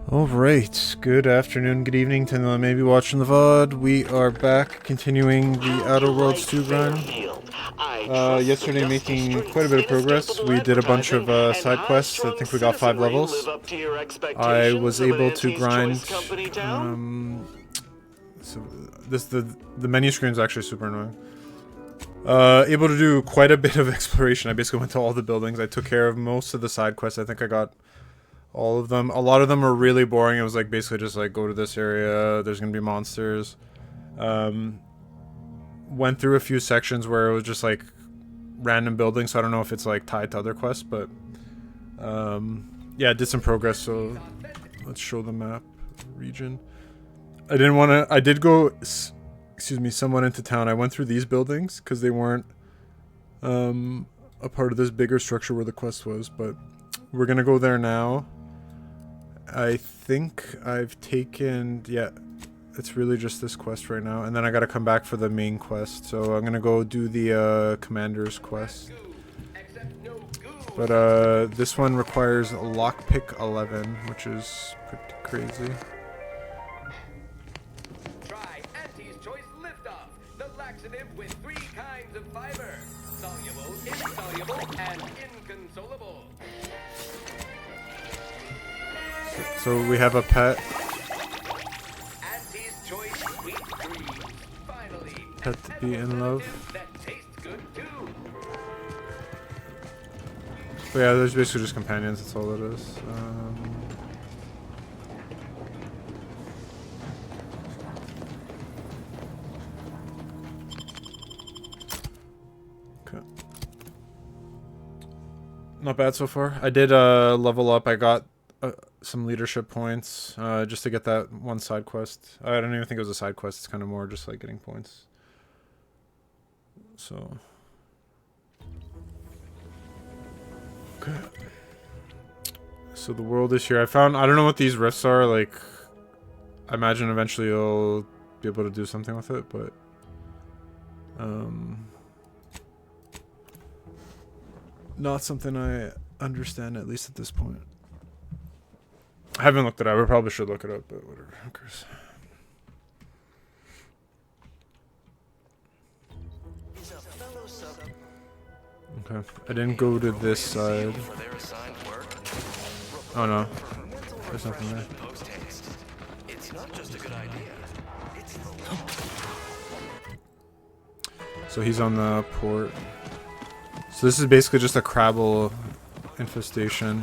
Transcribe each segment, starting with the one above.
Alright, good afternoon, good evening to anyone maybe watching the VOD. We are back, continuing the Outer Worlds 2 grind. Yesterday making quite a bit of progress. We did a bunch of side quests. I think we got 5 levels. I was able to grind... so the menu screen is actually super annoying. Able to do quite a bit of exploration. I basically went to all the buildings. I took care of most of the side quests. I think I got all of them. A lot of them are really boring. It was like basically just like go to this area. There's gonna be monsters. Went through a few sections where it was just like random buildings. So I don't know if it's like tied to other quests, but yeah, did some progress. So let's show the map region. I didn't want to. I did go. Excuse me. Somewhat into town. I went through these buildings because they weren't a part of this bigger structure where the quest was, but we're gonna go there now. I think I've taken, yeah, it's really just this quest right now, and then I gotta come back for the main quest, so I'm gonna go do the commander's quest. But this one requires lockpick 11, which is pretty crazy. Try Auntie's Choice Lift-Off, the laxative with 3 kinds of fiber: soluble, insoluble, and inconsolable. So we have a pet. Auntie's Choice Sweet Dreams. Finally, Pet to be in love. that tastes good too. But yeah, there's basically just companions, that's all it is. Okay. Not bad so far. I did level up. I got some leadership points just to get that one side quest. I don't even think it was a side quest. It's kind of more just like getting points. So okay. So the world is here. I don't know what these rifts are. Like, I imagine eventually you'll be able to do something with it, but not something I understand, at least at this point. I haven't looked it up. I probably should look it up, but whatever. Who cares? Okay. I didn't go to this side. Oh no. There's nothing there. So he's on the port. So this is basically just a crabble infestation.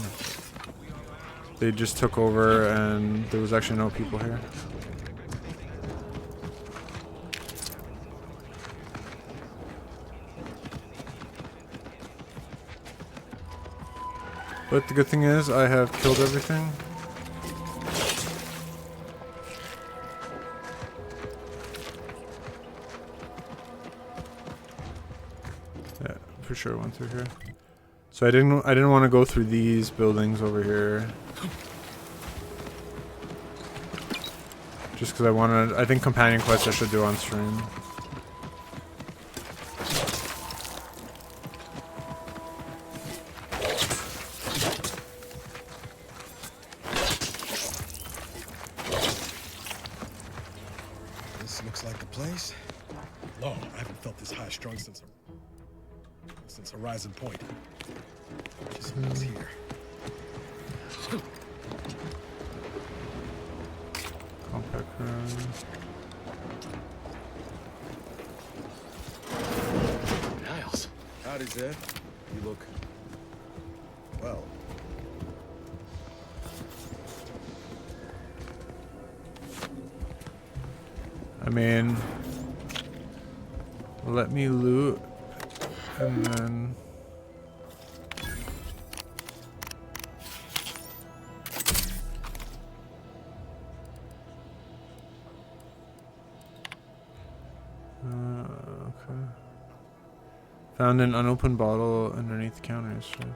They just took over and there was actually no people here. But the good thing is I have killed everything. Yeah, for sure went through here. So I didn't want to go through these buildings over here. Just because I think companion quests I should do on stream. This looks like the place. Lord, I haven't felt this high strung since Horizon Point. Just was here. Compact room. Niles. Howdy, Zed. You look... well. I mean, let me loot and then okay. Found an unopened bottle underneath the counters. Okay.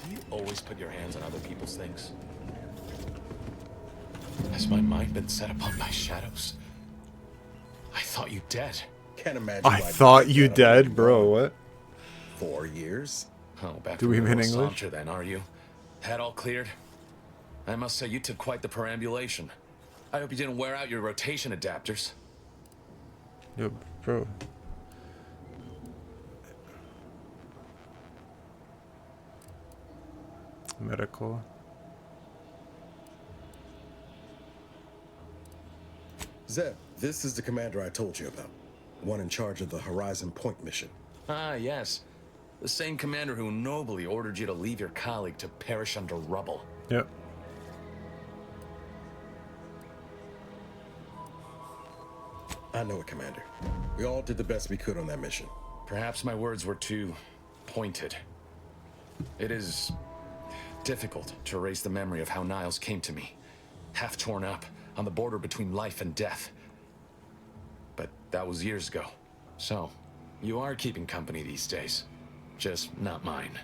Do you always put your hands on other people's things? Has my mind been set upon by shadows? I thought you dead. Can't imagine. I thought you dead, bro. What? 4 years? Oh, back Do from we your mean little English? saunter then, are you? Head all cleared? I must say you took quite the perambulation. I hope you didn't wear out your rotation adapters. Yo, bro. Medical. Zeb, this is the commander I told you about. One in charge of the Horizon Point mission. Ah, yes. The same commander who nobly ordered you to leave your colleague to perish under rubble. Yep. I know it, Commander. We all did the best we could on that mission. Perhaps my words were too pointed. It is difficult to erase the memory of how Niles came to me, half torn up, on the border between life and death. But that was years ago. So, you are keeping company these days. Just not mine.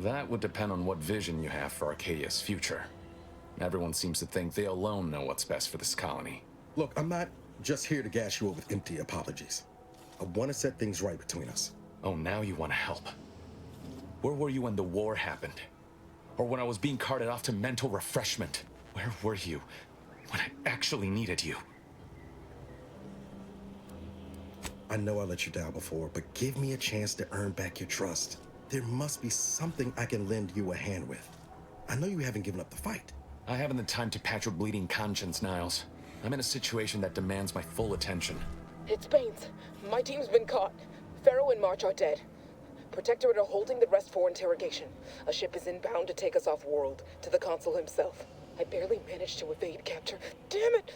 That would depend on what vision you have for Arcadia's future. Everyone seems to think they alone know what's best for this colony. Look, I'm not just here to gas you up with empty apologies. I want to set things right between us. Oh, now you want to help. Where were you when the war happened? Or when I was being carted off to mental refreshment? Where were you when I actually needed you? I know I let you down before, but give me a chance to earn back your trust. There must be something I can lend you a hand with. I know you haven't given up the fight. I haven't the time to patch your bleeding conscience, Niles. I'm in a situation that demands my full attention. It's Baines. My team's been caught. Pharaoh and March are dead. Protectorate are holding the rest for interrogation. A ship is inbound to take us off-world, to the consul himself. I barely managed to evade capture. Damn it!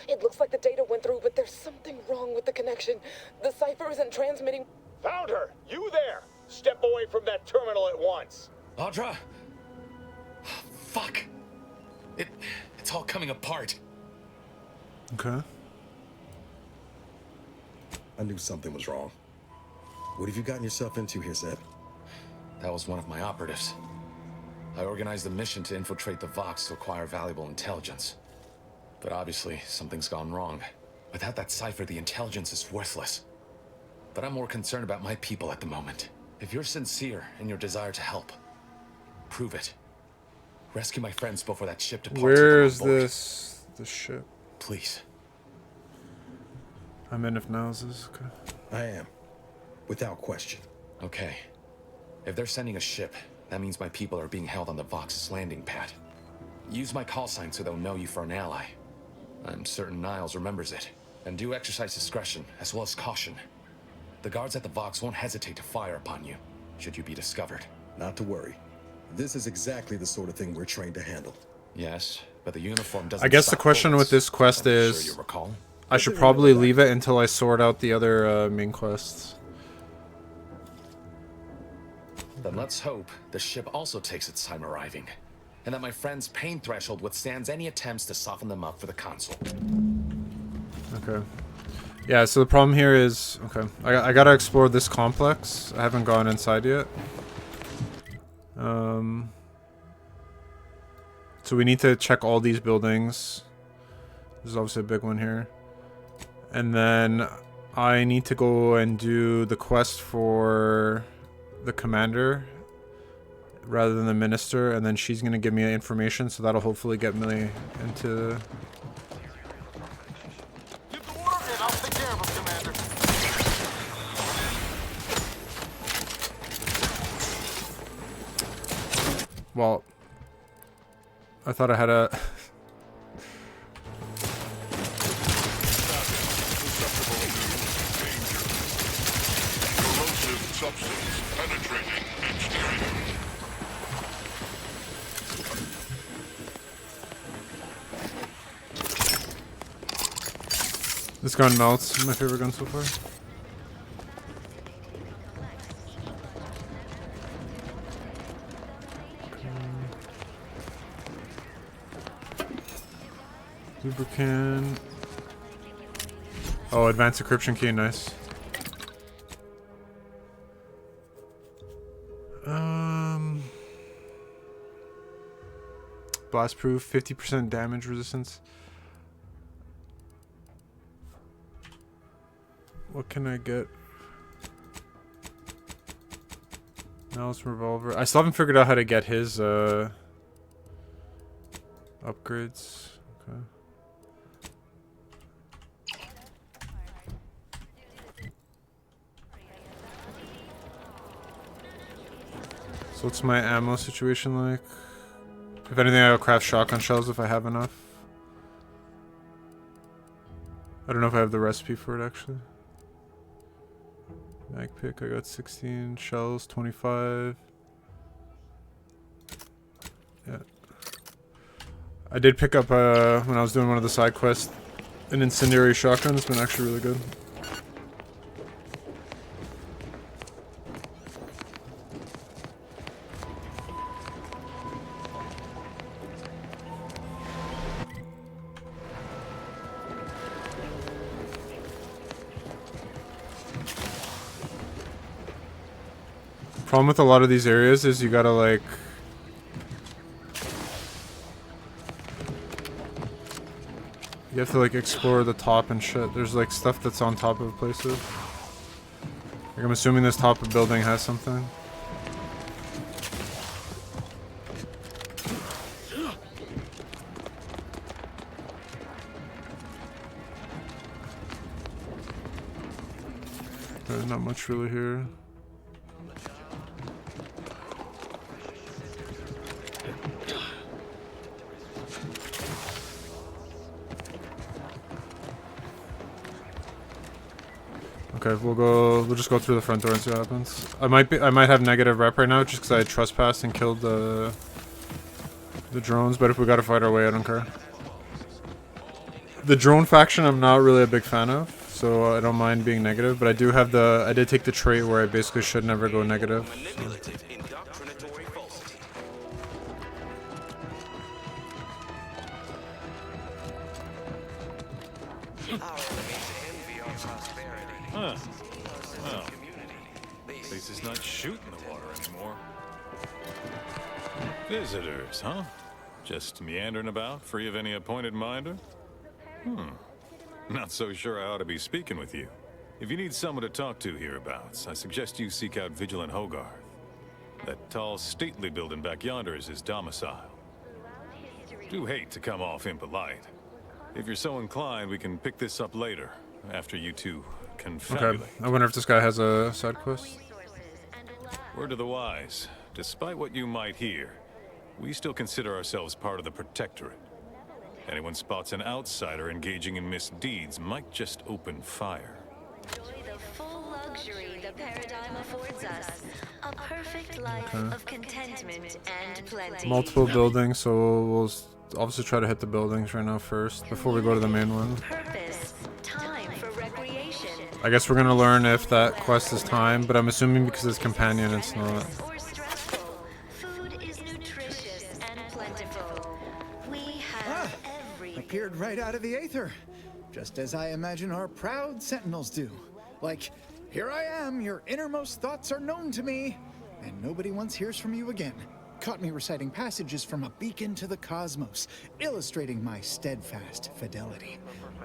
It looks like the data went through, but there's something wrong with the connection. The cipher isn't transmitting. Found her! You there! Step away from that terminal at once! Audra! Fuck! It's all coming apart. Okay. I knew something was wrong. What have you gotten yourself into here, Zeb? That was one of my operatives. I organized a mission to infiltrate the Vox to acquire valuable intelligence. But obviously, something's gone wrong. Without that cipher, the intelligence is worthless. But I'm more concerned about my people at the moment. If you're sincere in your desire to help, prove it. Rescue my friends before that ship departs. Where is this? The ship. Please. I'm in if Niles is. Okay. I am. Without question. Okay. If they're sending a ship, that means my people are being held on the Vox's landing pad. Use my call sign so they'll know you for an ally. I'm certain Niles remembers it. And do exercise discretion, as well as caution. The guards at the Vox won't hesitate to fire upon you, should you be discovered. Not to worry. This is exactly the sort of thing we're trained to handle. Yes, but the uniform doesn't I guess the stop question bullets. with this quest I'm is, sure you recall. I should probably leave it until I sort out the other main quests. Then let's hope the ship also takes its time arriving, and that my friend's pain threshold withstands any attempts to soften them up for the consul. Okay. Yeah, so the problem here is... Okay, I gotta explore this complex. I haven't gone inside yet. So we need to check all these buildings. There's obviously a big one here. And then I need to go and do the quest for the commander rather than the minister, and then she's gonna give me information, so that'll hopefully get me into... Give the order and I'll take care of him, Commander. Well, I thought I had a... Corrosive substance penetrating exterior. This gun melts. My favorite gun so far. Lubricant. Oh, advanced encryption key, nice. Blast proof, 50% damage resistance. What can I get? Now it's revolver. I still haven't figured out how to get his upgrades. Okay. So what's my ammo situation like? If anything, I'll craft shotgun shells if I have enough. I don't know if I have the recipe for it actually. Mag pick, I got 16 shells, 25. Yeah. I did pick up when I was doing one of the side quests an incendiary shotgun. It's been actually really good. Problem with a lot of these areas is you gotta like you have to like explore the top and shit. There's like stuff that's on top of places. Like I'm assuming this top of building has something. Not much really here. Okay, we'll just go through the front door and see what happens. I might have negative rep right now just because I trespassed and killed the drones, but if we gotta fight our way, I don't care. The drone faction I'm not really a big fan of, so I don't mind being negative, but I did take the trait where I basically should never go negative. So. Huh. Well, at least it's not shooting the water anymore. Visitors, huh? Just meandering about, free of any appointed minder? Not so sure I ought to be speaking with you. If you need someone to talk to hereabouts, I suggest you seek out Vigilant Hogarth. That tall, stately building back yonder is his domicile. Do hate to come off impolite. If you're so inclined, we can pick this up later, after you two confabulate. Okay, I wonder if this guy has a side quest. Word to the wise, despite what you might hear, we still consider ourselves part of the Protectorate. Anyone spots an outsider engaging in misdeeds might just open fire. Enjoy the full luxury the paradigm affords us. A perfect life of contentment and plenty. Multiple buildings, so we'll obviously try to hit the buildings right now first before we go to the main one. Purpose, time for recreation. I guess we're gonna learn if that quest is timed, but I'm assuming because it's companion, it's not. Or stressful. Food is nutritious and plentiful. We have every Appeared right out of the aether, just as I imagine our proud sentinels do. Like, here I am, your innermost thoughts are known to me, and nobody once hears from you again. Caught me reciting passages from a beacon to the cosmos, illustrating my steadfast fidelity.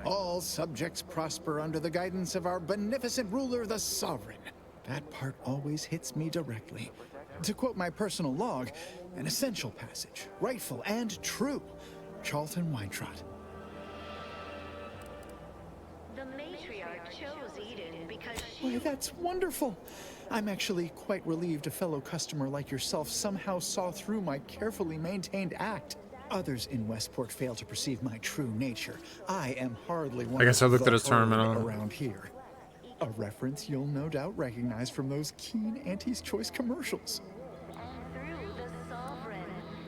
All subjects prosper under the guidance of our beneficent ruler, the Sovereign. That part always hits me directly. To quote my personal log, an essential passage, rightful and true. Charlton Weintrott. The matriarch chose Eden because Why, that's wonderful. I'm actually quite relieved a fellow customer like yourself somehow saw through my carefully maintained act. Others in Westport fail to perceive my true nature. I am hardly one I guess I looked at his the herd terminal. around here. A reference you'll no doubt recognize from those keen Auntie's Choice commercials. through the Sovereign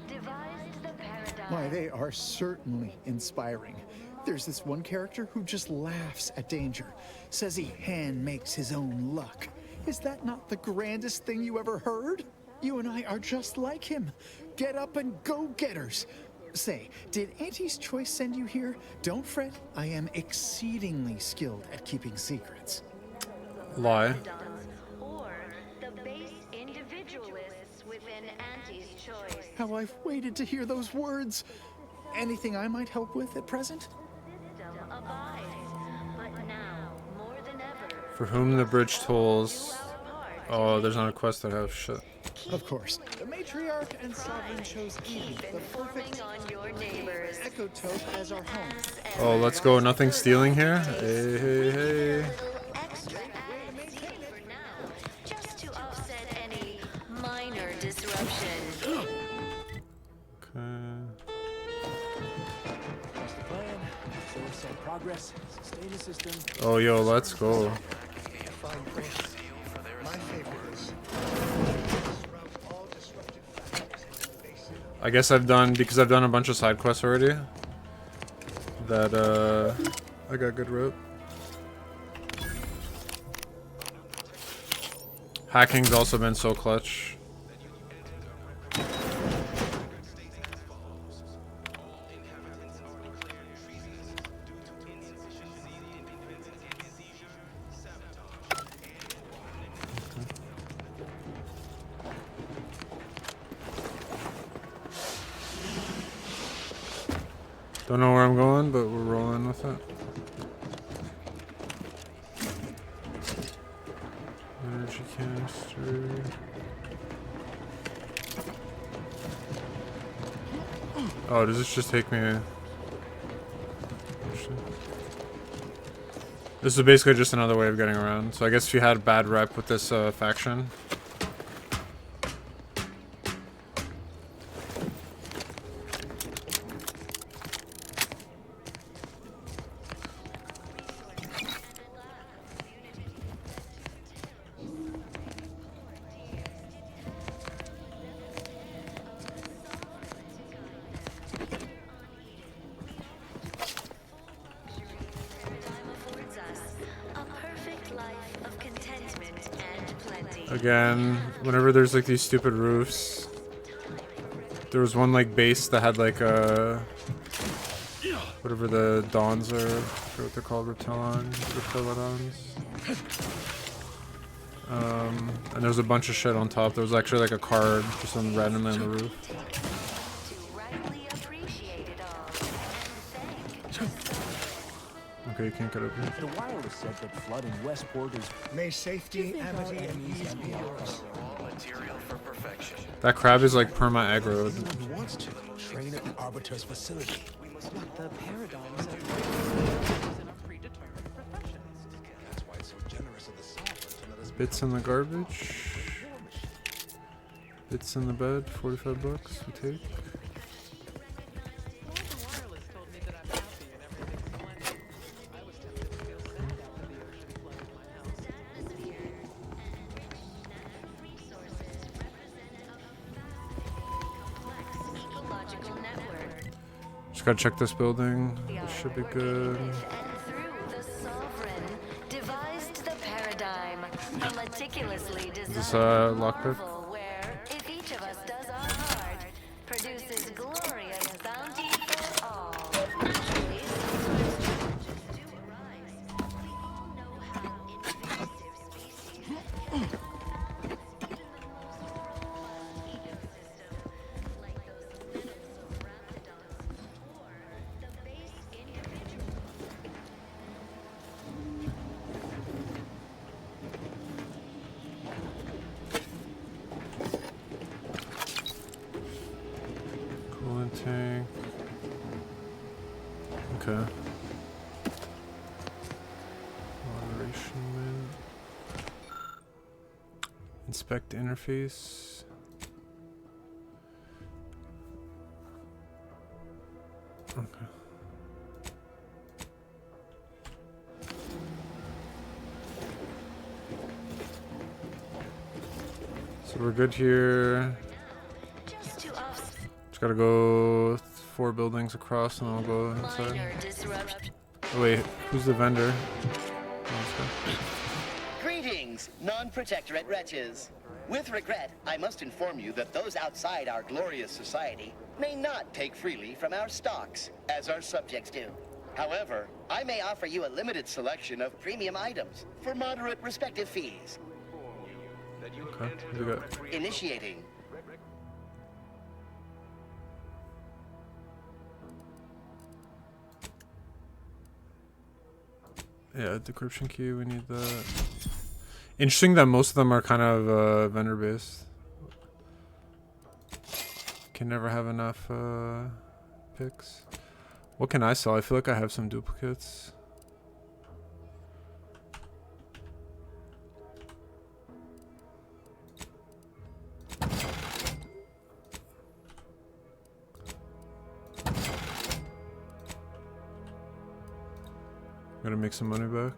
devised the paradigm. Why, they are certainly inspiring. There's this one character who just laughs at danger, says he hand makes his own luck. Is that not the grandest thing you ever heard? You and I are just like him. Get up and go-getters. Say, did Auntie's Choice send you here? Don't fret, I am exceedingly skilled at keeping secrets. Lie. Or the base individualists within Auntie's Choice. How I've waited to hear those words. Anything I might help with at present? Abides, but now more than ever. For whom the bridge tolls. Oh, there's not a quest that I have. Shit. Of course. The matriarch and sovereign chose Eve, the perfect on your neighbors. ecotope, as our home. Oh, let's go. Nothing stealing here. Hey, hey, hey. Extra for now, just to offset any minor disruption. Okay. That's the plan. Show us some progress. Sustain the system. Oh, yo, let's go. I guess I've done, because I've done a bunch of side quests already, that I got good rope. Hacking's also been so clutch. Don't know where I'm going, but we're rolling with it. Energy canister. Oh, does this just take me? This is basically just another way of getting around. So I guess if you had a bad rep with this faction. Again, whenever there's like these stupid roofs, there was one like base that had like whatever the dawns are, I forget what they're called, reptilodons. And there's a bunch of shit on top. There was actually like a card just on randomly on the roof. Okay, you can't get up here. The wireless said that flooding Westport is. May safety, amity, and ease be yours. That crab is like perma aggroed. Who wants to train at the Arbiter's facility? The paradigms are in our predetermined professions. That's why it's so generous of the sovereign to let us. Bits in the garbage. Bits in the bed. 45 bucks. We take. Just gotta check this building. It should be good. Is this a lockpick? If each of us does our part, produces glorious bounty for all. Naturally, sometimes challenges do arise. We all know how invasive species can be. Tank. Okay. Moderation win. Inspect interface. Okay. So we're good here. Gotta go 4 buildings across and I'll go inside. Oh, wait, who's the vendor? Greetings, non-protectorate wretches. With regret, I must inform you that those outside our glorious society may not take freely from our stocks, as our subjects do. However, I may offer you a limited selection of premium items for moderate respective fees. Okay, what do you got? Initiating. Yeah, decryption key, we need that. Interesting that most of them are kind of vendor based. can never have enough picks. What can I sell? I feel like I have some duplicates. Gotta make some money back.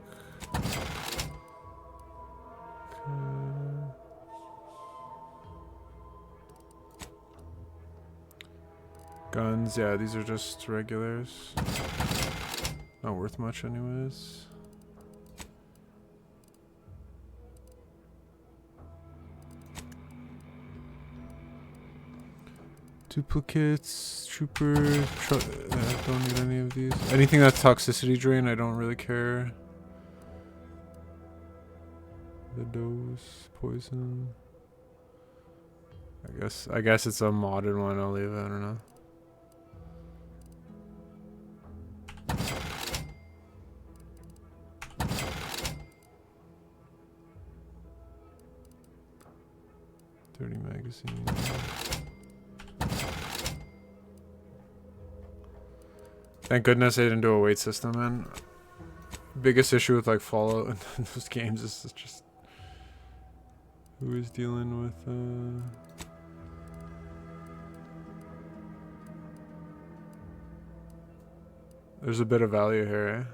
Guns, yeah, these are just regulars. Not worth much anyways. Duplicates, troopers, don't need any of these. Anything that's toxicity drain, I don't really care. The dose, poison. I guess it's a modded one, I'll leave it, I don't know. Dirty magazine. Thank goodness they didn't do a weight system, man. Biggest issue with like Fallout and those games is just who is dealing with there's a bit of value here, eh?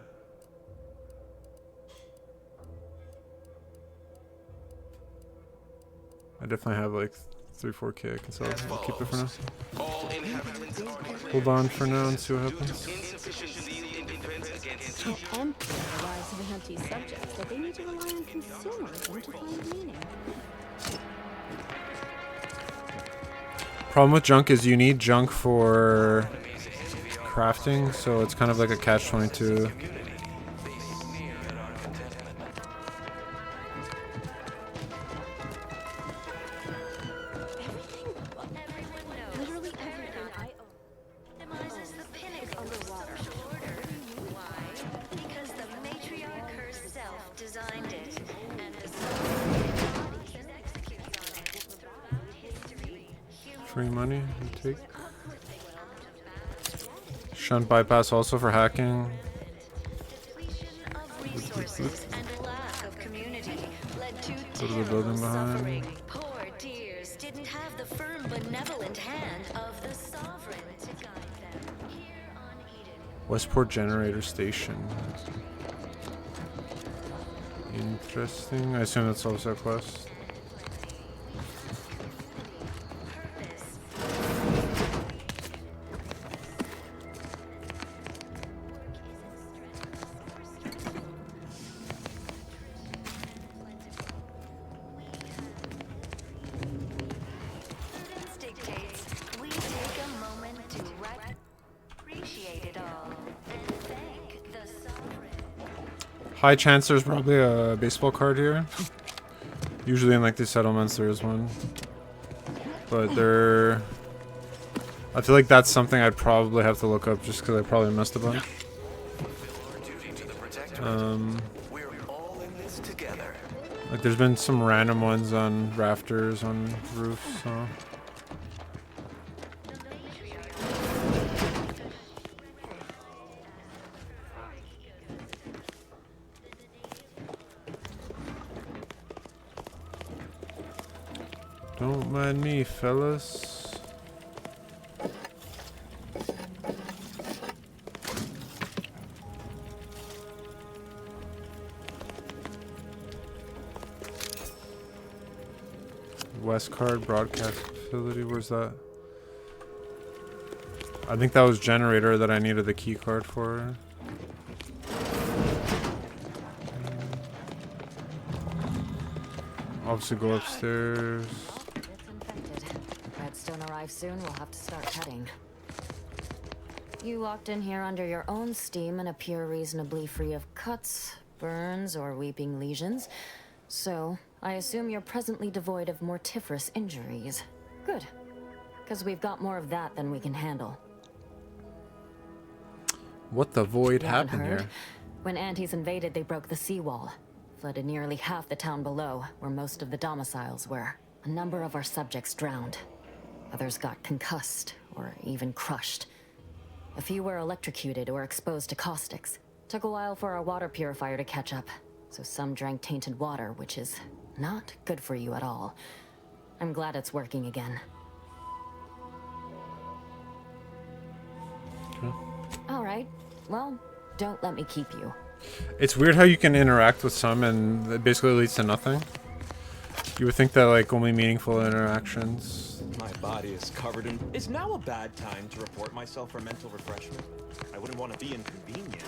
I definitely have like 3-4K I can sell. I'll keep it for now. Hold on for now and see what happens. How empty are the lives of empty subjects that they need to rely on consumerism to find meaning? Problem with junk is you need junk for crafting, so it's kind of like a catch-22. Free money, you take. Shunt bypass also for hacking. Go to the building behind. Poor dears didn't have the firm, benevolent hand of the sovereign to guide them. Here on Eden. Westport Generator Station. Interesting. I assume that's also a quest. High chance there's probably a baseball card here. Usually in like these settlements there is one. But there... I feel like that's something I'd probably have to look up just because I probably missed a bunch. Like there's been some random ones on rafters, on roofs, so... Don't mind me, fellas. West Card broadcast facility, where's that? I think that was generator that I needed the key card for. Obviously go upstairs. Redstone arrives soon, we'll have to start cutting. You locked in here under your own steam and appear reasonably free of cuts, burns, or weeping lesions. So, I assume you're presently devoid of mortiferous injuries. Good. Because we've got more of that than we can handle. What the void happened here? When Antes invaded, they broke the seawall. Flooded nearly half the town below, where most of the domiciles were. A number of our subjects drowned. Others got concussed, or even crushed. A few were electrocuted or exposed to caustics. Took a while for our water purifier to catch up, so some drank tainted water, which is not good for you at all. I'm glad it's working again. Okay. All right, well, don't let me keep you. It's weird how you can interact with some and it basically leads to nothing. You would think that like only meaningful interactions. My body is covered in... Is now a bad time to report myself for mental refreshment? I wouldn't want to be inconvenient.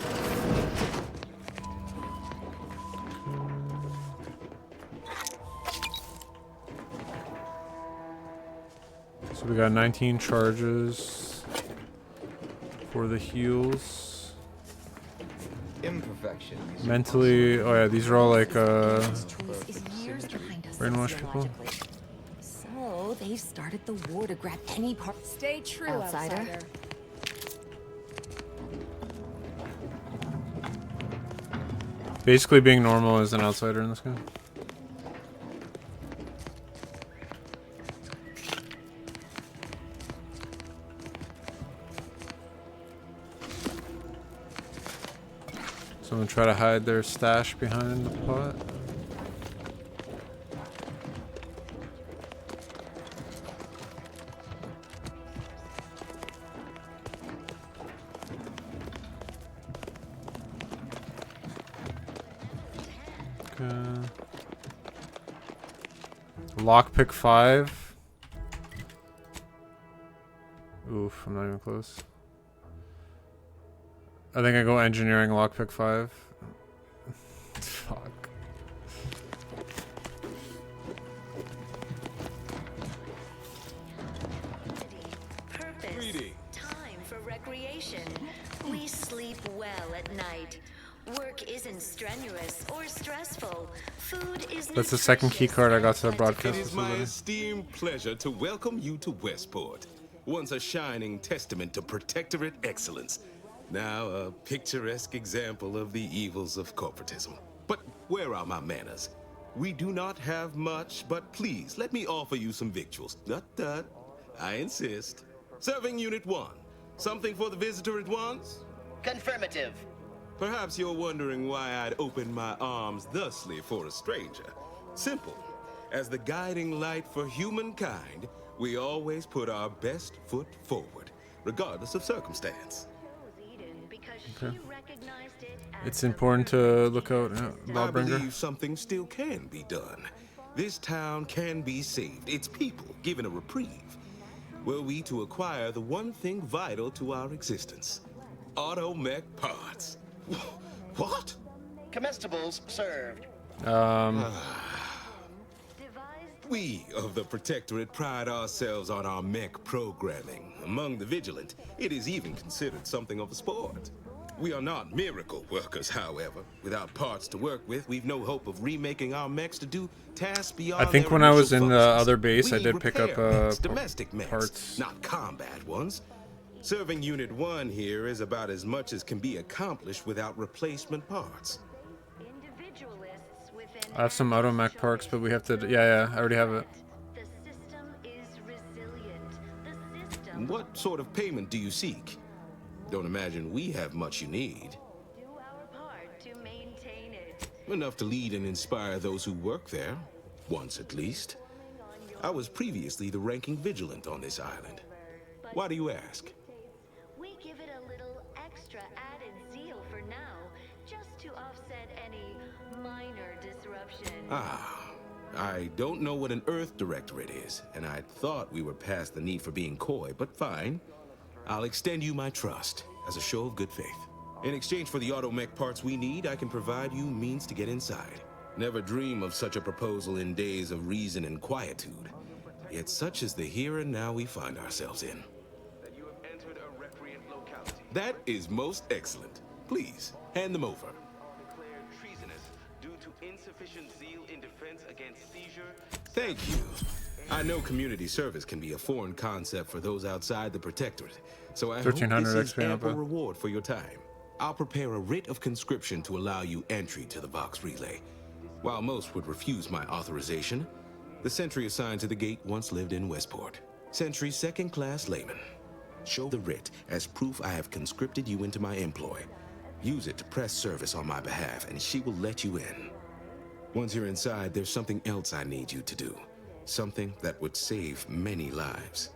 So we got 19 charges for the heals. Imperfections. Mentally, oh yeah, these are all like brainwash people. So they started the war to grab any part. Stay true, outsider. Basically being normal as an outsider in this game. Someone try to hide their stash behind the pot. Lockpick 5. Oof, I'm not even close. I think I go engineering lockpick 5. Fuck. Purpose. Time for recreation. We sleep well at night. Work isn't strenuous or stressful. Food is That's the second key card I got to the broadcast. It is my esteemed pleasure to welcome you to Westport, once a shining testament to Protectorate excellence. Now a picturesque example of the evils of corporatism. But where are my manners? We do not have much, but please let me offer you some victuals. Dut. I insist. Serving Unit 1. Something for the visitor at once? Confirmative. Perhaps you're wondering why I'd open my arms thusly for a stranger. Simple. As the guiding light for humankind, we always put our best foot forward, regardless of circumstance. Okay. It's important to look out, I Lawbringer. believe something still can be done. This town can be saved, its people given a reprieve. Were we to acquire the one thing vital to our existence, automech parts. What? Comestibles served. We of the Protectorate pride ourselves on our mech programming. Among the vigilant, it is even considered something of a sport. We are not miracle workers, however. Without parts to work with, we've no hope of remaking our mechs to do tasks beyond I think their when I was initial in the functions. other base, I We did pick up repair mechs, domestic mechs, parts. not combat ones. Serving Unit 1 here is about as much as can be accomplished without replacement parts. I have some automech parks, but we have to. Yeah, I already have it. What sort of payment do you seek? Don't imagine we have much you need. Enough to lead and inspire those who work there, once at least. I was previously the ranking vigilant on this island. Why do you ask? We give it a little extra added zeal for now, just to offset any minor disruption. I don't know what an Earth Directorate is, and I thought we were past the need for being coy, but fine. I'll extend you my trust as a show of good faith. In exchange for the automech parts we need, I can provide you means to get inside. Never dream of such a proposal in days of reason and quietude. Yet such is the here and now we find ourselves in. That is most excellent. Please, hand them over. Declared treasonous due to insufficient zeal in defense against seizure. Thank you. I know community service can be a foreign concept for those outside the Protectorate, so I hope 1300 this is XP, ample okay. reward for your time. I'll prepare a writ of conscription to allow you entry to the Vox Relay. While most would refuse my authorization, the sentry assigned to the gate once lived in Westport. Sentry's second-class layman. Show the writ as proof I have conscripted you into my employ. Use it to press service on my behalf, and she will let you in. Once you're inside, there's something else I need you to do. Something that would save many lives.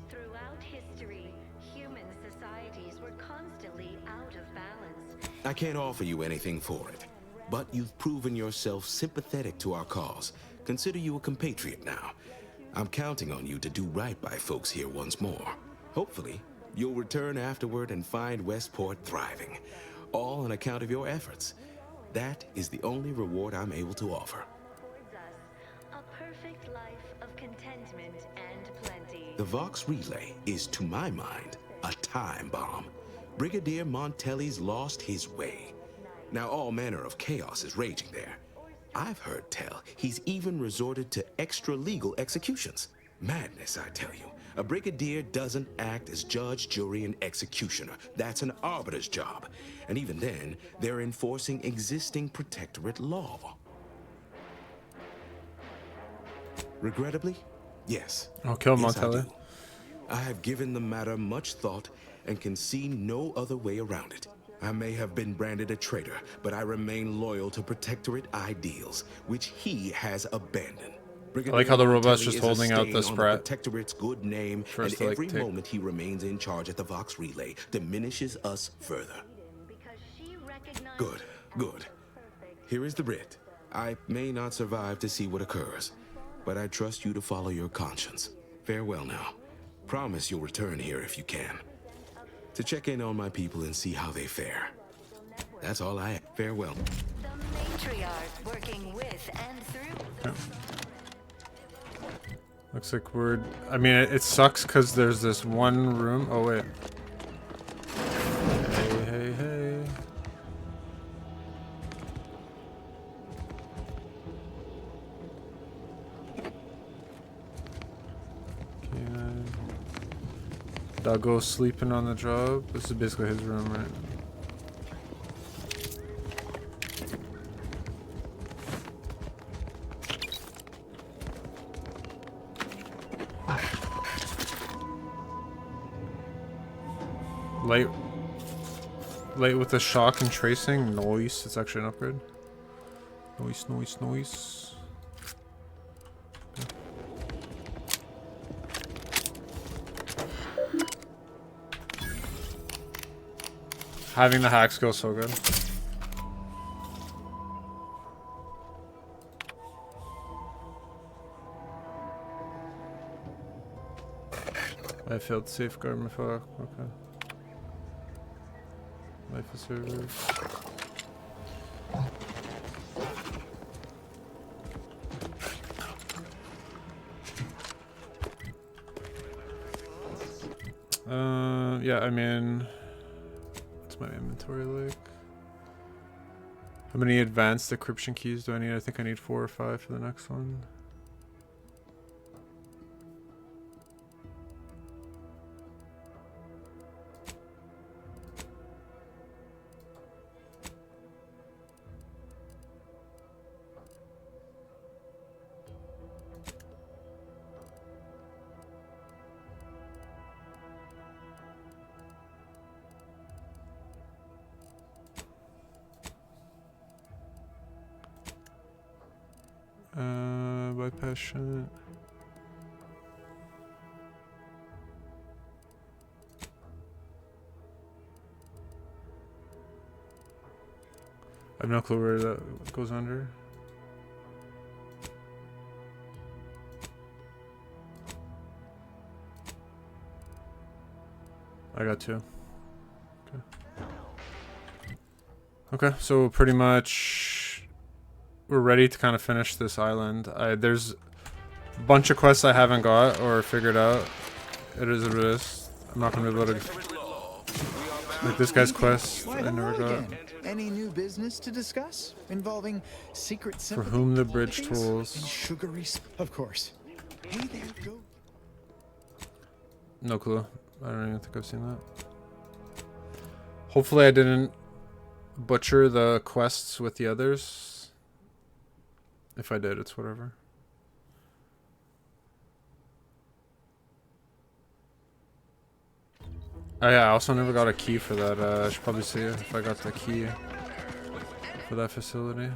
Throughout history, human societies were constantly out of balance. I can't offer you anything for it, but you've proven yourself sympathetic to our cause. Consider you a compatriot now. I'm counting on you to do right by folks here once more. Hopefully, you'll return afterward and find Westport thriving, all on account of your efforts. That is the only reward I'm able to offer. A perfect life of contentment and plenty. The Vox Relay is, to my mind, a time bomb. Brigadier Montelli's lost his way. Now all manner of chaos is raging there. I've heard tell he's even resorted to extra-legal executions. Madness, I tell you. A brigadier doesn't act as judge, jury, and executioner. That's an arbiter's job. And even then, they're enforcing existing protectorate law. Regrettably, yes. I'll kill Yes, I Montelli. do. I have given the matter much thought and can see no other way around it. I may have been branded a traitor, but I remain loyal to protectorate ideals, which he has abandoned. I like how the robot's Montelli just is a holding out stain the on Sprat. Protectorate's good name, First and to, like, every take- moment he remains in charge at the Vox Relay diminishes us further. Good, good. Here is the writ. I may not survive to see what occurs, but I trust you to follow your conscience. Farewell now. Promise you'll return here if you can, to check in on my people and see how they fare. That's all I have. Farewell. The matriarch working with and through. Looks like we're... I mean, it sucks because there's this one room... Oh, wait. Hey, hey, hey. Okay. Doggo's sleeping on the job. This is basically his room, right? Light with the shock and tracing. Noise. It's actually an upgrade. Noise, noise, noise. Having the hack skill is so good. I failed to safeguard my fuck. Okay. Life is server. Yeah, I mean, what's my inventory like? How many advanced decryption keys do I need? I think I need 4 or 5 for the next one. Bypass shit. I have no clue where that goes under. I got 2. Okay. Okay, so pretty much we're ready to kind of finish this island. There's a bunch of quests I haven't got or figured out. It is what it is. I'm not gonna be able to like this guy's quest. Why, I never hello got. again. Any new business to discuss involving secret For sympathy whom the bridge things? tools. And sugary, of course. Hey there, go. No clue. I don't even think I've seen that. Hopefully I didn't butcher the quests with the others. If I did, it's whatever. Oh yeah, I also never got a key for that. I should probably see if I got the key for that facility.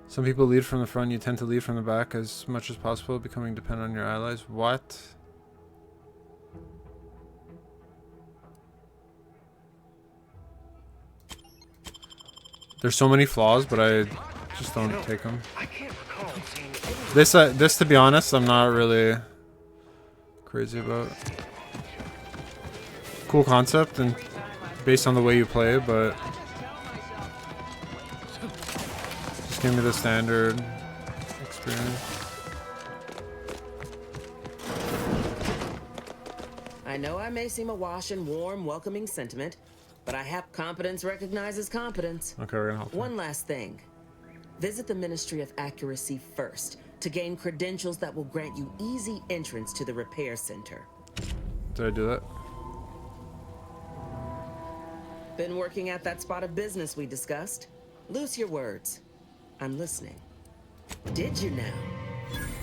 Some people lead from the front. You tend to lead from the back as much as possible, becoming dependent on your allies. What? There's so many flaws, but I just don't take them. This, to be honest, I'm not really crazy about. Cool concept and based on the way you play, but just give me the standard experience. I know I may seem awash in warm, welcoming sentiment, but I have competence recognizes competence. Okay, we're gonna help. One last thing. Visit the Ministry of Accuracy first to gain credentials that will grant you easy entrance to the repair center. Did I do that? Been working at that spot of business we discussed? Loose your words. I'm listening. Did you now?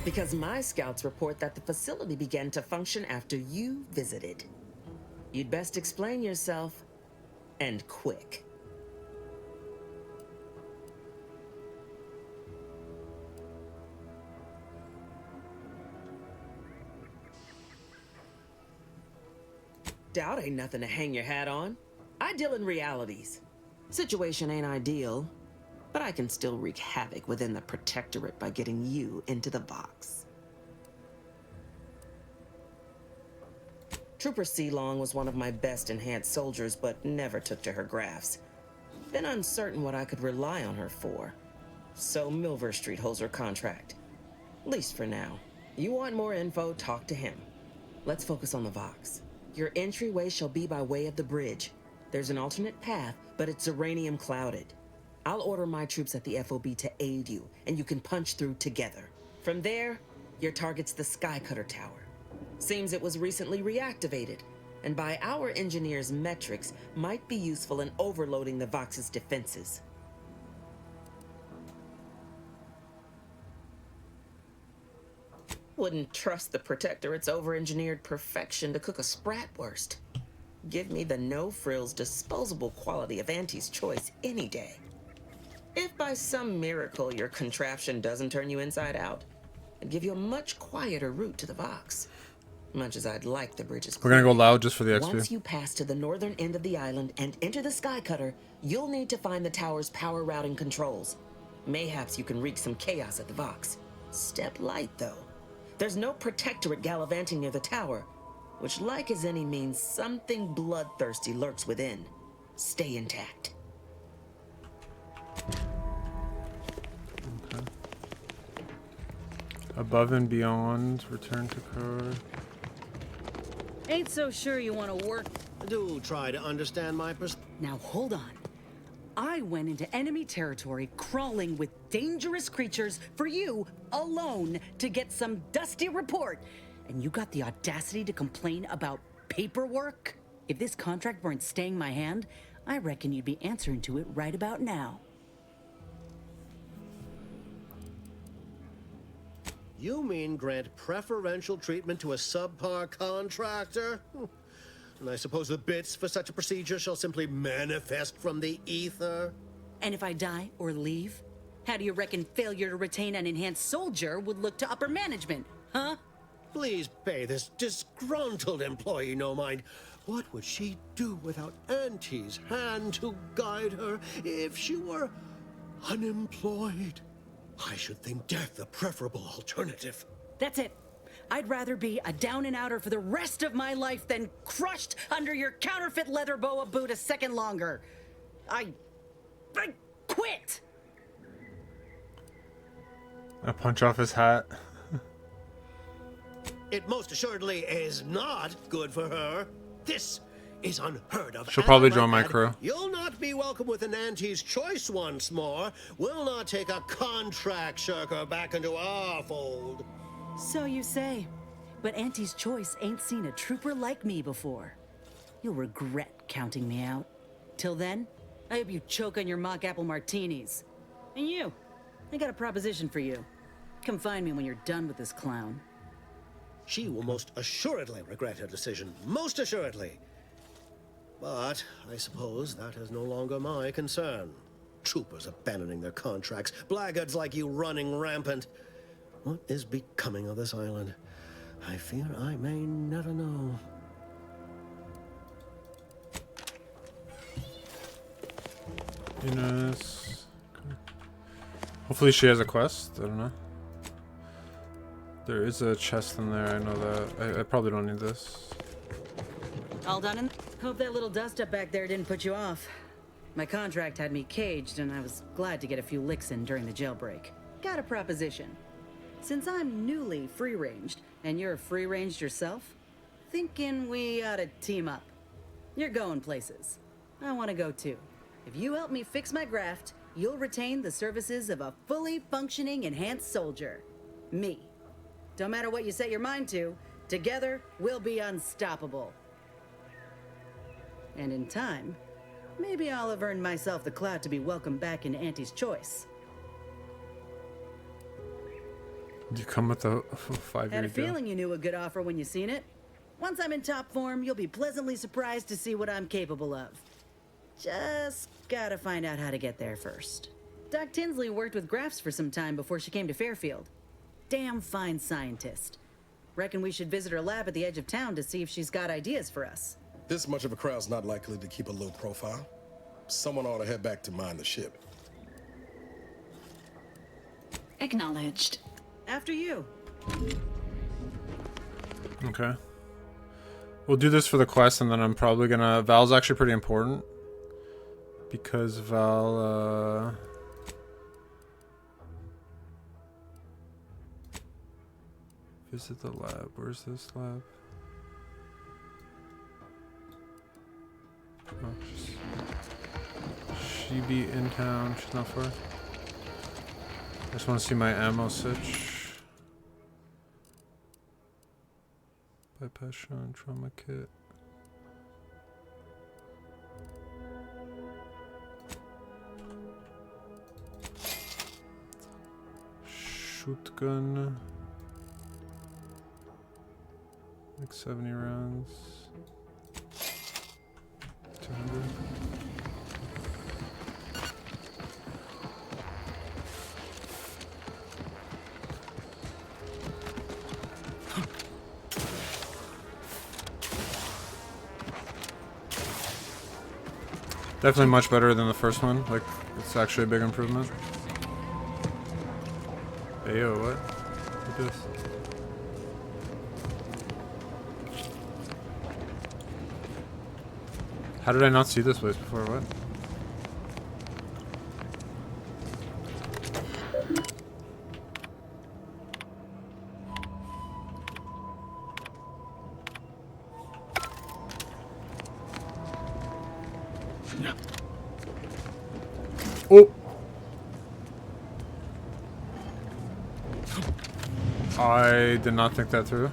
Because my scouts report that the facility began to function after you visited. You'd best explain yourself, and quick. Doubt ain't nothing to hang your hat on. I deal in realities. Situation ain't ideal, but I can still wreak havoc within the Protectorate by getting you into the box. Trooper Sealong was one of my best enhanced soldiers, but never took to her grafts. Been uncertain what I could rely on her for. So Milver Street holds her contract. Least for now. You want more info, talk to him. Let's focus on the Vox. Your entryway shall be by way of the bridge. There's an alternate path, but it's uranium clouded. I'll order my troops at the FOB to aid you, and you can punch through together. From there, your target's the Skycutter Tower. Seems it was recently reactivated, and by our engineers' metrics, might be useful in overloading the Vox's defenses. Wouldn't trust the Protectorate's over-engineered perfection to cook a spratwurst. Give me the no-frills, disposable quality of Auntie's Choice any day. If by some miracle your contraption doesn't turn you inside out, I'd give you a much quieter route to the Vox. Much as I'd like the bridges. We're gonna go loud just for the XP. Once you pass to the northern end of the island and enter the Skycutter, you'll need to find the tower's power routing controls. Mayhaps you can wreak some chaos at the Vox. Step light, though. There's no Protectorate gallivanting near the tower, which, like as any, means something bloodthirsty lurks within. Stay intact. Okay. Above and beyond, return to code. Ain't so sure you want to work. Do try to understand my Now hold on. I went into enemy territory crawling with dangerous creatures for you alone to get some dusty report. And you got the audacity to complain about paperwork? If this contract weren't staying my hand, I reckon you'd be answering to it right about now. You mean grant preferential treatment to a subpar contractor? And I suppose the bits for such a procedure shall simply manifest from the ether? And if I die or leave, how do you reckon failure to retain an enhanced soldier would look to upper management, huh? Please pay this disgruntled employee no mind. What would she do without Auntie's hand to guide her if she were unemployed? I should think death the preferable alternative. That's it. I'd rather be a down-and-outer for the rest of my life than crushed under your counterfeit leather boa boot a second longer. I quit! I punch off his hat. It most assuredly is not good for her. This is unheard of. She'll probably join my crew. You'll not be welcome with an Auntie's Choice once more. We'll not take a contract shirker back into our fold. So you say. But Auntie's Choice ain't seen a trooper like me before. You'll regret counting me out. Till then, I hope you choke on your mock apple martinis. And you, I got a proposition for you. Come find me when you're done with this clown. She will most assuredly regret her decision. Most assuredly. But I suppose that is no longer my concern. Troopers abandoning their contracts. Blackguards like you running rampant. What is becoming of this island? I fear I may never know. Enos. Hopefully she has a quest. I don't know. There is a chest in there. I know that. I probably don't need this. All done and hope that little dust up back there didn't put you off. My contract had me caged, and I was glad to get a few licks in during the jailbreak. Got a proposition. Since I'm newly free-ranged, and you're free-ranged yourself, thinking we ought to team up. You're going places. I want to go too. If you help me fix my graft, you'll retain the services of a fully functioning enhanced soldier. Me. Don't matter what you set your mind to, together we'll be unstoppable. And in time, maybe I'll have earned myself the clout to be welcomed back in Auntie's Choice. You come with a 5-year Had a deal. feeling you knew a good offer when you seen it. Once I'm in top form, you'll be pleasantly surprised to see what I'm capable of. Just gotta find out how to get there first. Doc Tinsley worked with Grafts for some time before she came to Fairfield. Damn fine scientist. Reckon we should visit her lab at the edge of town to see if she's got ideas for us. This much of a crowd's not likely to keep a low profile. Someone ought to head back to mine the ship. Acknowledged. After you. Okay. We'll do this for the quest, and then I'm probably gonna... Val's actually pretty important. Because Val, visit the lab. Where's this lab? Oh, she be in town. She's not far. I just want to see my ammo sitch. Bypass shot, trauma kit. Shotgun. Like 70 rounds. 200. Definitely much better than the first one. Like, it's actually a big improvement. Hey, yo, what? Look at this. How did I not see this place before? What? Oh! I did not think that through.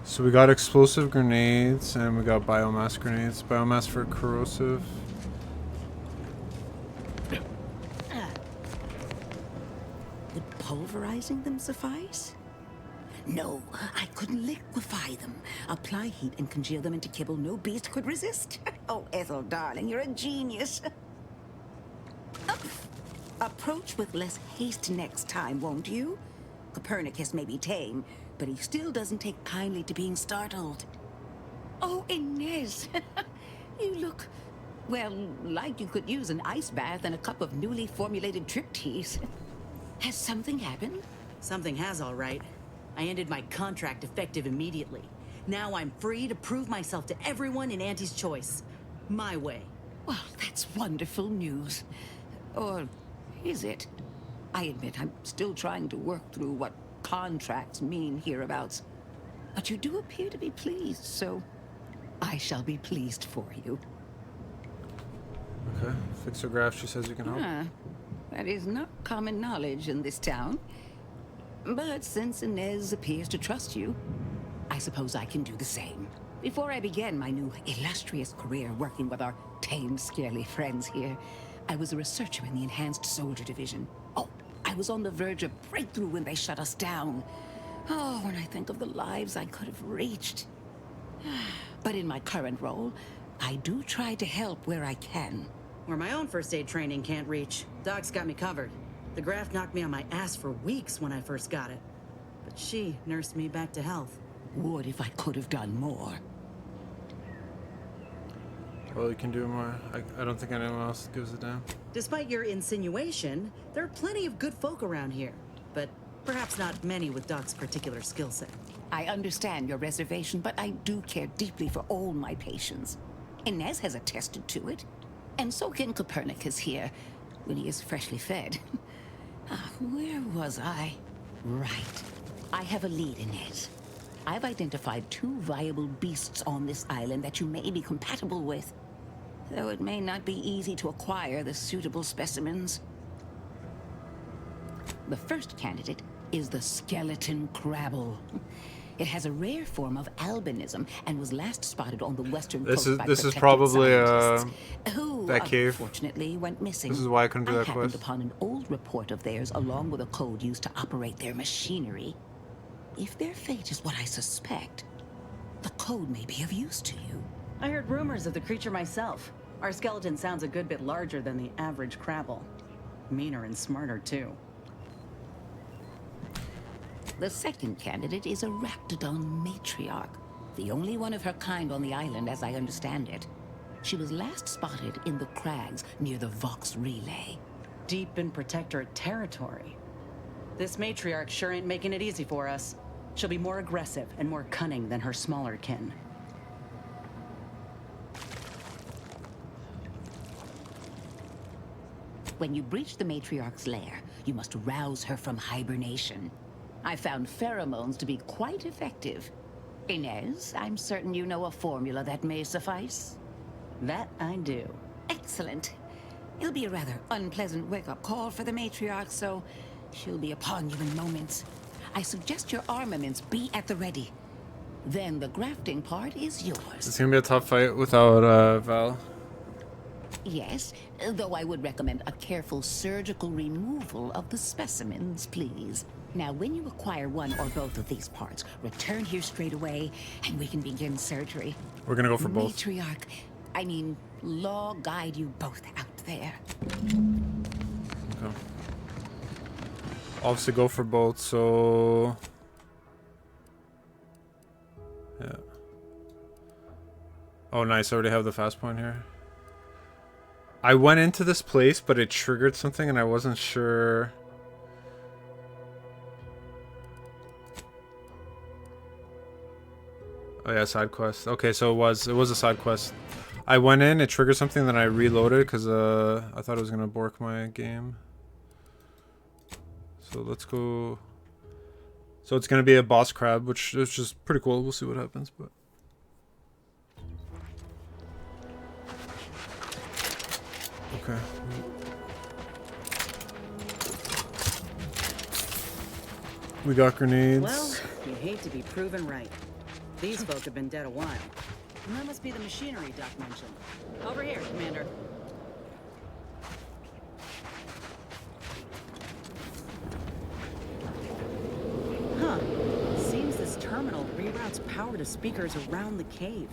So we got explosive grenades and we got biomass grenades. Biomass for corrosive. Would pulverizing them suffice? No, I couldn't liquefy them. Apply heat and congeal them into kibble no beast could resist. Oh, Ethel, darling, you're a genius. Approach with less haste next time, won't you? Copernicus may be tame, but he still doesn't take kindly to being startled. Oh, Inez, you look, well, like you could use an ice bath and a cup of newly formulated trip teas. Has something happened? Something has, all right. I ended my contract effective immediately. Now I'm free to prove myself to everyone in Auntie's Choice. My way. Well, that's wonderful news. Or is it? I admit I'm still trying to work through what contracts mean hereabouts. But you do appear to be pleased, so I shall be pleased for you. Fix her graph, she says you can help. Ah, that is not common knowledge in this town. But since Inez appears to trust you, I suppose I can do the same. Before I began my new illustrious career working with our tame, scaly friends here, I was a researcher in the Enhanced Soldier Division. Oh, I was on the verge of breakthrough when they shut us down. Oh, when I think of the lives I could have reached. But in my current role, I do try to help where I can. Where my own first aid training can't reach, Doc's got me covered. The graft knocked me on my ass for weeks when I first got it. But she nursed me back to health. Would if I could have done more. Well, you can do more. I don't think anyone else gives a damn. Despite your insinuation, there are plenty of good folk around here. But perhaps not many with Doc's particular skill set. I understand your reservation, but I do care deeply for all my patients. Inez has attested to it. And so can Copernicus here, when he is freshly fed. Where was I? Right. I have a lead, Inez. I've identified 2 viable beasts on this island that you may be compatible with. Though it may not be easy to acquire the suitable specimens. The first candidate is the skeleton crabble. It has a rare form of albinism and was last spotted on the western coast by this is protected probably scientists, who that cave. Unfortunately went missing. This is why I couldn't do that happened quest. upon an old report of theirs along with a code used to operate their machinery. If their fate is what I suspect, the code may be of use to you. I heard rumors of the creature myself. Our skeleton sounds a good bit larger than the average crabble. Meaner and smarter, too. The second candidate is a Raptidon matriarch, the only one of her kind on the island as I understand it. She was last spotted in the crags near the Vox Relay. Deep in Protectorate territory. This matriarch sure ain't making it easy for us. She'll be more aggressive and more cunning than her smaller kin. When you breach the matriarch's lair, you must rouse her from hibernation. I found pheromones to be quite effective. Inez, I'm certain you know a formula that may suffice. That I do. Excellent. It'll be a rather unpleasant wake-up call for the matriarch, so she'll be upon you in moments. I suggest your armaments be at the ready. Then the grafting part is yours. It's gonna be a tough fight without Val. Yes, though I would recommend a careful surgical removal of the specimens, please. Now, when you acquire one or both of these parts, return here straight away, and we can begin surgery. We're gonna go for both. Matriarch, I mean, law guide you both out there. Okay. Obviously go for both, so... Yeah. Oh, nice. I already have the fast point here. I went into this place, but it triggered something, and I wasn't sure... Oh yeah, side quest. Okay, so it was a side quest. I went in, it triggered something, then I reloaded because I thought it was gonna bork my game. So let's go. So it's gonna be a boss crab, which is just pretty cool. We'll see what happens, but. Okay. We got grenades. Well, you hate to be proven right. These folk have been dead a while. And that must be the machinery Doc mentioned. Over here, Commander. Huh. Seems this terminal reroutes power to speakers around the cave.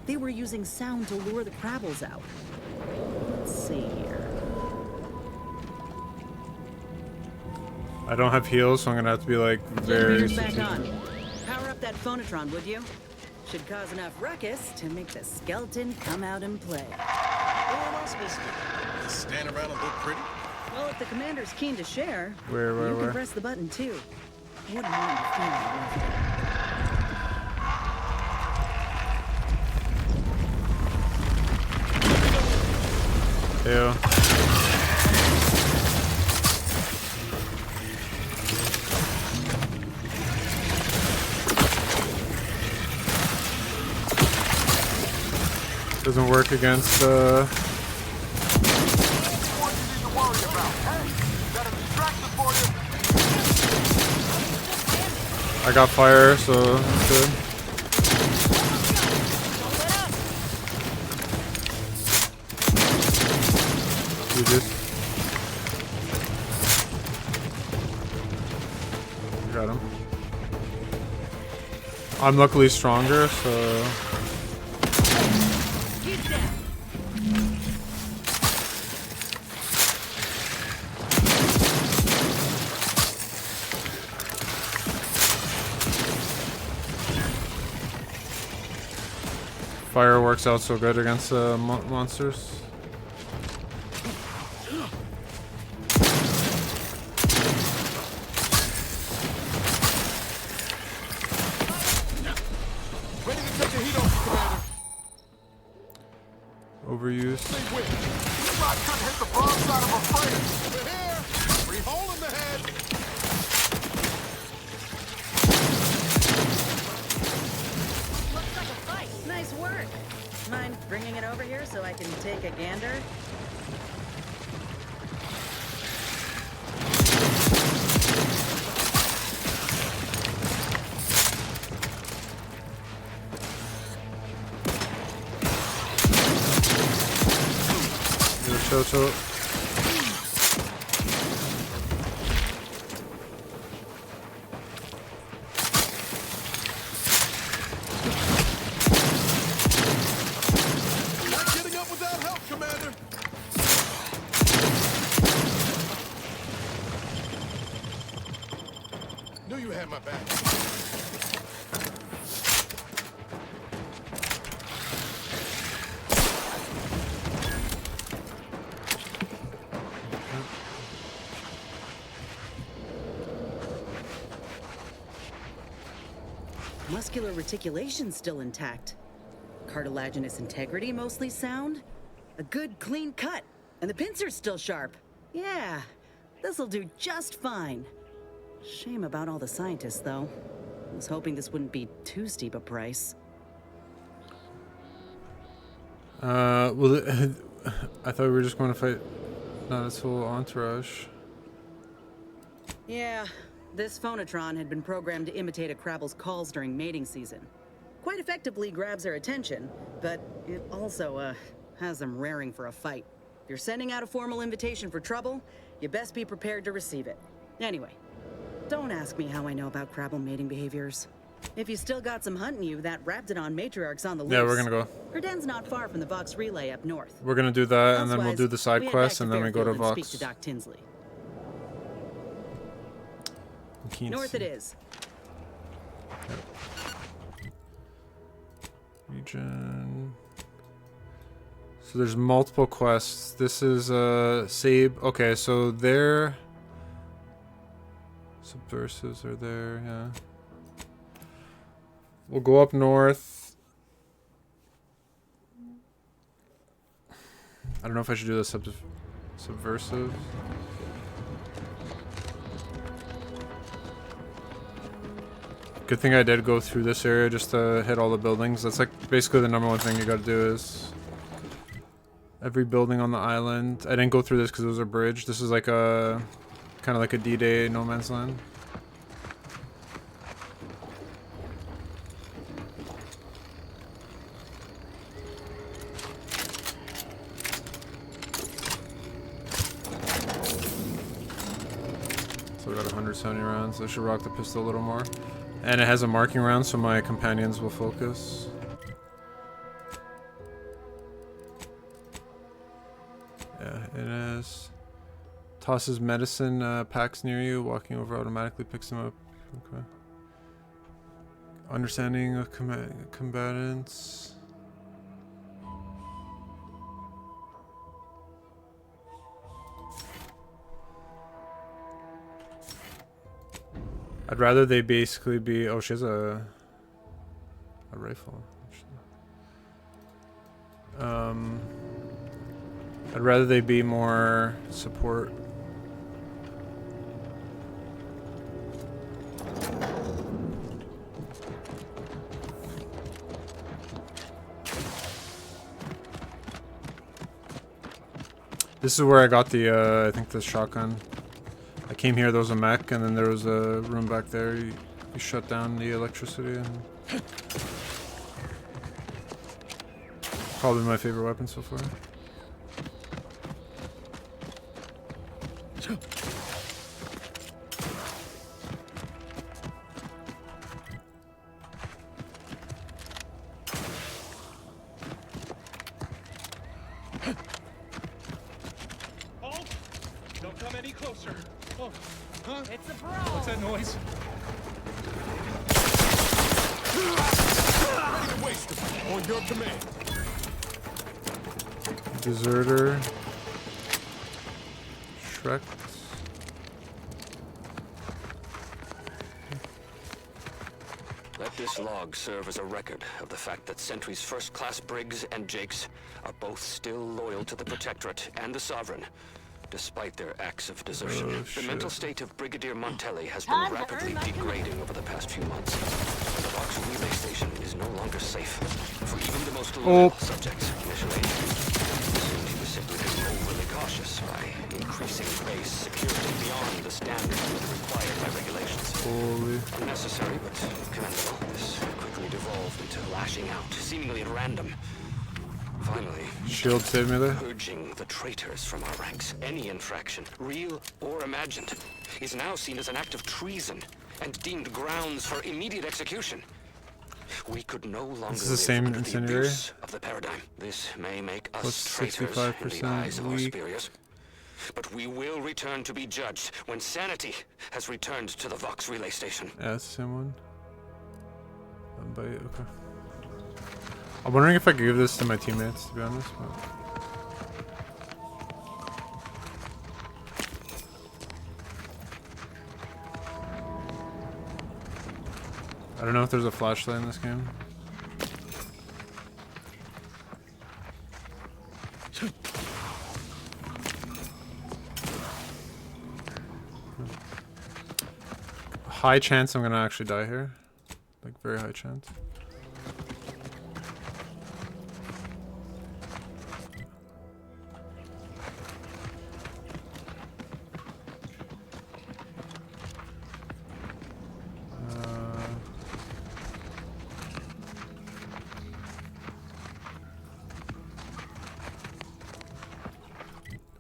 They were using sound to lure the crabbles out. Let's see here. I don't have heals, so I'm gonna have to be like very. Generators back on. Power up that phonotron, would you? Should cause enough ruckus to make the skeleton come out and play. What am I supposed to do? Just stand around and look pretty? Well, if the commander's keen to share, Where? you can press the button too. Wouldn't mind Ew. Doesn't work against worry about. Hey, got a distraction for you. I got fire, so that's good. You just got him. I'm luckily stronger, so. Fire works out so good against monsters. Ready to take the heat off, Commander. Overuse. Say when. You rock couldn't hit the broadside of a freighter. Over here. Free hole in the head. Looks like a fight. Nice work. Mind bringing it over here so I can take a gander? Chill. Not getting up without help, Commander. Knew you had my back. Muscular reticulation still intact. Cartilaginous integrity mostly sound. A good clean cut. And the pincer's still sharp. Yeah, this'll do just fine. Shame about all the scientists, though. I was hoping this wouldn't be too steep a price. Well, I thought we were just going to fight not its whole entourage. Yeah, this phonotron had been programmed to imitate a Crabble's calls during mating season. Quite effectively grabs their attention, but it also, has them raring for a fight. If you're sending out a formal invitation for trouble, you best be prepared to receive it. Anyway, don't ask me how I know about Crabble mating behaviors. If you still got some hunting you, that Raptidon matriarch's on the loose. Yeah, we're gonna go. Her den's not far from the Vox relay up north. We're gonna do that, and then we'll do the side Elsewise, quest, we and head then we back go to Fairfield and Vox. speak to Doc Tinsley. Keen North to it is. Region. So there's multiple quests. This is Sabe. Okay, so their subversives are there. Yeah. We'll go up north. I don't know if I should do the subversive. Good thing I did go through this area just to hit all the buildings. That's like basically the number one thing you gotta do is every building on the island. I didn't go through this because it was a bridge. This is like a kind of like a D-Day No Man's Land. So I got 170 rounds. I should rock the pistol a little more. And it has a marking round, so my companions will focus. Yeah, it is. Tosses medicine packs near you. Walking over automatically picks them up. Okay. Understanding of combatants. I'd rather they basically be. Oh, she has a rifle. I'd rather they be more support. This is where I got the, I think the shotgun. I came here, there was a mech, and then there was a room back there. You shut down the electricity, and... Probably my favorite weapon so far. Don't come any closer. Oh, huh? It's a bro. What's that noise? Ready to waste them. On your command. Deserter. Shrek. Let this log serve as a record of the fact that Sentry's first-class Briggs and Jakes are both still loyal to the Protectorate and the Sovereign, despite their acts of desertion. The mental state of Brigadier Montelli has been rapidly degrading over the past few months. And the Vox relay station is no longer safe for even the most loyal subjects initially. He was simply being overly cautious by increasing base security beyond the standards required by regulations. Unnecessary, but commendable. This quickly devolved into lashing out, seemingly at random. Finally, Shield saved me there. purging the traitors from our ranks. Any infraction, real or imagined, is now seen as an act of treason and deemed grounds for immediate execution. We could no longer This is the same live under the incendiary. abuse of the paradigm. This may make us Plus traitors in the 65% eyes of our weak. superiors. But we will return to be judged when sanity has returned to the Vox relay station. Yeah, it's the same one. Okay. I'm wondering if I could give this to my teammates, to be honest. But... I don't know if there's a flashlight in this game. High chance I'm gonna actually die here. Like, very high chance.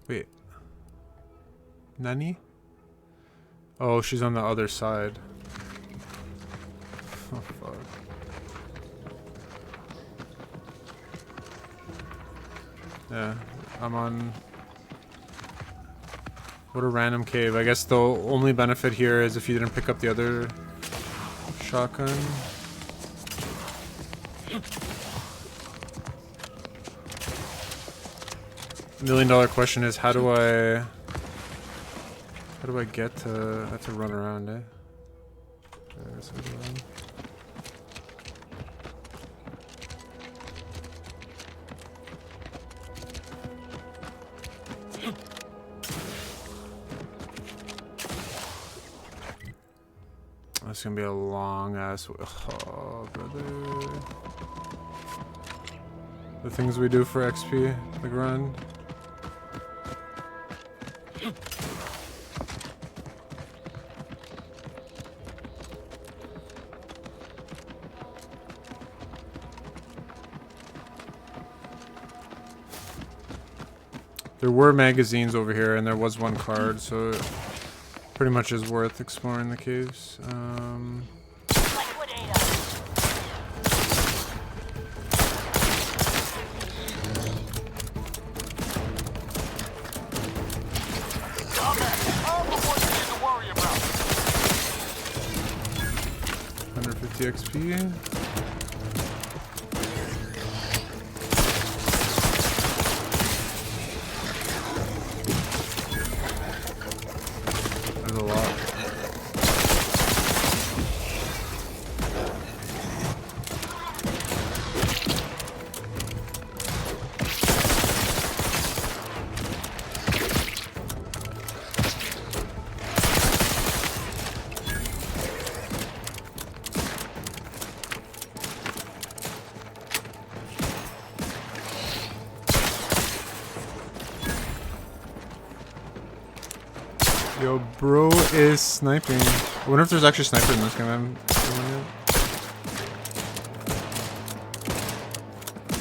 Wait. Nani? Oh, she's on the other side. Oh, fuck. Yeah, I'm on... What a random cave. I guess the only benefit here is if you didn't pick up the other shotgun. $1 million question is how do I get to... I have to run around, eh? I guess I'll go around. That's gonna be a long ass. Oh, brother. The things we do for XP, the grind. There were magazines over here, and there was one card, so it pretty much is worth exploring the caves. XP. There's a lot. Yo, bro is sniping. I wonder if there's actually snipers in this game. I'm doing it.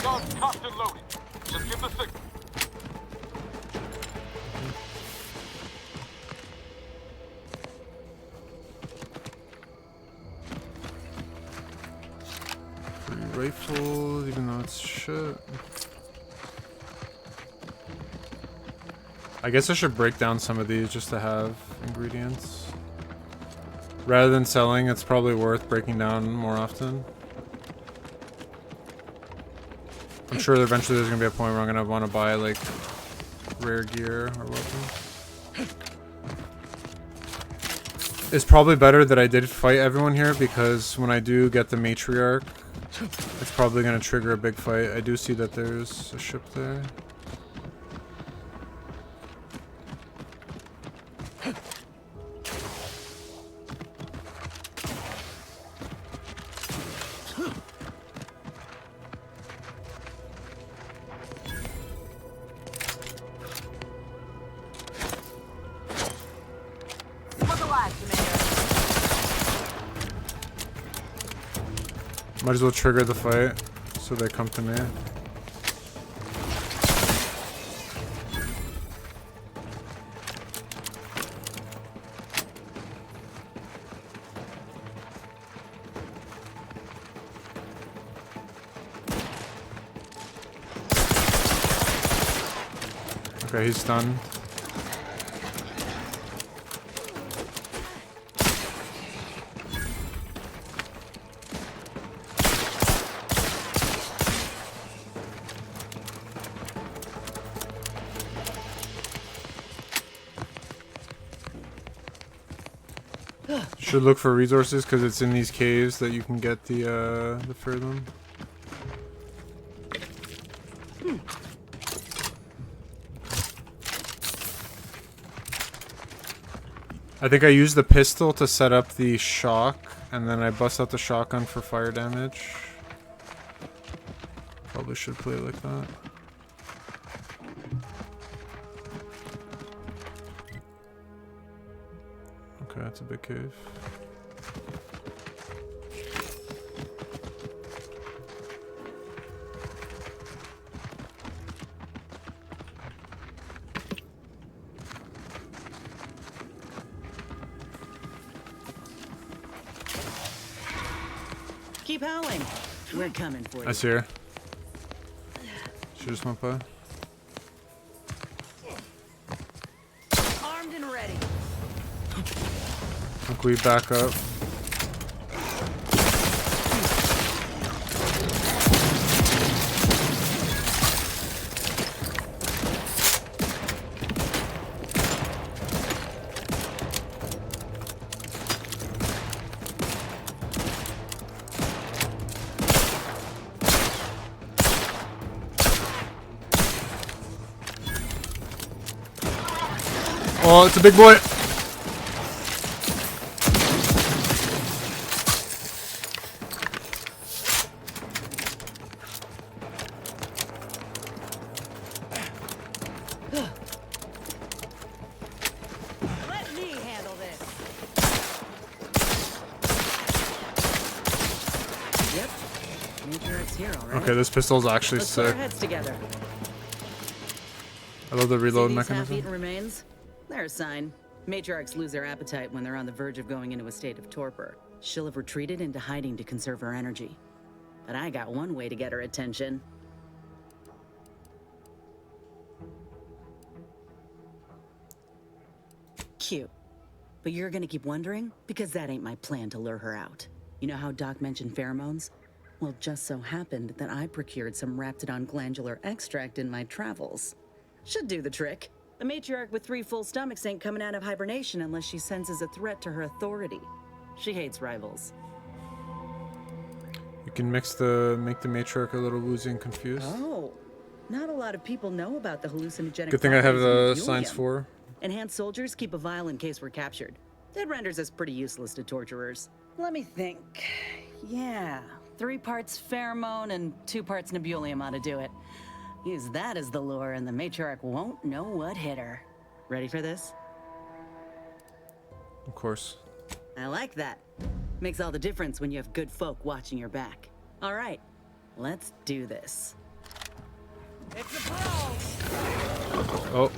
Guns cocked and loaded. Just give the signal. Free rifle, even though it's shit. I guess I should break down some of these just to have ingredients. Rather than selling, it's probably worth breaking down more often. I'm sure eventually there's gonna be a point where I'm gonna want to buy like rare gear or weapons. It's probably better that I did fight everyone here, because when I do get the matriarch, it's probably gonna trigger a big fight. I do see that there's a ship there. Might as well trigger the fight so they come to me. Okay, he's stunned. Should look for resources because it's in these caves that you can get the Furlum. I think I used the pistol to set up the shock, and then I bust out the shotgun for fire damage. Probably should play it like that. Okay, that's a big cave. Keep howling. We're coming for you. I see her. She just went by. Armed and ready. I think we back up. Oh, it's a big boy. Let me handle this. Yep. Matriarch's here, all right. Okay, this pistol's actually Let's put sick. our heads together. I love the reload See these mechanism. half-eaten remains? They're a sign. Matriarchs lose their appetite when they're on the verge of going into a state of torpor. She'll have retreated into hiding to conserve her energy. But I got one way to get her attention. Cute. But you're gonna keep wondering? Because that ain't my plan to lure her out. You know how Doc mentioned pheromones? Well, just so happened that I procured some Raptidon glandular extract in my travels. Should do the trick. A matriarch with 3 full stomachs ain't coming out of hibernation unless she senses a threat to her authority. She hates rivals. You can make the matriarch a little woozy and confused. Oh, not a lot of people know about the hallucinogenic. Good thing I have the properties of science Nebulium. 4. Enhanced soldiers keep a vial in case we're captured. That renders us pretty useless to torturers. Let me think. Yeah, 3 parts pheromone and 2 parts Nebulium ought to do it. Use that as the lure and the matriarch won't know what hit her. Ready for this? Of course. I like that. Makes all the difference when you have good folk watching your back. All right, let's do this. It's a brawl. Oh.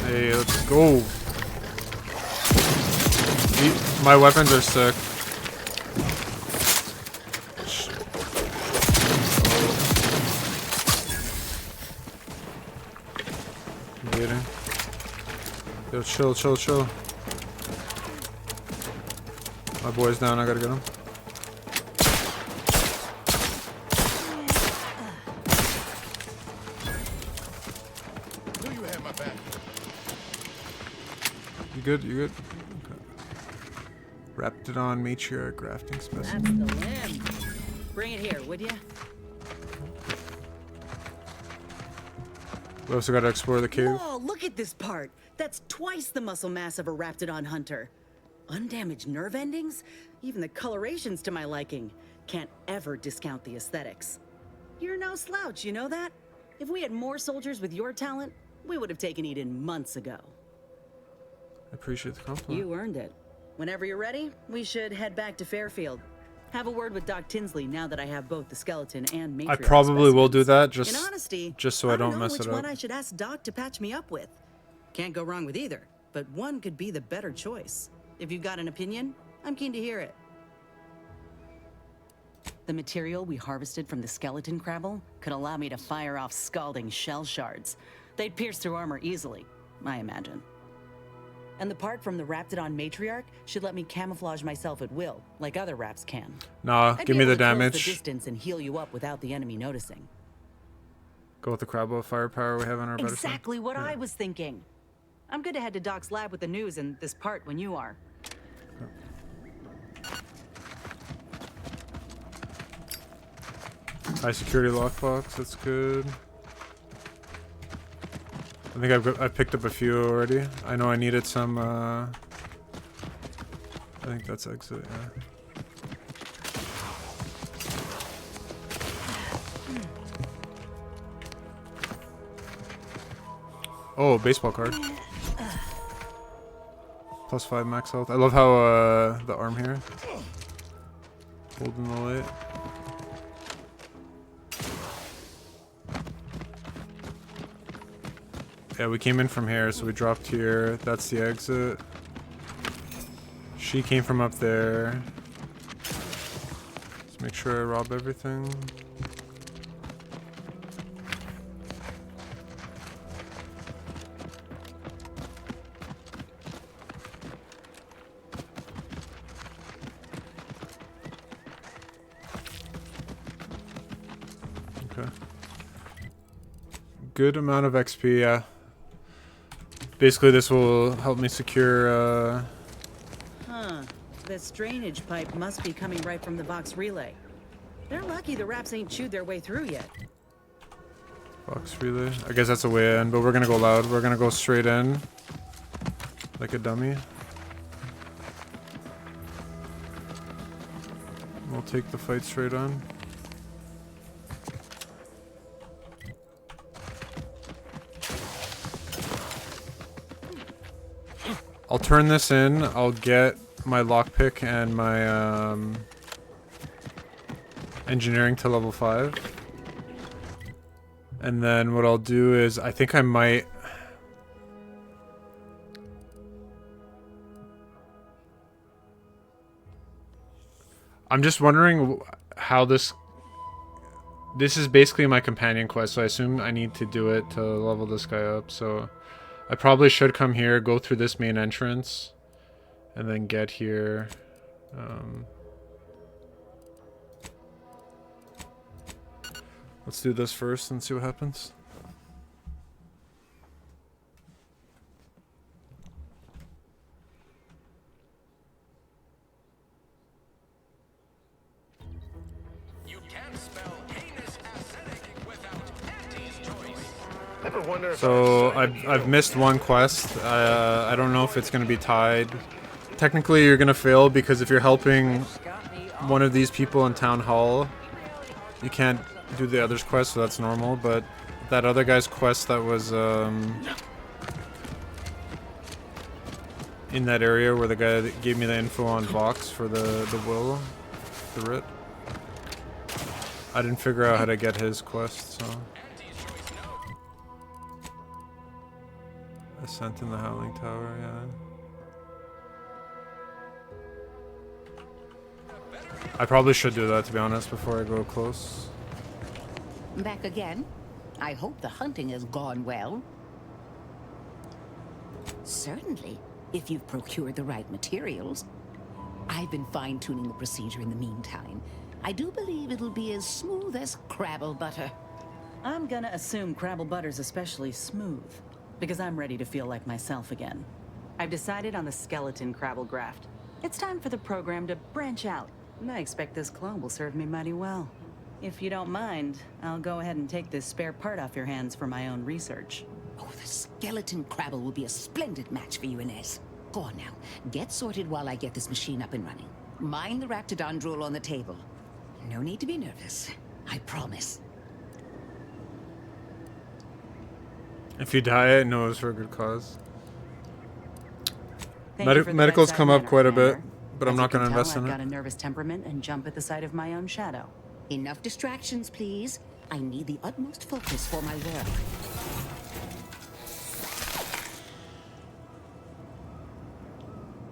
Hey, let's go. My weapons are sick. Waiting. Yo, chill, chill, chill. My boy's down, I gotta get him. You good? You good? Okay. Wrapped it on matriarch grafting specimen. That's the limb. Bring it here, would ya? We also gotta explore the cave. Whoa, look at this part. That's twice the muscle mass of a Raptidon hunter. Undamaged nerve endings? Even the coloration's to my liking. Can't ever discount the aesthetics. You're no slouch, you know that? If we had more soldiers with your talent, we would have taken Eden months ago. I appreciate the compliment. You earned it. Whenever you're ready, we should head back to Fairfield. Have a word with Doc Tinsley now that I have both the skeleton and matriarch I probably will do that In honesty, just so I don't mess which it up. one I should ask Doc to patch me up with. Can't go wrong with either, but one could be the better choice. If you've got an opinion, I'm keen to hear it. The material we harvested from the skeleton crabble could allow me to fire off scalding shell shards. They'd pierce through armor easily, I imagine. And the part from the Raptidon matriarch should let me camouflage myself at will, like other Raps can. Nah, I'd give be me able the to close damage. the distance and heal you up without the enemy noticing. Go with the Crabbo firepower we have on our better side. Exactly what I was thinking. I'm good to head to Doc's lab with the news and this part when you are. High security lockbox, that's good. I think I've picked up a few already. I know I needed some, I think that's exit, yeah. Oh, baseball card. +5 max health. I love how, the arm here. Holding the light. Yeah, we came in from here, so we dropped here. That's the exit. She came from up there. Let's make sure I rob everything. Okay. Good amount of XP, yeah. Basically, this will help me secure, Huh. This drainage pipe must be coming right from the Vox relay. They're lucky the Raps ain't chewed their way through yet. Box relay. I guess that's a way in, but we're gonna go loud. We're gonna go straight in. Like a dummy. We'll take the fight straight on. I'll turn this in. I'll get my lockpick and my engineering to level 5. And then what I'll do is, I think I might... I'm just wondering how this... This is basically my companion quest, so I assume I need to do it to level this guy up, so... I probably should come here, go through this main entrance, and then get here. Let's do this first and see what happens. wonder if So I've missed one quest. I don't know if it's gonna be tied. Technically, you're gonna fail because if you're helping one of these people in town hall, you can't do the other's quest, so that's normal. But that other guy's quest that was in that area where the guy that gave me the info on Vox for the will, the writ, I didn't figure out how to get his quest, so. Ascent in the Howling Tower, yeah. I probably should do that, to be honest, before I go close. Back again? I hope the hunting has gone well. Certainly, if you've procured the right materials. I've been fine-tuning the procedure in the meantime. I do believe it'll be as smooth as Crabble butter. I'm gonna assume Crabble butter's especially smooth, because I'm ready to feel like myself again. I've decided on the skeleton Crabble graft. It's time for the program to branch out, and I expect this clone will serve me mighty well. If you don't mind, I'll go ahead and take this spare part off your hands for my own research. Oh, the skeleton Crabble will be a splendid match for you, Inez. Go on now. Get sorted while I get this machine up and running. Mind the Raptidon drool on the table. No need to be nervous. I promise. If you die, no, it's for a good cause. Thank you for the Medicals bedside come up manner, quite a bit, Commander. but I'm As not you can going to tell, invest in I've it. got a nervous temperament and jump at the sight of my own shadow. Enough distractions, please. I need the utmost focus for my work.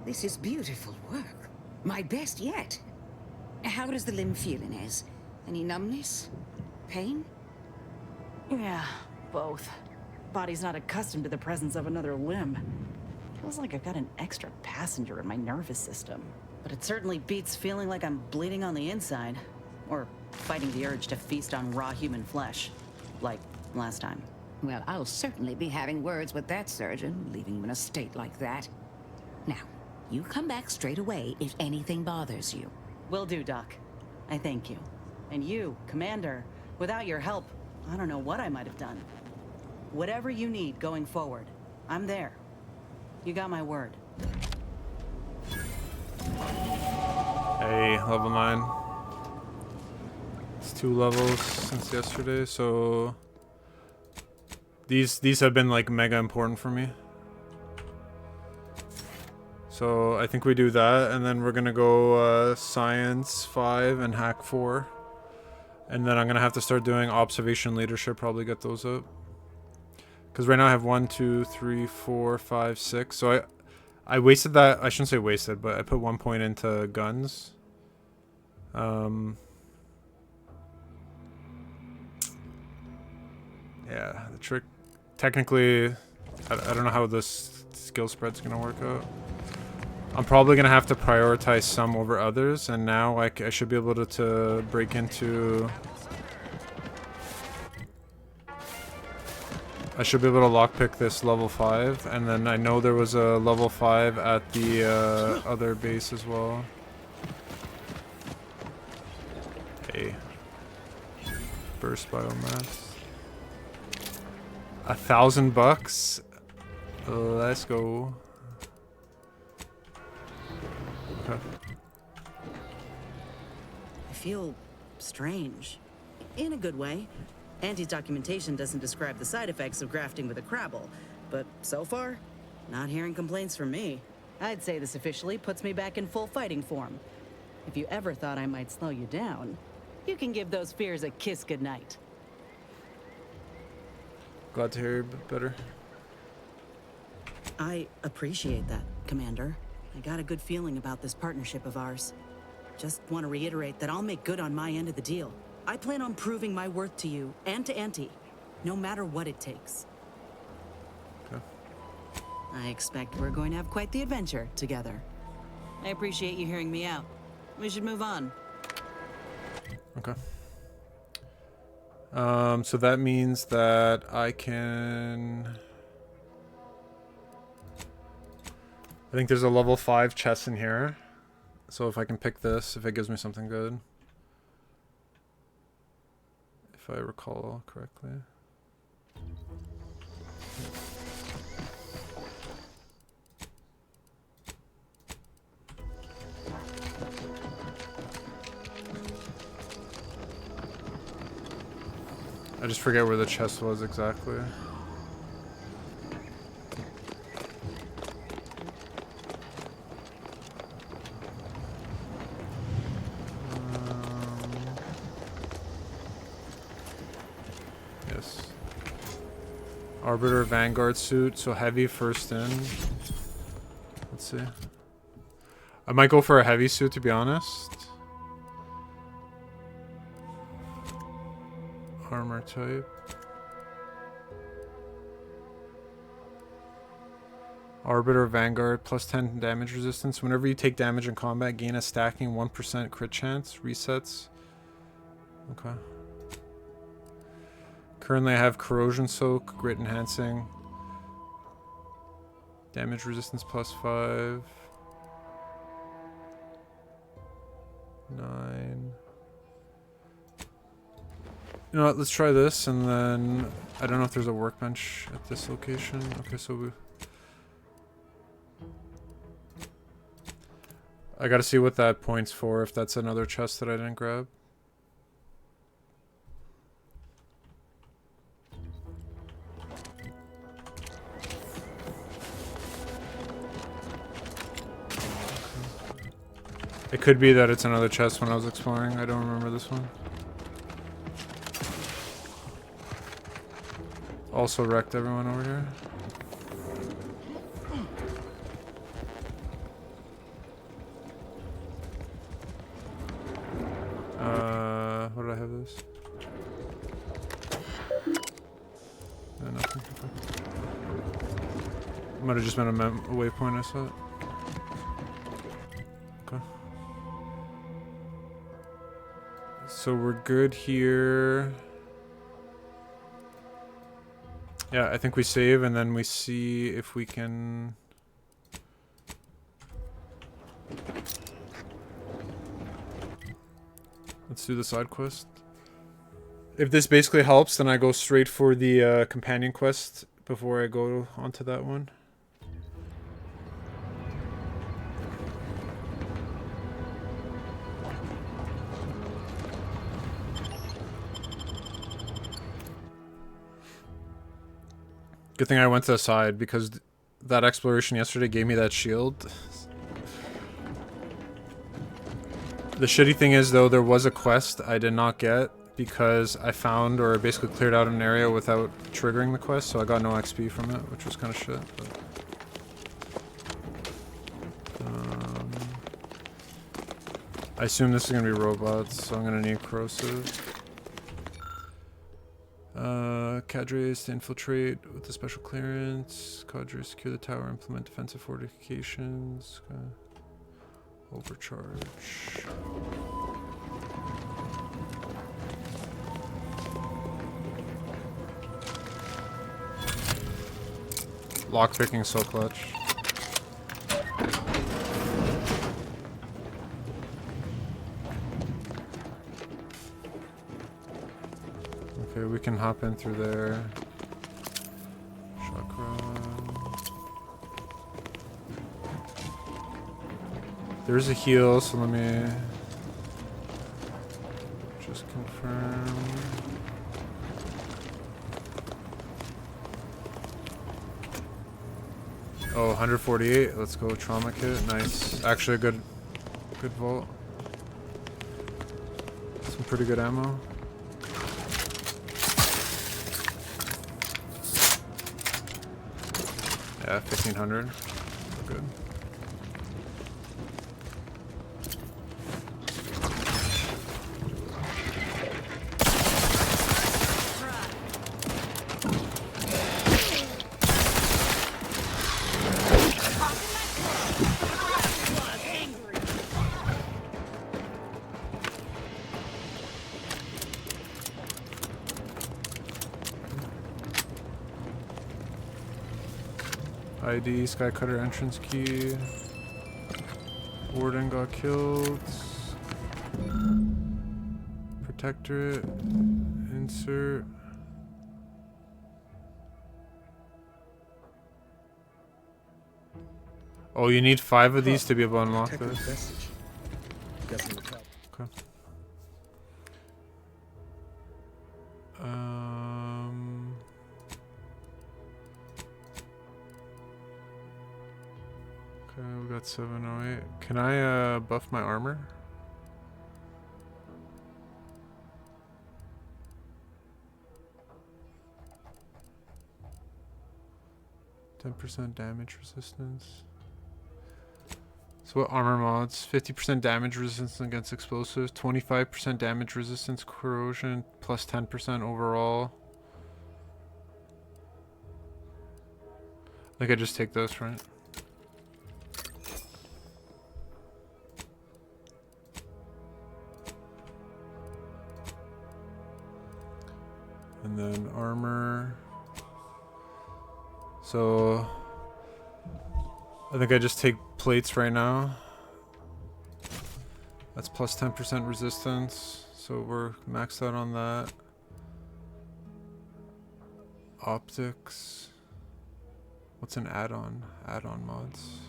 This is beautiful work. My best yet. How does the limb feel, Inez? Any numbness? Pain? Yeah, both. Body's not accustomed to the presence of another limb. Feels like I've got an extra passenger in my nervous system. But it certainly beats feeling like I'm bleeding on the inside. Or fighting the urge to feast on raw human flesh. Like last time. Well, I'll certainly be having words with that surgeon, leaving you in a state like that. Now, you come back straight away if anything bothers you. Will do, Doc. I thank you. And you, Commander, without your help, I don't know what I might have done. Whatever you need going forward, I'm there. You got my word. Hey, level 9. It's 2 levels since yesterday, so these have been like mega important for me. So I think we do that, and then we're gonna go Science 5 and Hack 4. And then I'm gonna have to start doing Observation Leadership, probably get those up. Because right now I have 1, 2, 3, 4, 5, 6. So I wasted that, I shouldn't say wasted, but I put 1 point into guns. Yeah, the trick, technically, I don't know how this skill spread's gonna work out. I'm probably gonna have to prioritize some over others, and now I should be able to break into... I should be able to lockpick this level 5, and then I know there was a level 5 at the other base as well. Hey. Burst biomass. $1,000? Let's go. Okay. I feel strange. In a good way. Auntie's documentation doesn't describe the side effects of grafting with a Crabble, but so far, not hearing complaints from me. I'd say this officially puts me back in full fighting form. If you ever thought I might slow you down, you can give those fears a kiss goodnight. Glad to hear you a bit better. I appreciate that, Commander. I got a good feeling about this partnership of ours. Just want to reiterate that I'll make good on my end of the deal. I plan on proving my worth to you and to Auntie, no matter what it takes. Okay. I expect we're going to have quite the adventure together. I appreciate you hearing me out. We should move on. Okay. So that means that I can... I think there's a level 5 chest in here. So if I can pick this, if it gives me something good. If I recall correctly. I just forget where the chest was exactly. Yes. Arbiter Vanguard suit, so heavy first in. Let's see. I might go for a heavy suit, to be honest. Armor type. Arbiter Vanguard, plus 10 damage resistance. Whenever you take damage in combat, gain a stacking 1% crit chance. Resets. Okay. Currently I have Corrosion Soak, Grit Enhancing. Damage resistance plus 5. 9. You know what, let's try this, and then... I don't know if there's a workbench at this location. Okay, so we... I gotta see what that points for, if that's another chest that I didn't grab. It could be that it's another chest when I was exploring. I don't remember this one. Also wrecked everyone over here. What did I have this? Nothing. Might have just been a waypoint I saw it. Okay. So we're good here. Yeah, I think we save and then we see if we can... Let's do the side quest. If this basically helps, then I go straight for the companion quest before I go onto that one. Good thing I went to the side, because that exploration yesterday gave me that shield. The shitty thing is, though, there was a quest I did not get because I found or basically cleared out an area without triggering the quest, so I got no XP from it, which was kind of shit. But, I assume this is going to be robots, so I'm going to need corrosive. Cadres to infiltrate with the special clearance. Cadres secure the tower, implement defensive fortifications. Okay. Overcharge. Lockpicking so clutch. Okay, we can hop in through there. Chakra. There's a heal, so let me just confirm. Oh, 148. Let's go trauma kit. Nice. Actually, a good vault. Some pretty good ammo. Yeah, 1500. Good. ID, Skycutter entrance key. Warden got killed. Protectorate. Insert. Oh, you need 5 of these to be able to unlock this. Okay. Okay, we got 708. Can I buff my armor? %10 damage resistance. So what armor mods? 50% damage resistance against explosives, 25% damage resistance corrosion, plus 10% overall. I think I just take those, right? And then armor. So I think I just take plates right now. That's plus 10% resistance. So we're maxed out on that. Optics. What's an add-on? Add-on mods.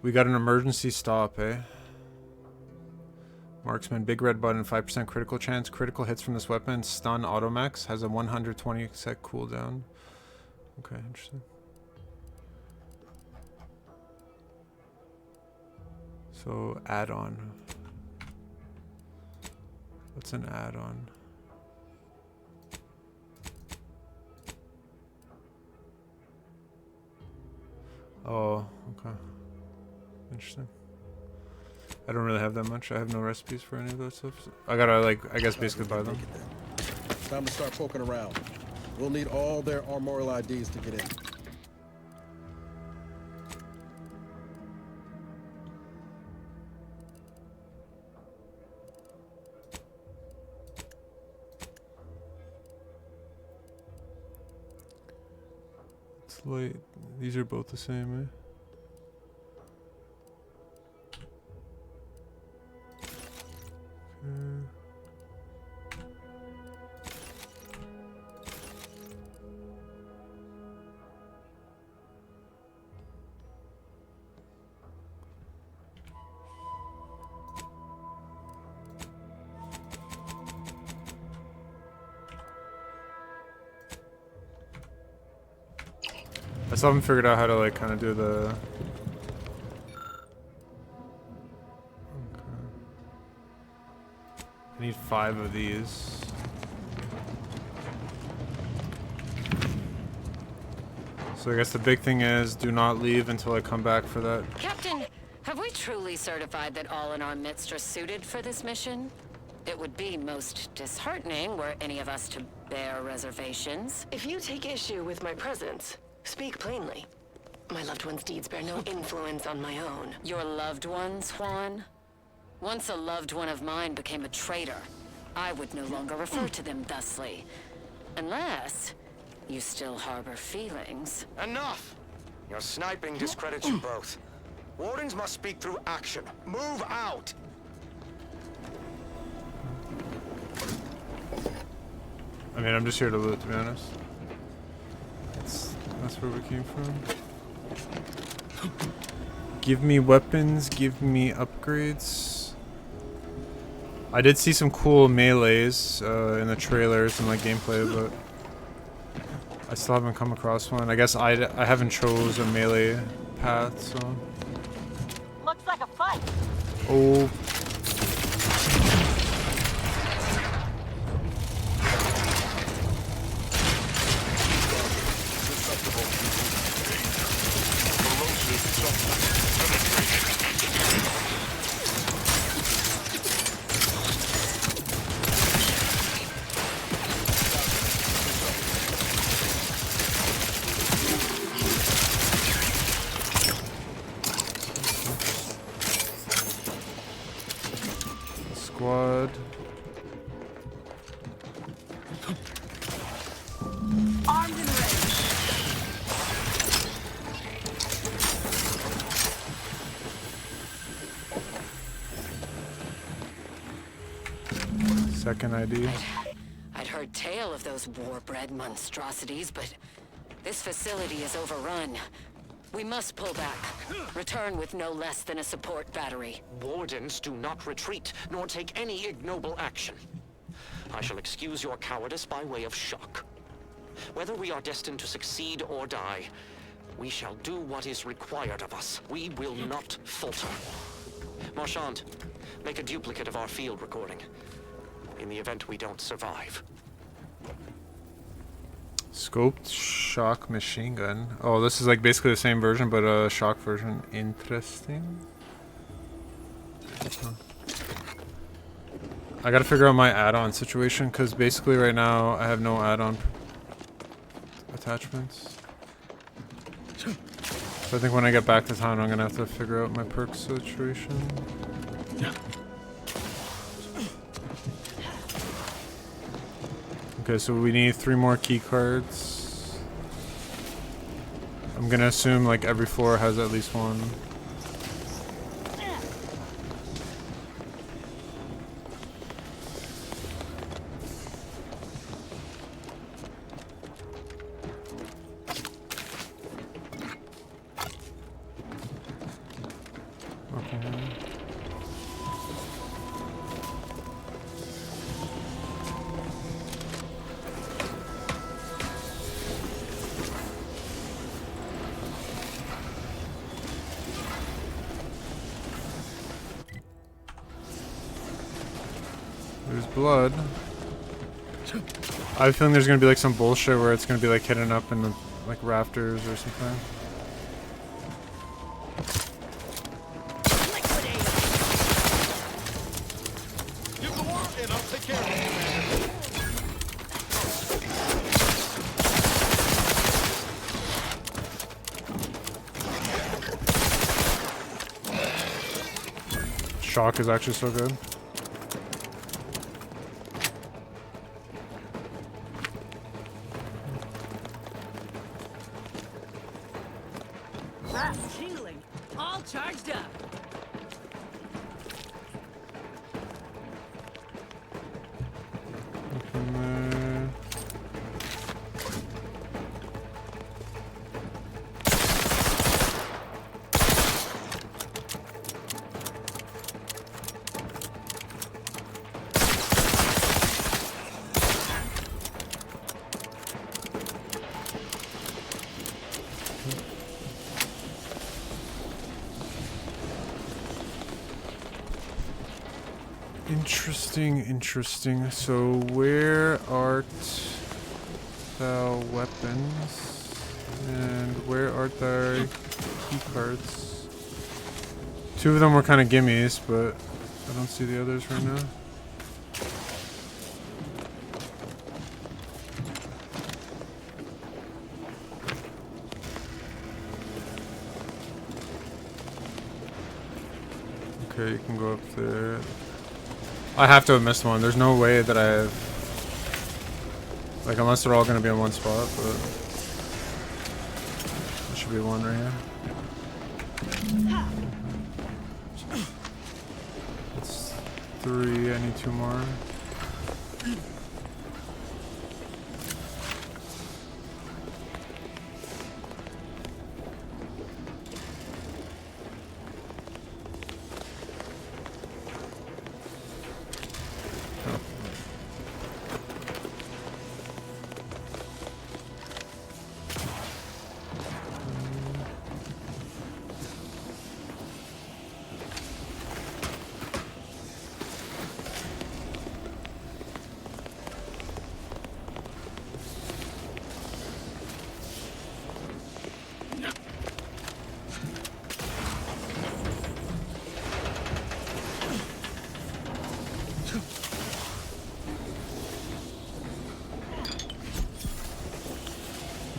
We got an emergency stop, eh? Marksman, big red button, 5% critical chance. Critical hits from this weapon. Stun automax. Has a 120 sec cooldown. Okay, interesting. So, add-on. What's an add-on? Oh, okay. Interesting. I don't really have that much. I have no recipes for any of that stuff. So I gotta, like, I guess basically buy them. Time to start poking around. We'll need all their armorial IDs to get in. It's late. These are both the same, eh? I still haven't figured out how to, like, kind of do the... Okay. I need 5 of these. So I guess the big thing is, do not leave until I come back for that. Captain, have we truly certified that all in our midst are suited for this mission? It would be most disheartening were any of us to bear reservations. If you take issue with my presence, speak plainly. My loved one's deeds bear no influence on my own. Your loved ones, Juan? Once a loved one of mine became a traitor, I would no longer refer to them thusly. Unless you still harbor feelings. Enough! Your sniping discredits you both. Wardens must speak through action. Move out! I mean, I'm just here to loot, to be honest. That's where we came from. Give me weapons, give me upgrades. I did see some cool melees in the trailers and like gameplay, but I still haven't come across one. I guess I haven't chose a melee path, so. Looks like a fight. Oh. Squad. Armed and ready. Second ID. I'd heard tale of those war-bred monstrosities, but this facility is overrun. We must pull back. Return with no less than a support battery. Wardens do not retreat, nor take any ignoble action. I shall excuse your cowardice by way of shock. Whether we are destined to succeed or die, we shall do what is required of us. We will not falter. Marchand, make a duplicate of our field recording. In the event we don't survive. Scoped shock machine gun. Oh, this is like basically the same version, but a shock version. Interesting. Huh. I gotta figure out my add-on situation, because basically right now I have no add-on attachments. So I think when I get back to town, I'm gonna have to figure out my perk situation. Okay, so we need 3 more key cards. I'm gonna assume like every floor has at least one. There's blood. I have a feeling there's gonna be like some bullshit where it's gonna be like hidden up in the like rafters or something. Give the word and I'll take care of it. Shock is actually so good. Tingling, all charged up. Interesting. So where art thou weapons? And where art thy key cards? 2 of them were kind of gimmies, but I don't see the others right now. Okay, you can go up there. I have to have missed one. There's no way that I have... Like, unless they're all going to be in one spot, but... There should be one right here. That's 3. I need 2 more.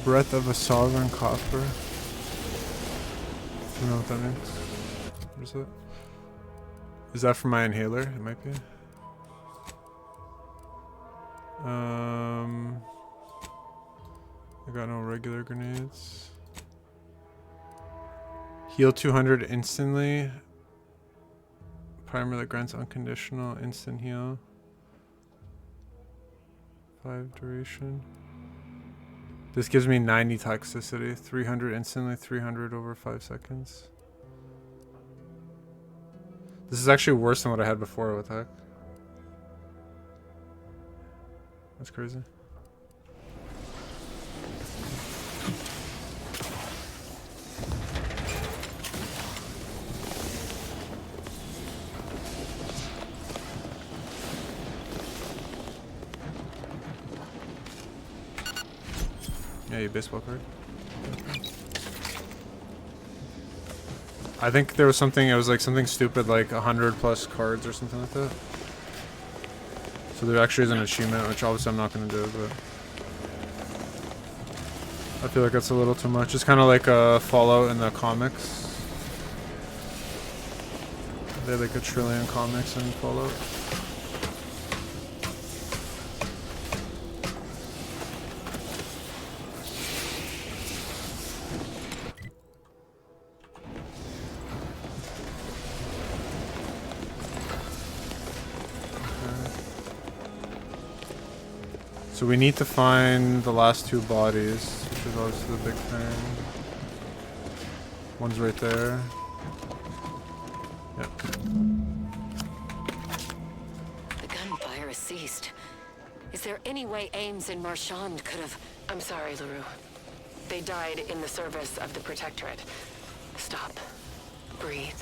Breath of a Sovereign Copper. I don't know what that means. What is that? Is that for my inhaler? It might be. I got no regular grenades. Heal 200 instantly. Primer that grants unconditional instant heal. 5 duration. This gives me 90 toxicity, 300 instantly, 300 over 5 seconds. This is actually worse than what I had before with Heck. That's crazy. Yeah, your baseball card. I think there was something, it was like something stupid, like 100 plus cards or something like that. So there actually is an achievement, which obviously I'm not going to do, but I feel like that's a little too much. It's kind of like a Fallout in the comics. They have like 1 trillion comics in Fallout. So we need to find the last 2 bodies, which is obviously the big thing. One's right there. Yep. The gunfire has ceased. Is there any way Ames and Marchand could have... I'm sorry, LaRue. They died in the service of the Protectorate. Stop. Breathe.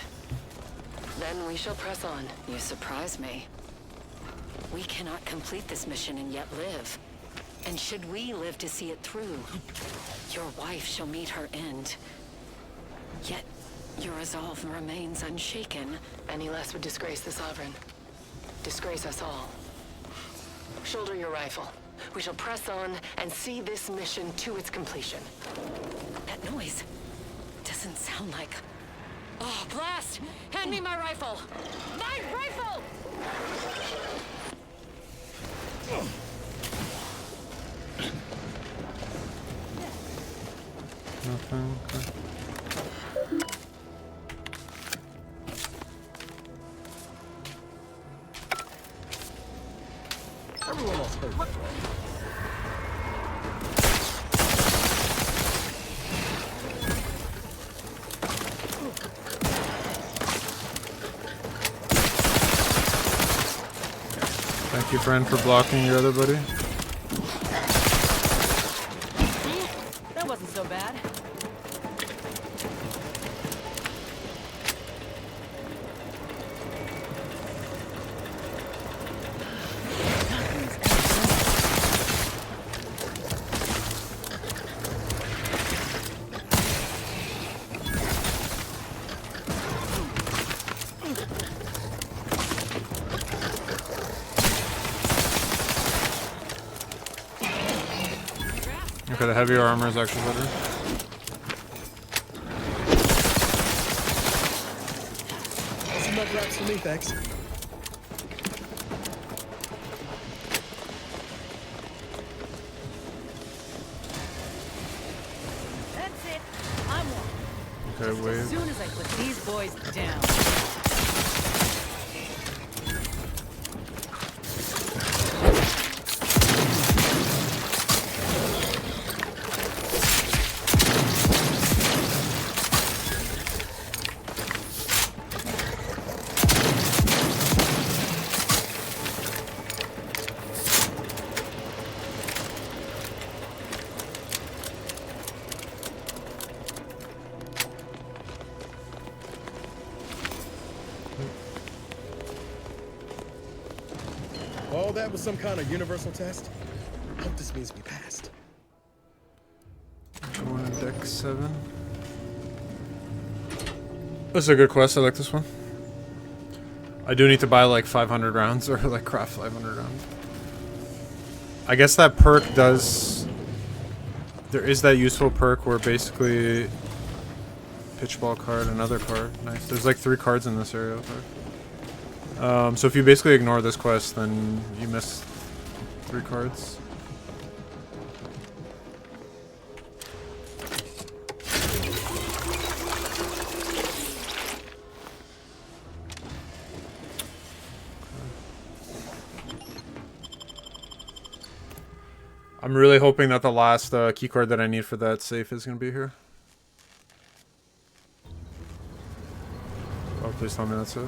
Then we shall press on. You surprise me. We cannot complete this mission and yet live. And should we live to see it through, your wife shall meet her end. Yet, your resolve remains unshaken. Any less would disgrace the Sovereign. Disgrace us all. Shoulder your rifle. We shall press on and see this mission to its completion. That noise doesn't sound like... Oh, blast! Hand me my rifle! My rifle! Nothing. Okay. Everyone else heard that, right? Thank you, friend, for blocking your other buddy. That wasn't so bad. Okay, the heavier armor is actually better. Some mud wraps for me, thanks. That's it. I'm one. Okay, wait. As soon as I put these boys down. Oh, that was some kind of universal test? I hope this means we passed. Going on deck 7. This is a good quest. I like this one. I do need to buy like 500 rounds or like craft 500 rounds. I guess that perk does... There is that useful perk where basically... Pitchball card, another card. Nice. There's like 3 cards in this area. So if you basically ignore this quest, then you miss 3 cards. I'm really hoping that the last key card that I need for that safe is going to be here. Oh, please tell me that's it.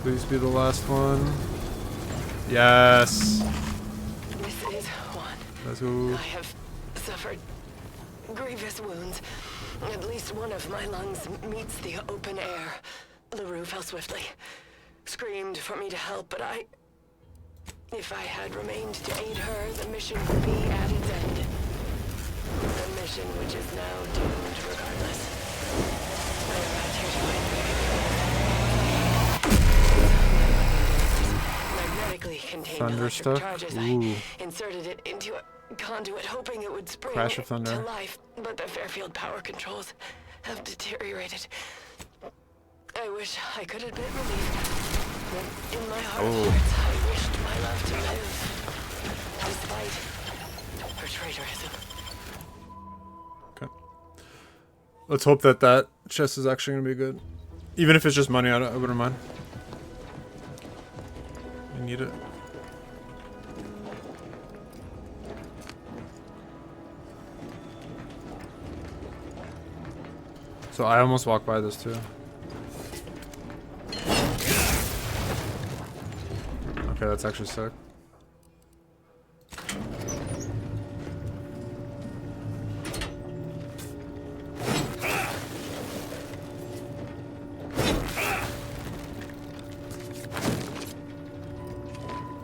Please be the last one. Yes. This is one. Let's go. I have suffered grievous wounds. At least one of my lungs meets the open air. LaRue fell swiftly. Screamed for me to help, but I... If I had remained to aid her, the mission would be at its end. A mission which is now doomed regardless. I arrived here to find magnetically contained Thunder electric stuff? charges. Ooh. I inserted it into a conduit, hoping it would spring Crash of to thunder. life, but the Fairfield power controls have deteriorated. I wish I could admit relief. But in my heart of hearts, I wished my love to live, despite her traitorism. Okay. Let's hope that that chest is actually gonna be good. Even if it's just money, I wouldn't mind. I need it. So I almost walked by this too. Okay, that's actually sick.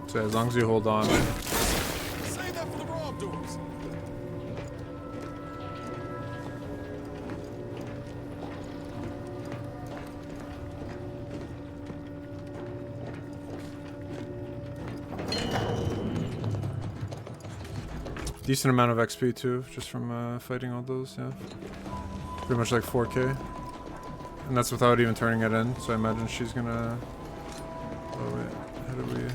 So as long as you hold on. Save that for the wrongdoers. Decent amount of XP too, just from fighting all those, yeah. Pretty much like 4K. And that's without even turning it in, so I imagine she's gonna... Oh wait, how do we...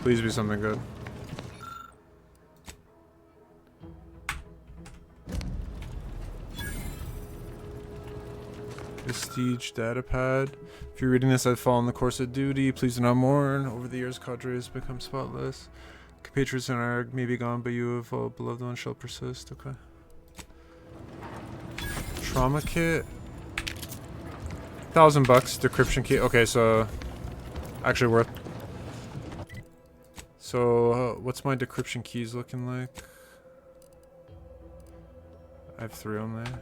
Please be something good. Prestige datapad. If you're reading this, I've fallen the course of duty. Please do not mourn. Over the years, cadre has become spotless. Compatriots and Arg may be gone, but you of all beloved ones shall persist. Okay. Trauma kit. $1,000 decryption key. Okay, so actually worth. So what's my decryption keys looking like? I have 3 on there.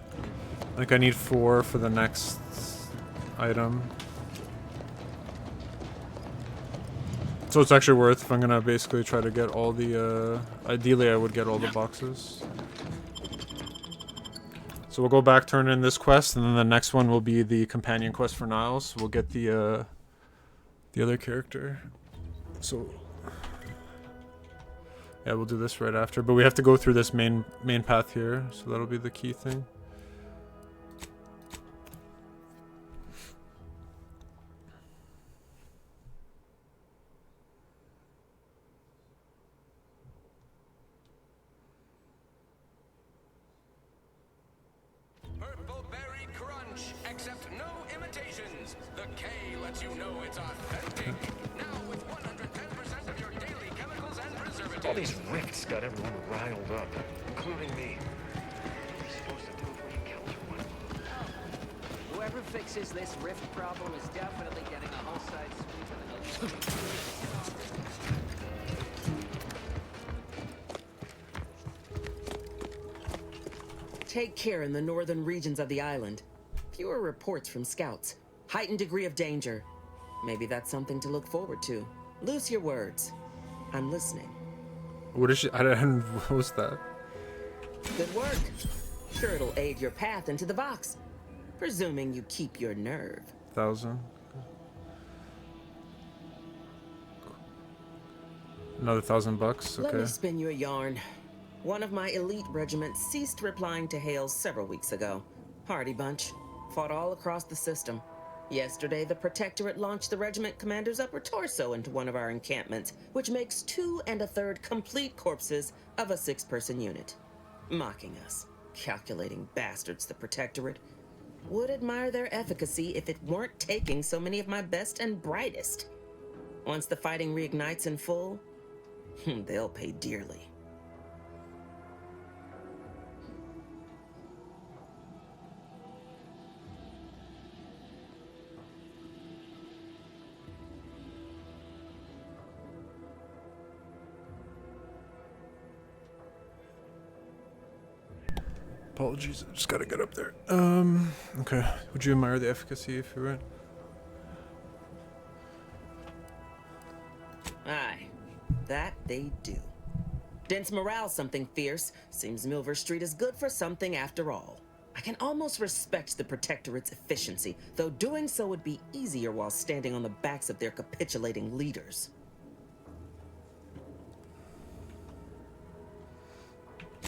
I think I need 4 for the next item. So it's actually worth if I'm gonna basically try to get all the, ideally I would get all the boxes. So we'll go back, turn in this quest, and then the next one will be the companion quest for Niles. So we'll get the other character. So yeah, we'll do this right after, but we have to go through this main path here, so that'll be the key thing. Purple berry crunch, except no imitations. The K lets you know it's authentic. Now with 110% of your daily chemicals and preservatives. All these rifts got everyone riled up, including me. What are we supposed to do if we encounter one? Whoever fixes this rift problem is definitely getting a whole side sweep of the Take care in the northern regions of the island. Fewer reports from scouts. Heightened degree of danger. Maybe that's something to look forward to. Loose your words. I'm listening. What is she? I don't. What was that? Good work. Sure, it'll aid your path into the box. Presuming you keep your nerve. 1,000. Another $1,000. Okay. Let me spin you a yarn. One of my elite regiments ceased replying to hails several weeks ago. Hardy bunch. Fought all across the system. Yesterday, the Protectorate launched the regiment commander's upper torso into one of our encampments, which makes 2 1/3 complete corpses of a 6-person unit. Mocking us. Calculating bastards, the Protectorate. Would admire their efficacy if it weren't taking so many of my best and brightest. Once the fighting reignites in full, they'll pay dearly. Apologies, I just gotta get up there. Okay. Would you admire the efficacy if you were? Aye, that they do. Dense morale, something fierce. Seems Milver Street is good for something after all. I can almost respect the Protectorate's efficiency, though doing so would be easier while standing on the backs of their capitulating leaders.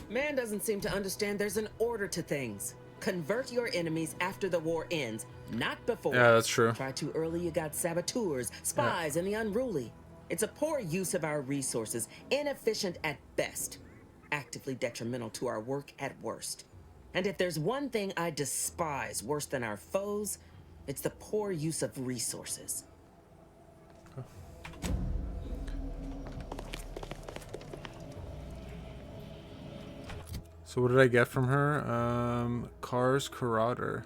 Man doesn't seem to understand there's an order to things. Convert your enemies after the war ends, not before. Yeah, that's true. Try too early, you got saboteurs, spies, and the unruly. It's a poor use of our resources, inefficient at best, actively detrimental to our work at worst. And if there's one thing I despise worse than our foes, it's the poor use of resources. So what did I get from her? Car's Corrodor.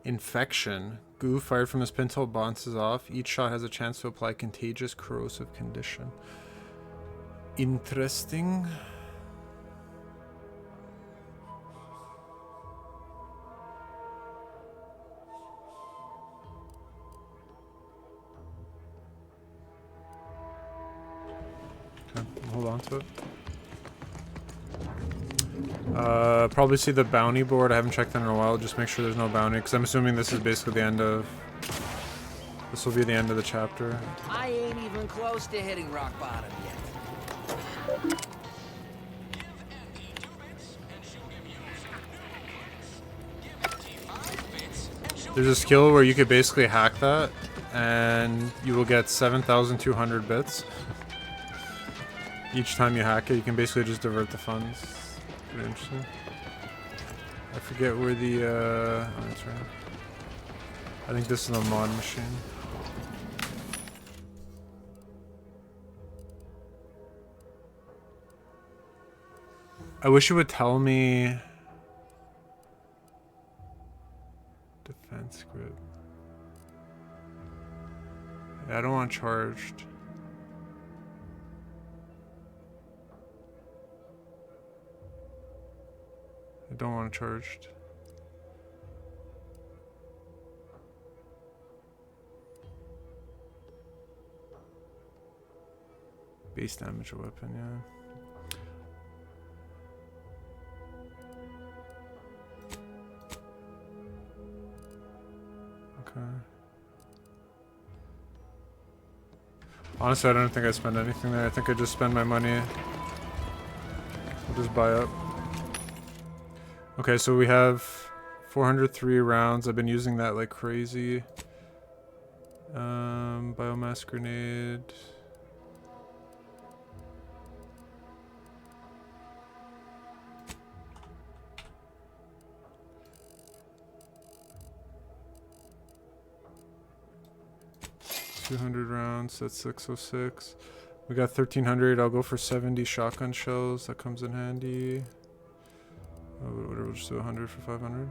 Infection. Goo fired from this pinhole bounces off. Each shot has a chance to apply contagious corrosive condition. Interesting. Okay, hold on to it. Probably see the bounty board. I haven't checked that in a while. Just make sure there's no bounty, because I'm assuming this is basically the end of... This will be the end of the chapter. I ain't even close to hitting rock bottom yet. There's a skill where you could basically hack that, and you will get 7,200 bits. Each time you hack it, you can basically just divert the funds. Pretty interesting. I forget where the, oh, that's right. I think this is the mod machine. I wish it would tell me... Defense grid. Yeah, I don't want charged. I don't want charged. Base damage weapon, yeah. Okay. Honestly, I don't think I spend anything there. I think I just spend my money. I'll just buy up. Okay, so we have 403 rounds. I've been using that like crazy. Biomass grenade. $200 rounds, that's 606. We got 1,300. I'll go for 70 shotgun shells. That comes in handy. Whatever, we'll just do 100 for 500.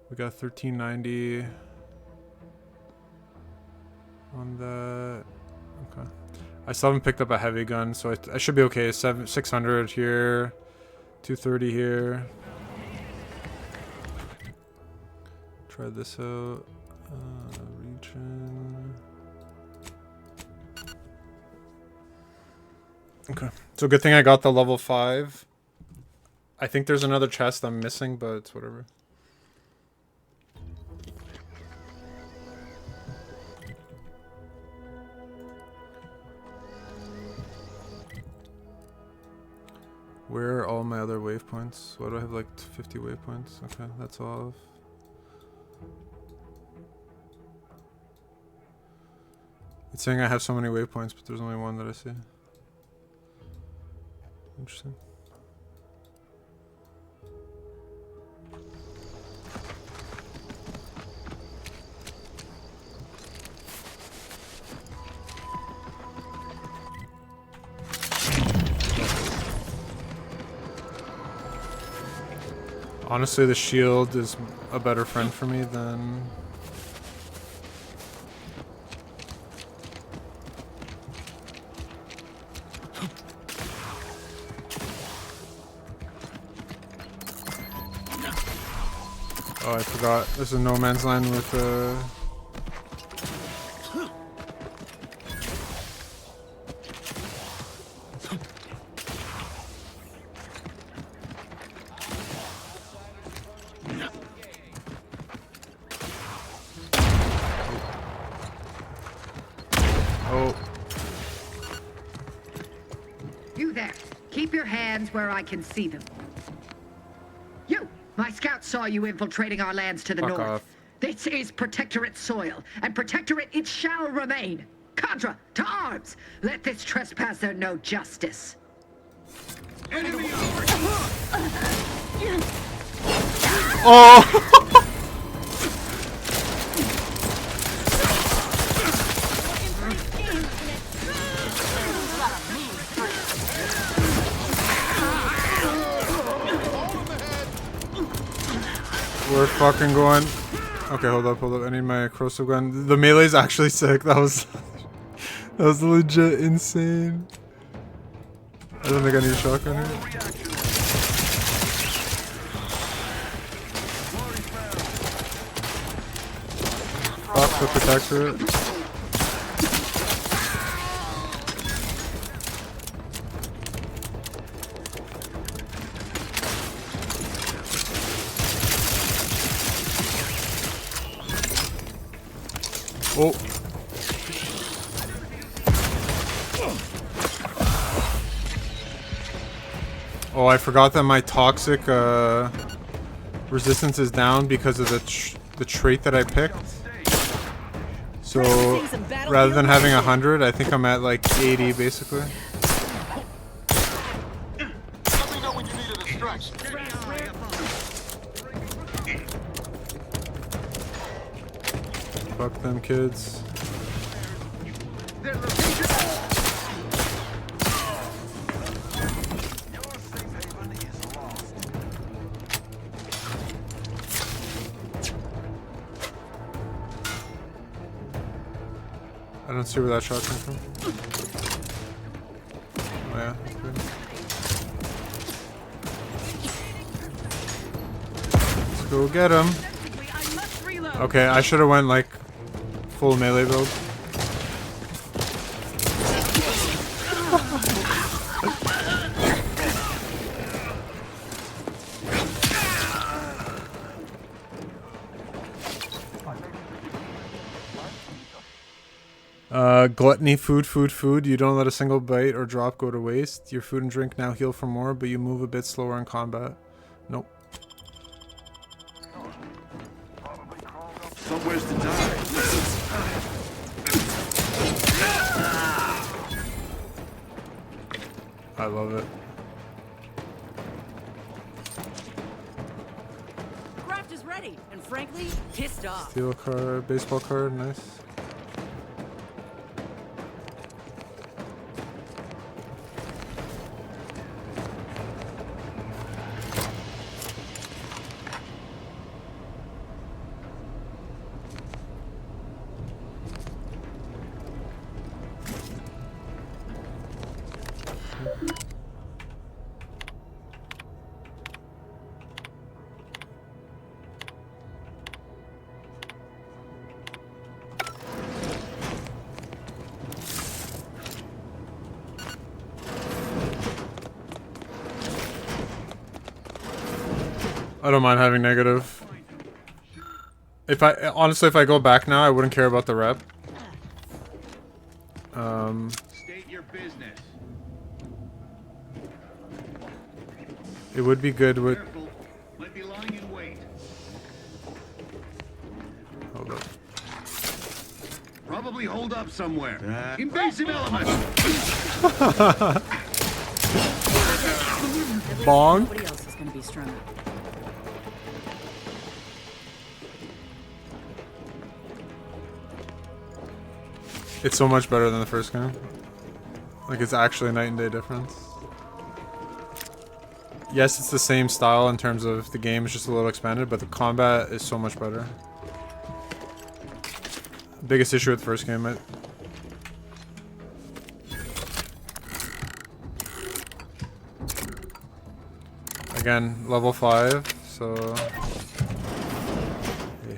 We got 1,390 on that. Okay. I still haven't picked up a heavy gun, so I should be okay. 600 here, 230 here. Try this out. Region. Okay. So good thing I got the level 5. I think there's another chest I'm missing, but it's whatever. Where are all my other waypoints? Why do I have like 50 waypoints? Okay, that's all. It's saying I have so many waypoints, but there's only one that I see. Interesting. Honestly, the shield is a better friend for me than... Oh, I forgot. There's a no man's land with Oh. You there. Keep your hands where I can see them. You! My scouts saw you infiltrating our lands to the Fuck north. off. This is Protectorate soil, and Protectorate it shall remain. Contra, to arms! Let this trespasser know justice. Enemy Oh! We're fucking going. Okay, hold up. I need my corrosive gun. The melee's actually sick. That was legit insane. I don't think I need a shotgun here. Fuck the protectorate. Oh. Oh, I forgot that my toxic resistance is down because of the trait that I picked. So rather than having 100, I think I'm at like 80 basically. Let me know when you need a distraction. Fuck them kids. I don't see where that shot came from. Oh yeah, good. Let's go get him. Okay, I should have went like full melee build. Gluttony, food. You don't let a single bite or drop go to waste. Your food and drink now heal for more, but you move a bit slower in combat. Nope. Somewhere's to die. I love it. Craft is ready, and frankly, pissed off. Steel card, baseball card, nice. I don't mind having negative. If I go back now, I wouldn't care about the rep. State your business. It would be good with. Careful. Might be lying in wait. Hold up. Probably hold up somewhere. Invasive element. Bonk. Nobody else is gonna be strung up. It's so much better than the first game. Like, it's actually a night and day difference. Yes, it's the same style in terms of the game is just a little expanded, but the combat is so much better. Biggest issue with the first game, again, level 5, so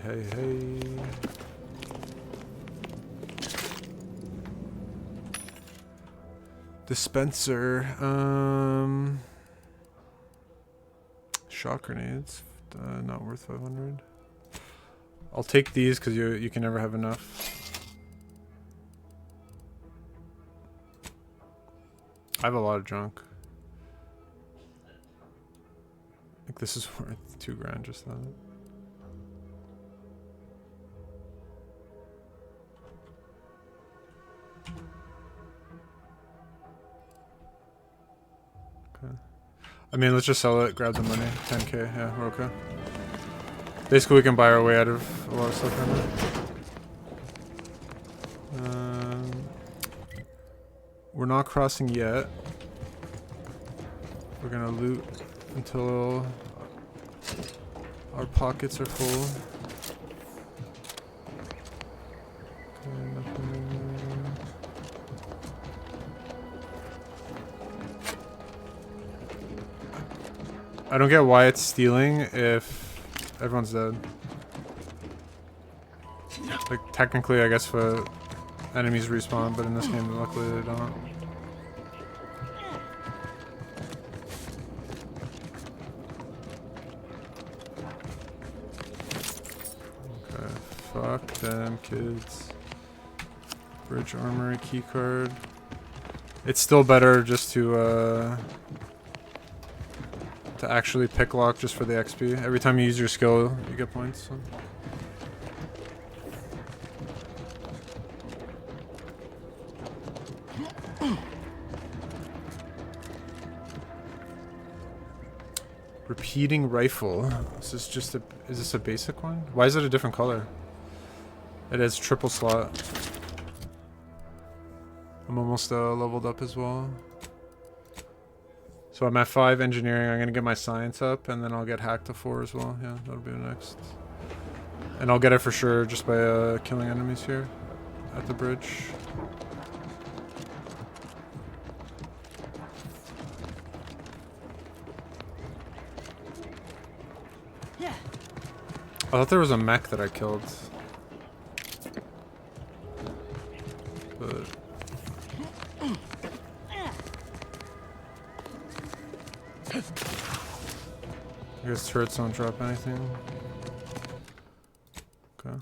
hey. Dispenser. Shock grenades. Not worth 500. I'll take these because you can never have enough. I have a lot of junk. I think this is worth 2 grand, just that. Okay. I mean, let's just sell it, grab the money. 10k, yeah, we're okay. Basically, we can buy our way out of a lot of stuff right now. We're not crossing yet. We're gonna loot until our pockets are full. Okay, nothing in there. I don't get why it's stealing if everyone's dead. Like, technically, I guess for enemies respawn, but in this game, luckily they don't. Okay, fuck them kids. Bridge armory keycard. It's still better just to actually pick lock just for the XP. Every time you use your skill, you get points. So. Repeating rifle. Is this just a? Is this a basic one? Why is it a different color? It has triple slot. I'm almost leveled up as well. So I'm at 5 engineering. I'm gonna get my science up, and then I'll get hack to 4 as well. Yeah, that'll be the next. And I'll get it for sure just by killing enemies here at the bridge. Yeah. I thought there was a mech that I killed. But I guess turrets don't drop anything. Okay.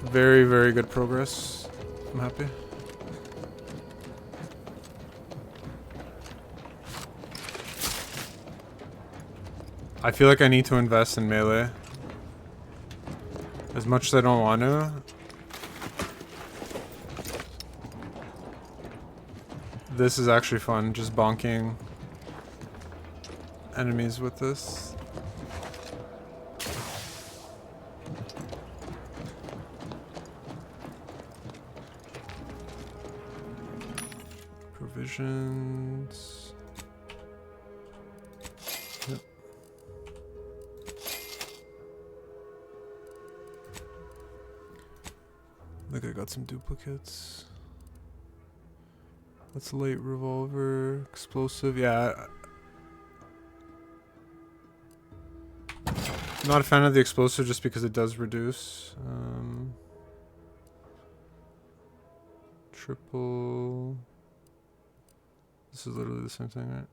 Very, very good progress. I'm happy. I feel like I need to invest in melee. As much as I don't want to. This is actually fun, just bonking enemies with this. Provisions. Yep. I think I got some duplicates. That's light revolver, explosive. Yeah. Not a fan of the explosive just because it does reduce. Triple. This is literally the same thing, right?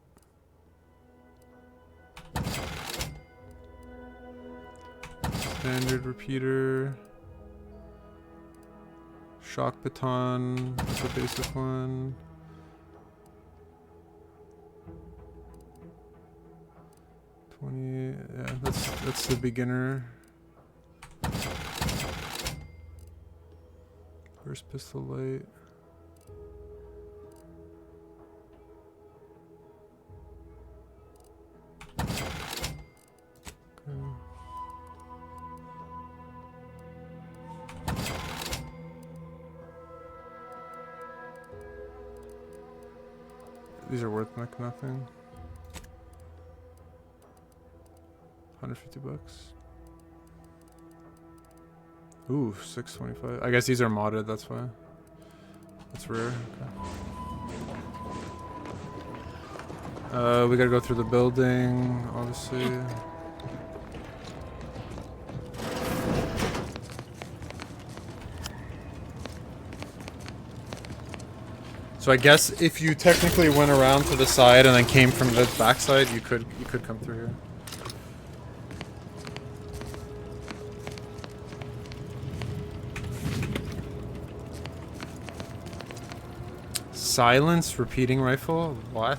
Standard repeater. Shock baton. That's a basic one. Yeah, that's the beginner. First pistol light. Okay. These are worth like nothing. 150 bucks. Ooh, 625. I guess these are modded, that's why. That's rare. Okay. We gotta go through the building, obviously. So I guess if you technically went around to the side and then came from the backside, you could come through here. Silence repeating rifle? What?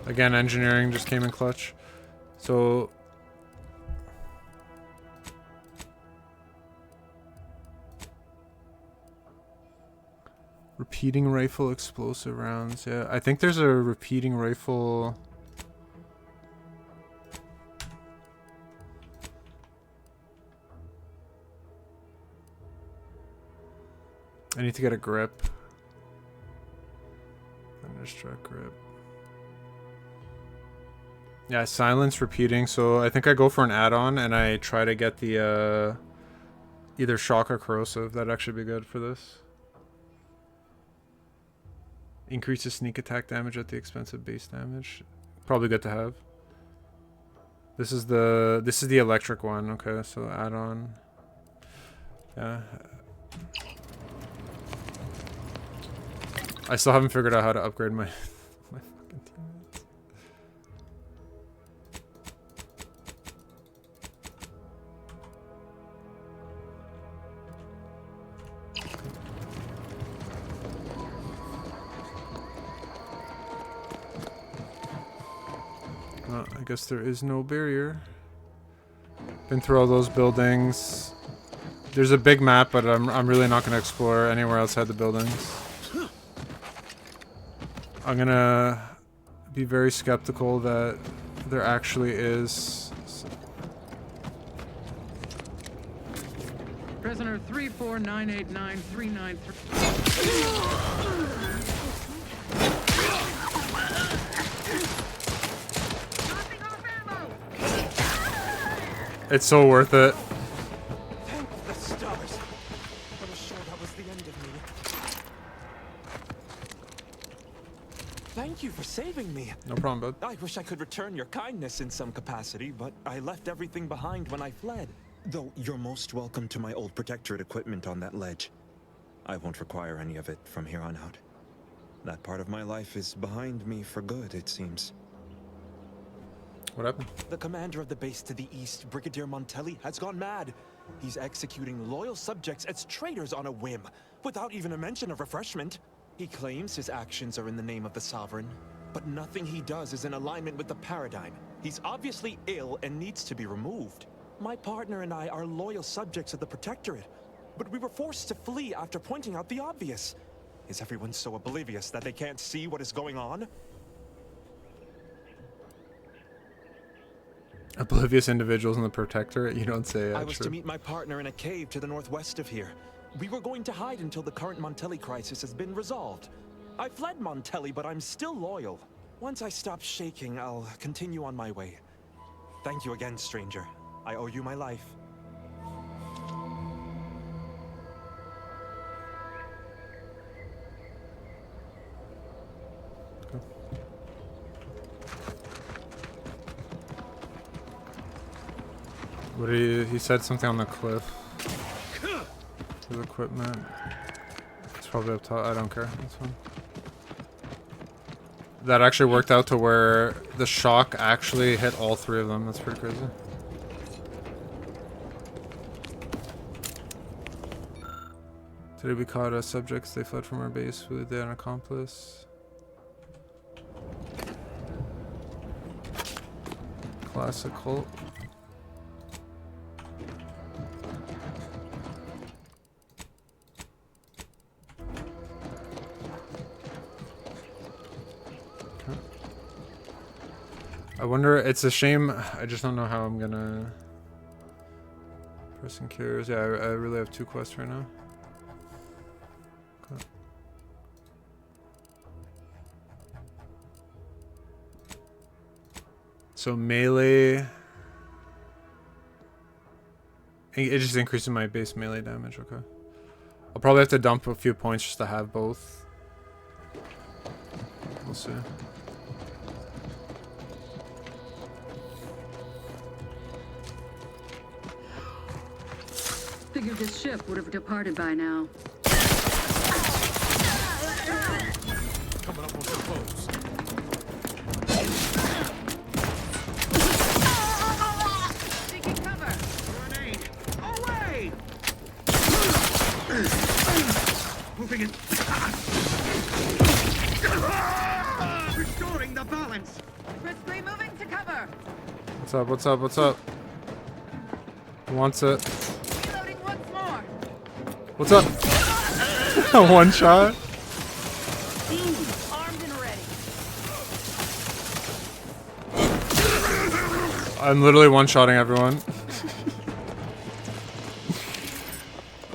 Again, engineering just came in clutch. So repeating rifle explosive rounds. Yeah, I think there's a repeating rifle. I need to get a grip. Thunderstruck grip. Yeah, silence repeating. So I think I go for an add-on and I try to get the either shock or corrosive. That'd actually be good for this. Increases sneak attack damage at the expense of base damage. Probably good to have. This is the electric one. Okay, so add-on. Yeah. I still haven't figured out how to upgrade my my fucking teammates. Well, I guess there is no barrier. Been through all those buildings. There's a big map, but I'm really not going to explore anywhere outside the buildings. I'm gonna be very skeptical that there actually is. Prisoner 3498939. It's so worth it. Thank the stars. I was sure that was the end of me. Thank you for saving me. No problem, bud. I wish I could return your kindness in some capacity, but I left everything behind when I fled. Though you're most welcome to my old Protectorate equipment on that ledge. I won't require any of it from here on out. That part of my life is behind me for good, it seems. What happened? The commander of the base to the east, Brigadier Montelli, has gone mad. He's executing loyal subjects as traitors on a whim, without even a mention of refreshment. He claims his actions are in the name of the Sovereign, but nothing he does is in alignment with the paradigm. He's obviously ill and needs to be removed. My partner and I are loyal subjects of the Protectorate, but we were forced to flee after pointing out the obvious. Is everyone so oblivious that they can't see what is going on? Oblivious individuals in the Protectorate? You don't say. I was to meet my partner in a cave to the northwest of here. We were going to hide until the current Montelli crisis has been resolved. I fled Montelli, but I'm still loyal. Once I stop shaking, I'll continue on my way. Thank you again, stranger. I owe you my life. What did he said something on the cliff. His equipment. It's probably up top. I don't care. That's fine. That actually worked out to where the shock actually hit all three of them. That's pretty crazy. Today we caught subjects. They fled from our base with an accomplice. Classic cult. I wonder, it's a shame, I just don't know how I'm gonna... Person cares, yeah, I really have 2 quests right now. Okay. So melee... It just increases my base melee damage, okay. I'll probably have to dump a few points just to have both. We'll see. Figured this ship would have departed by now. Coming up on the close. Taking cover. Grenade. Away! Moving in. Restoring the balance. Chris 3 moving to cover. What's up? What's up? What's up? Who wants it? Reloading once more. What's up? One shot. Armed and ready. I'm literally one-shotting everyone.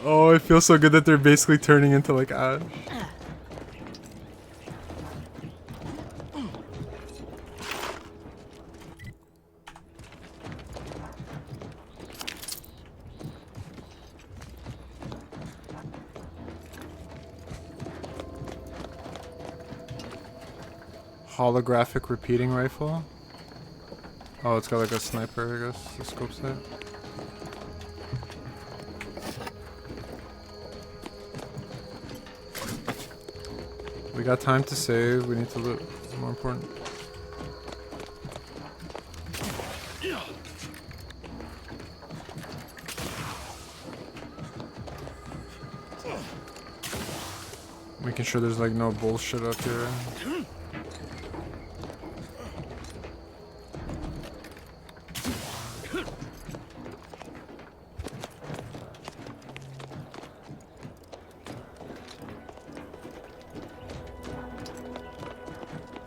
Oh, it feels so good that they're basically turning into like ash. Holographic repeating rifle. Oh, it's got like a sniper, I guess. The scope sight. We got time to save. We need to loot. More important. Making sure there's like no bullshit up here.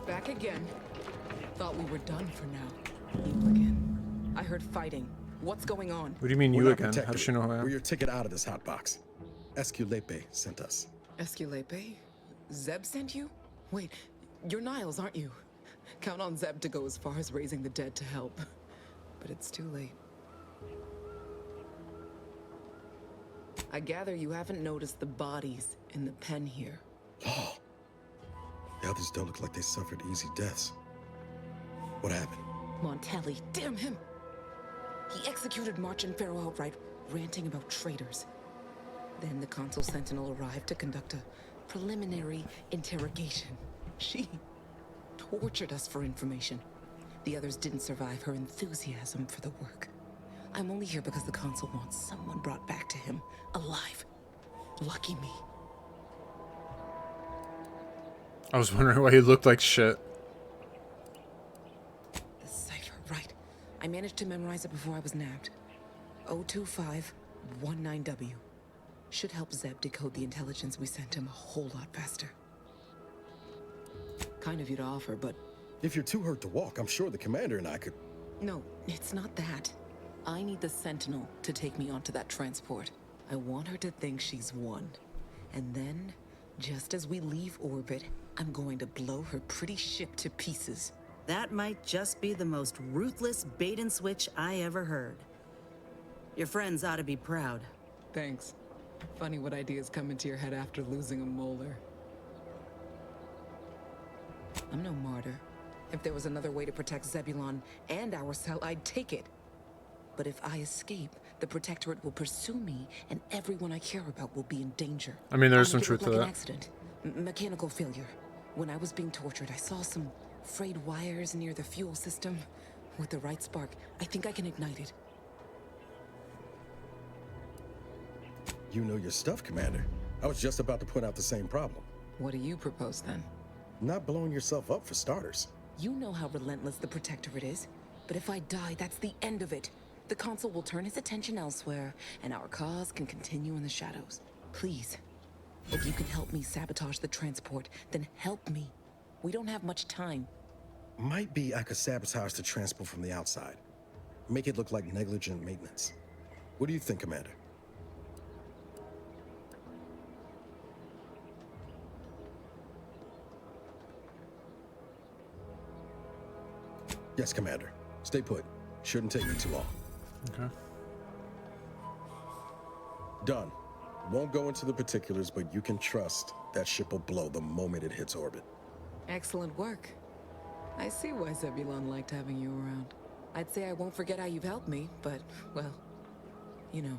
Back again. Thought we were done for now. You again. I heard fighting. What's going on? What do you mean We're you not again? How protected. does she know who I am? We're your ticket out of this hotbox. Esculepe sent us. Esculepe? Zeb sent you? Wait, you're Niles, aren't you? Count on Zeb to go as far as raising the dead to help. But it's too late. I gather you haven't noticed the bodies in the pen here. Oh. The others don't look like they suffered easy deaths. What happened? Montelli, damn him! He executed March and Pharaoh outright, ranting about traitors. Then the Consul Sentinel arrived to conduct a preliminary interrogation. She tortured us for information. The others didn't survive her enthusiasm for the work. I'm only here because the Consul wants someone brought back to him, alive. Lucky me. I was wondering why he looked like shit. The cipher, right. I managed to memorize it before I was nabbed. 02519W. Should help Zeb decode the intelligence we sent him a whole lot faster. Kind of you to offer, but... If you're too hurt to walk, I'm sure the commander and I could... No, it's not that. I need the Sentinel to take me onto that transport. I want her to think she's won. And then, just as we leave orbit, I'm going to blow her pretty ship to pieces. That might just be the most ruthless bait and switch I ever heard. Your friends ought to be proud. Thanks. Funny what ideas come into your head after losing a molar. I'm no martyr. If there was another way to protect Zebulon and our cell, I'd take it. But if I escape, the Protectorate will pursue me, and everyone I care about will be in danger. I mean, there's I'll some make it truth look to like that. An accident. Mechanical failure. When I was being tortured, I saw some frayed wires near the fuel system. With the right spark, I think I can ignite it. You know your stuff, Commander. I was just about to point out the same problem. What do you propose, then? Not blowing yourself up, for starters. You know how relentless the Protectorate is. But if I die, that's the end of it. The Consul will turn his attention elsewhere, and our cause can continue in the shadows. Please, if you can help me sabotage the transport, then help me. We don't have much time. Might be I could sabotage the transport from the outside. Make it look like negligent maintenance. What do you think, Commander? Yes, Commander. Stay put. Shouldn't take me too long. Okay. Done. Won't go into the particulars, but you can trust that ship will blow the moment it hits orbit. Excellent work. I see why Zebulon liked having you around. I'd say I won't forget how you've helped me, but, well, you know.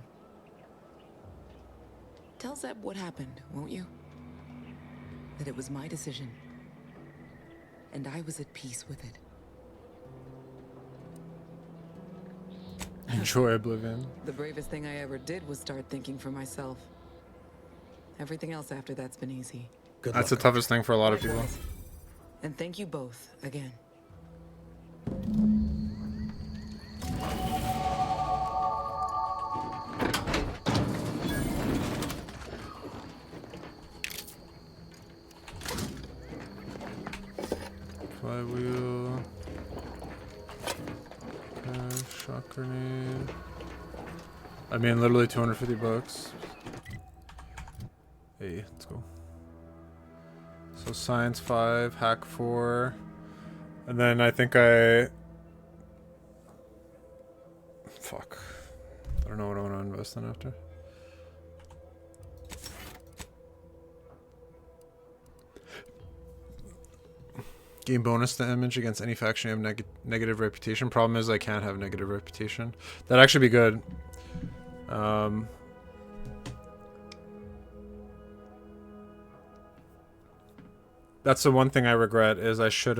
Tell Zeb what happened, won't you? That it was my decision. And I was at peace with it. Enjoy Oblivion. The bravest thing I ever did was start thinking for myself. Everything else after that's been easy. That's the toughest thing for a lot of people. And thank you both again. Flywheel. Shock grenade. I mean, literally $250. Hey, let's go. So science 5, hack 4, and then I think fuck. I don't know what I want to invest in after. Gain bonus to image against any faction you have negative reputation. Problem is I can't have negative reputation. That'd actually be good. That's the one thing I regret is I should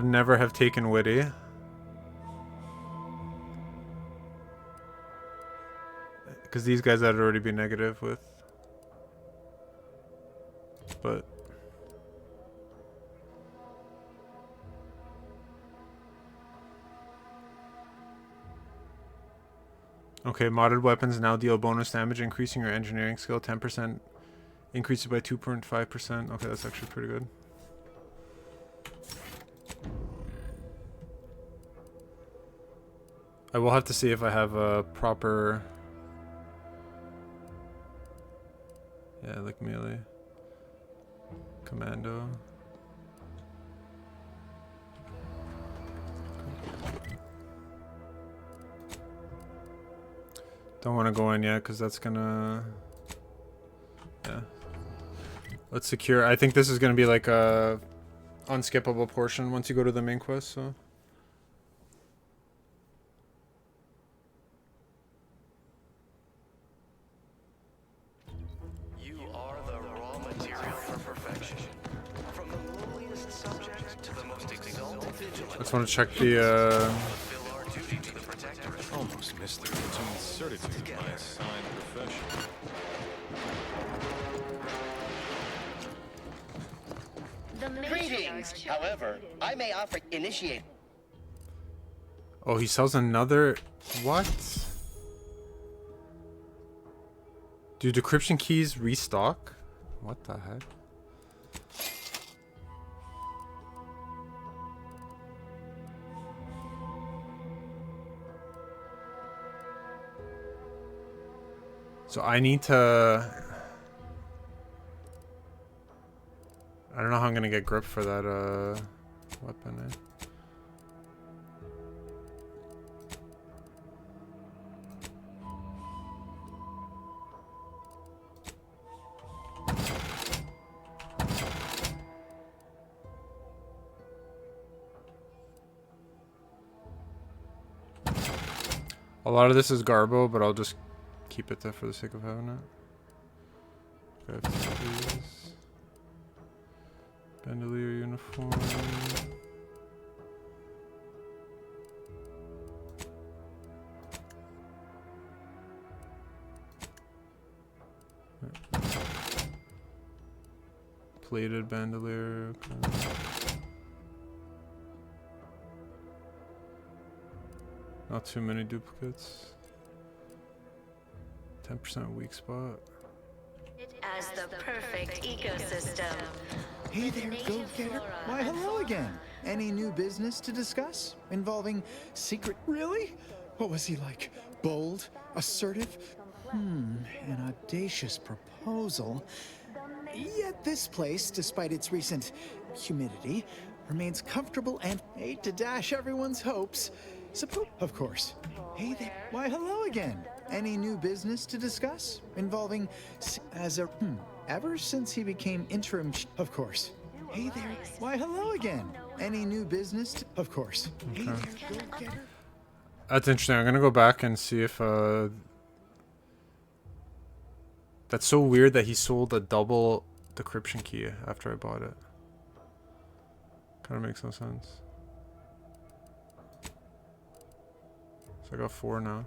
never have taken witty. Because these guys I'd already be negative with. But okay, modded weapons now deal bonus damage, increasing your engineering skill 10%. Increase it by 2.5%. Okay, that's actually pretty good. I will have to see if I have a proper... Yeah, like melee. Commando. Don't want to go in yet because that's gonna... Yeah. Let's secure. I think this is going to be like a unskippable portion once you go to the main quest, so. You are the raw material for perfection. From the lowliest subject to the most exalted vigilance. I just want to check the Almost missed the routine certitude of my assigned profession. Greetings. However, I may offer initiate. Oh, he sells another... What? Do decryption keys restock? What the heck? So I need to... I don't know how I'm gonna get grip for that weapon. A lot of this is garbo, but I'll just keep it there for the sake of having it. Okay, bandolier uniform. Plated bandolier. Okay. Not too many duplicates. 10% weak spot. As the perfect ecosystem. Hey there, go-getter. Why, hello again. Any new business to discuss? Involving secret... Really? What was he like? Bold? Assertive? An audacious proposal. Yet this place, despite its recent humidity, remains comfortable and, hate to dash everyone's hopes, Of course. Hey there. Why, hello again. Any new business to discuss involving ever since he became interim of course. Hey there. Why, hello again. Any new business of course. Hey there, go-getter. That's interesting. I'm gonna go back and see if that's so weird that he sold a double decryption key after I bought it. Kind of makes no sense. So I got 4 now.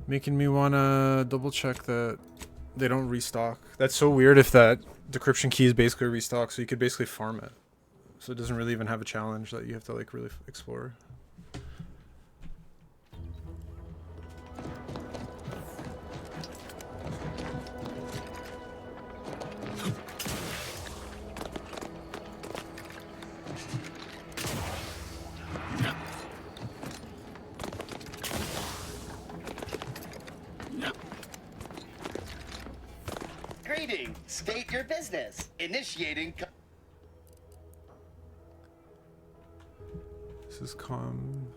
Making me wanna double check that they don't restock. That's so weird if that decryption key is basically a restock, so you could basically farm it. So it doesn't really even have a challenge that you have to like really explore. Greetings. State your business. Initiating. This is calm.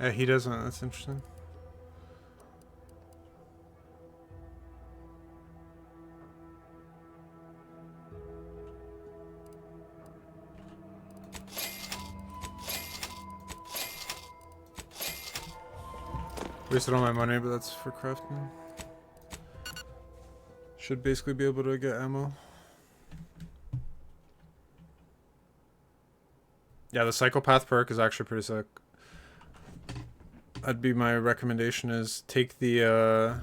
Yeah, he doesn't. That's interesting. Wasted all my money, but that's for crafting. Should basically be able to get ammo. Yeah, the psychopath perk is actually pretty sick. That'd be my recommendation, is take the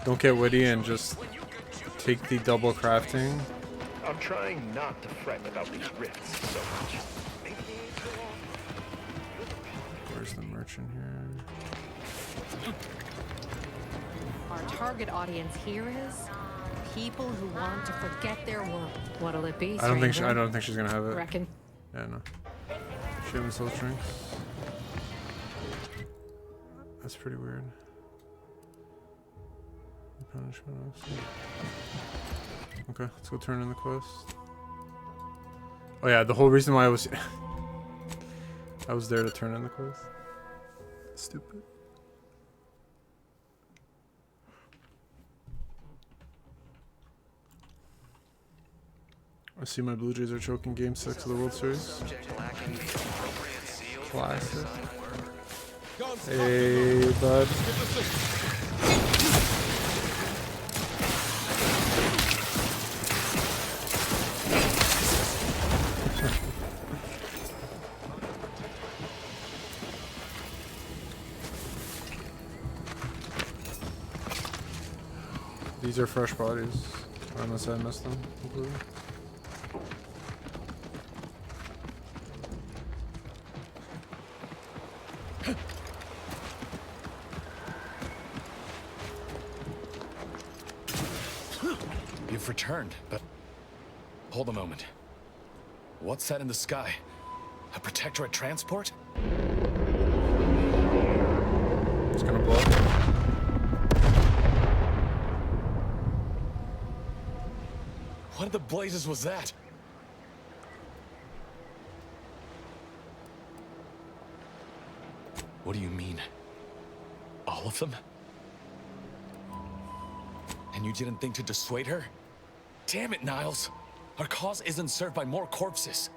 don't get witty and just take the double crafting. I'm trying not to fret about these rifts so much. Where's the merchant here? Our target audience here is people who want to forget their world. What'll it be? I don't think she's gonna have it. Reckon? Yeah, no. She haven't sold drinks. That's pretty weird. Punishment obviously. Okay, let's go turn in the quest. Oh yeah, the whole reason why I was I was there to turn in the quest. Stupid. I see my Blue Jays are choking Game 6 of the World Series. Classic. Hey, bud. These are fresh bodies, unless I missed them completely. You've returned, but hold a moment. What's that in the sky? A protectorate transport? It's gonna blow up. What in the blazes was that? What do you mean? All of them? And you didn't think to dissuade her? Damn it, Niles! Our cause isn't served by more corpses.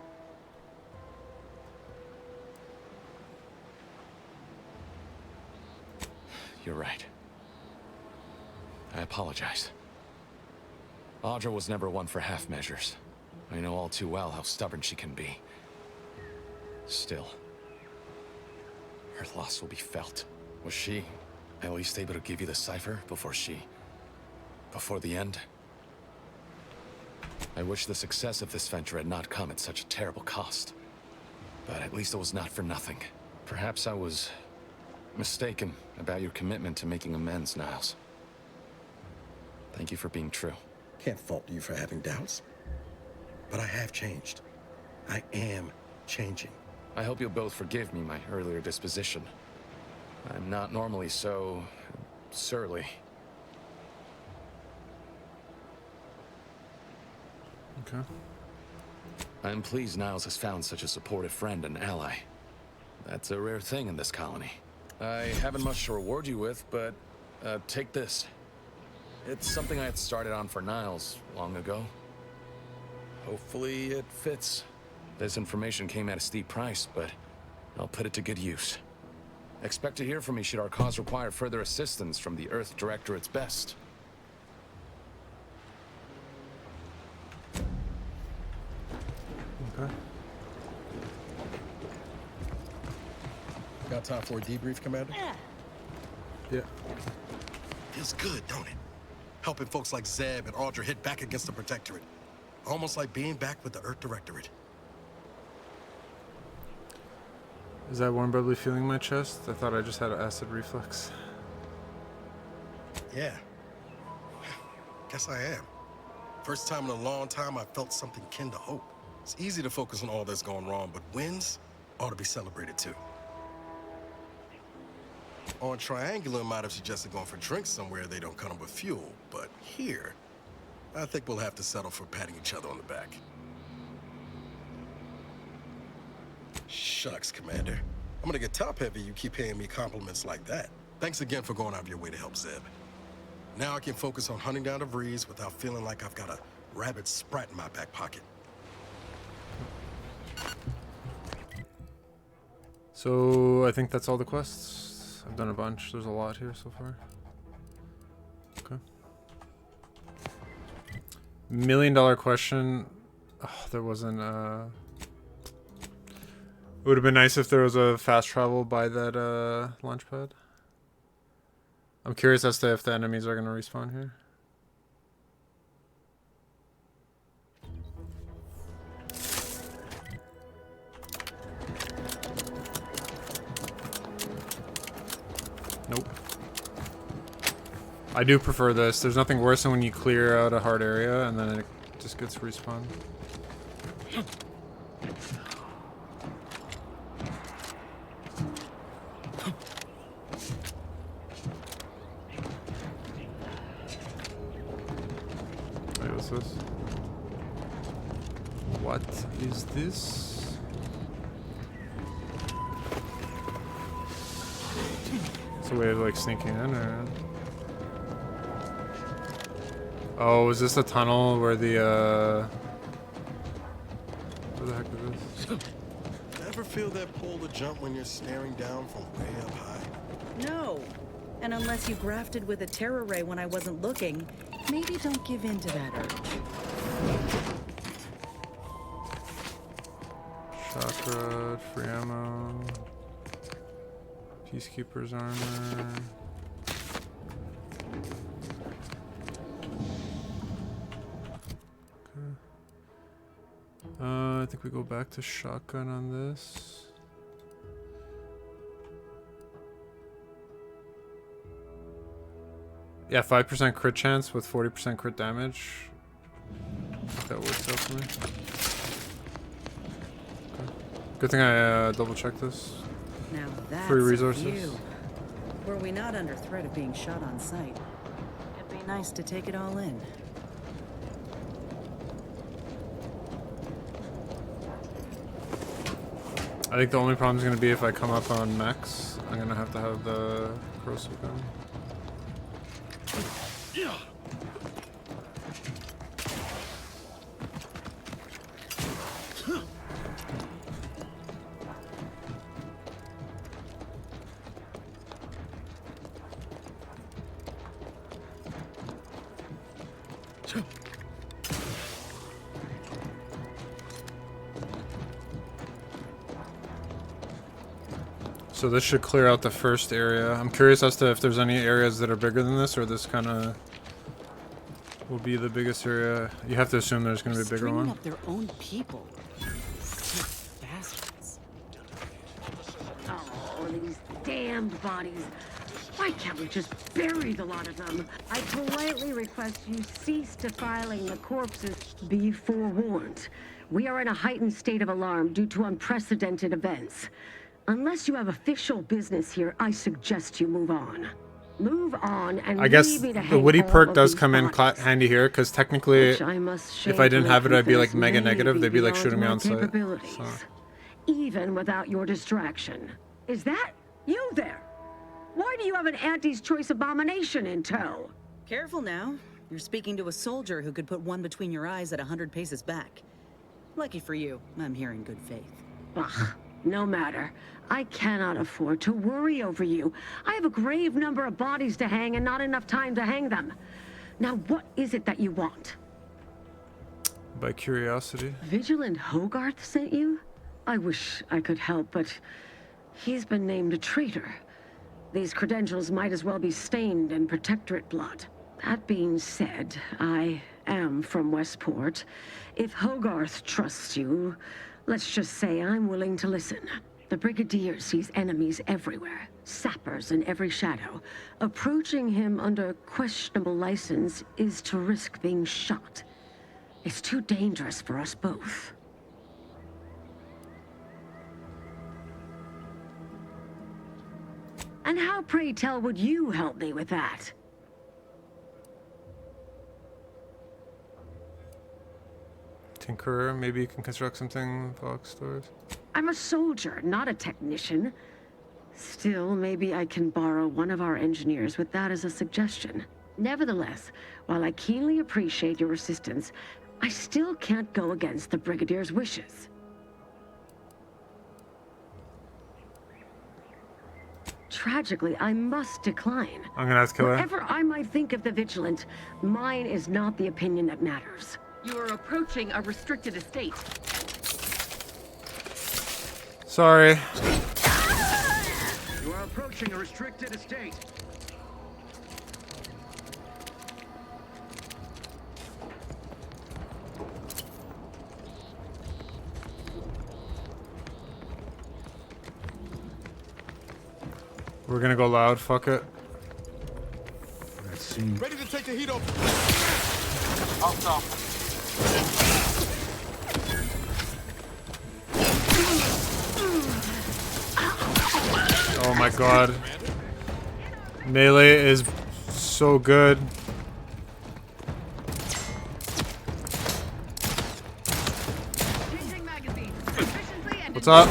You're right. I apologize. Audra was never one for half measures. I know all too well how stubborn she can be. Still, her loss will be felt. Was she at least able to give you the cipher before the end? I wish the success of this venture had not come at such a terrible cost. But at least it was not for nothing. Perhaps I was mistaken about your commitment to making amends, Niles. Thank you for being true. Can't fault you for having doubts. But I have changed. I am changing. I hope you'll both forgive me my earlier disposition. I'm not normally so surly. Okay. I'm pleased Niles has found such a supportive friend and ally. That's a rare thing in this colony. I haven't much to reward you with, but take this. It's something I had started on for Niles long ago. Hopefully it fits. This information came at a steep price, but I'll put it to good use. Expect to hear from me should our cause require further assistance from the Earth Directorate's best. Okay. Got time for a debrief, Commander? Yeah. Feels good, don't it? Helping folks like Zeb and Audra hit back against the Protectorate. Almost like being back with the Earth Directorate. Is that warm bubbly feeling in my chest? I thought I just had acid reflux. Yeah. Guess I am. First time in a long time I felt something kin to hope. It's easy to focus on all that's going wrong, but wins ought to be celebrated too. On Triangular might have suggested going for drinks somewhere they don't come with fuel, but here, I think we'll have to settle for patting each other on the back. Shucks, Commander. I'm gonna get top-heavy you keep paying me compliments like that. Thanks again for going out of your way to help Zeb. Now I can focus on hunting down the Vrees without feeling like I've got a rabid sprat in my back pocket. So I think that's all the quests. I've done a bunch. There's a lot here so far. Okay. $1 million question. Oh, there wasn't it would have been nice if there was a fast travel by that launch pad. I'm curious as to if the enemies are going to respawn here. Nope. I do prefer this. There's nothing worse than when you clear out a hard area and then it just gets respawned. Wait, what's this? What is this? It's a way of like sneaking in, or? Oh, is this a tunnel where the where the heck is this? Ever feel that pull to jump when you're staring down from way up high? No. And unless you grafted with a terror ray when I wasn't looking, maybe don't give in to that urge. Chakra, free ammo, Peacekeeper's armor. Okay. I think we go back to shotgun on this. Yeah, 5% crit chance with 40% crit damage. I think that works out for me. Okay. Good thing I double checked this. Now that's free resources. A view. Were we not under threat of being shot on sight, it'd be nice to take it all in. I think the only problem is going to be if I come up on mechs. I'm going to have the corrosive gun. Yeah. So this should clear out the first area. I'm curious as to if there's any areas that are bigger than this, or this kind of will be the biggest area. You have to assume there's going to be a bigger Stringing one. up their own people. Bastards. Oh, these damned bodies. Why can't we just bury the lot of them? I politely request you cease defiling the corpses. Be forewarned. We are in a heightened state of alarm due to unprecedented events. Unless you have official business here, I suggest you move on. Move on and I guess leave me to the hang Woody all perk of does these come in bodies, handy here, because technically, which I must if I didn't have it, I'd be like shamefully mega confess negative. may They'd be like beyond shooting me my on sight. capabilities. So. Even without your distraction. Is that you there? Why do you have an Auntie's Choice abomination in tow? Careful now. You're speaking to a soldier who could put one between your eyes at 100 paces back. Lucky for you, I'm here in good faith. Ugh, no matter. I cannot afford to worry over you. I have a grave number of bodies to hang and not enough time to hang them. Now, what is it that you want? By curiosity. Vigilant Hogarth sent you? I wish I could help, but he's been named a traitor. These credentials might as well be stained in Protectorate blood. That being said, I am from Westport. If Hogarth trusts you, let's just say I'm willing to listen. The Brigadier sees enemies everywhere, sappers in every shadow. Approaching him under questionable license is to risk being shot. It's too dangerous for us both. And how, pray tell, would you help me with that? Tinkerer, maybe you can construct something with box stores. I'm a soldier, not a technician. Still, maybe I can borrow one of our engineers with that as a suggestion. Nevertheless, while I keenly appreciate your assistance, I still can't go against the Brigadier's wishes. Tragically, I must decline. I'm gonna ask Killer. Whatever I might think of the Vigilant, mine is not the opinion that matters. You are approaching a restricted estate. Sorry. You are approaching a restricted estate. We're gonna go loud, fuck it. Let's see. Ready to take the heat off. I'll stop. Oh my god. Melee is so good. What's up?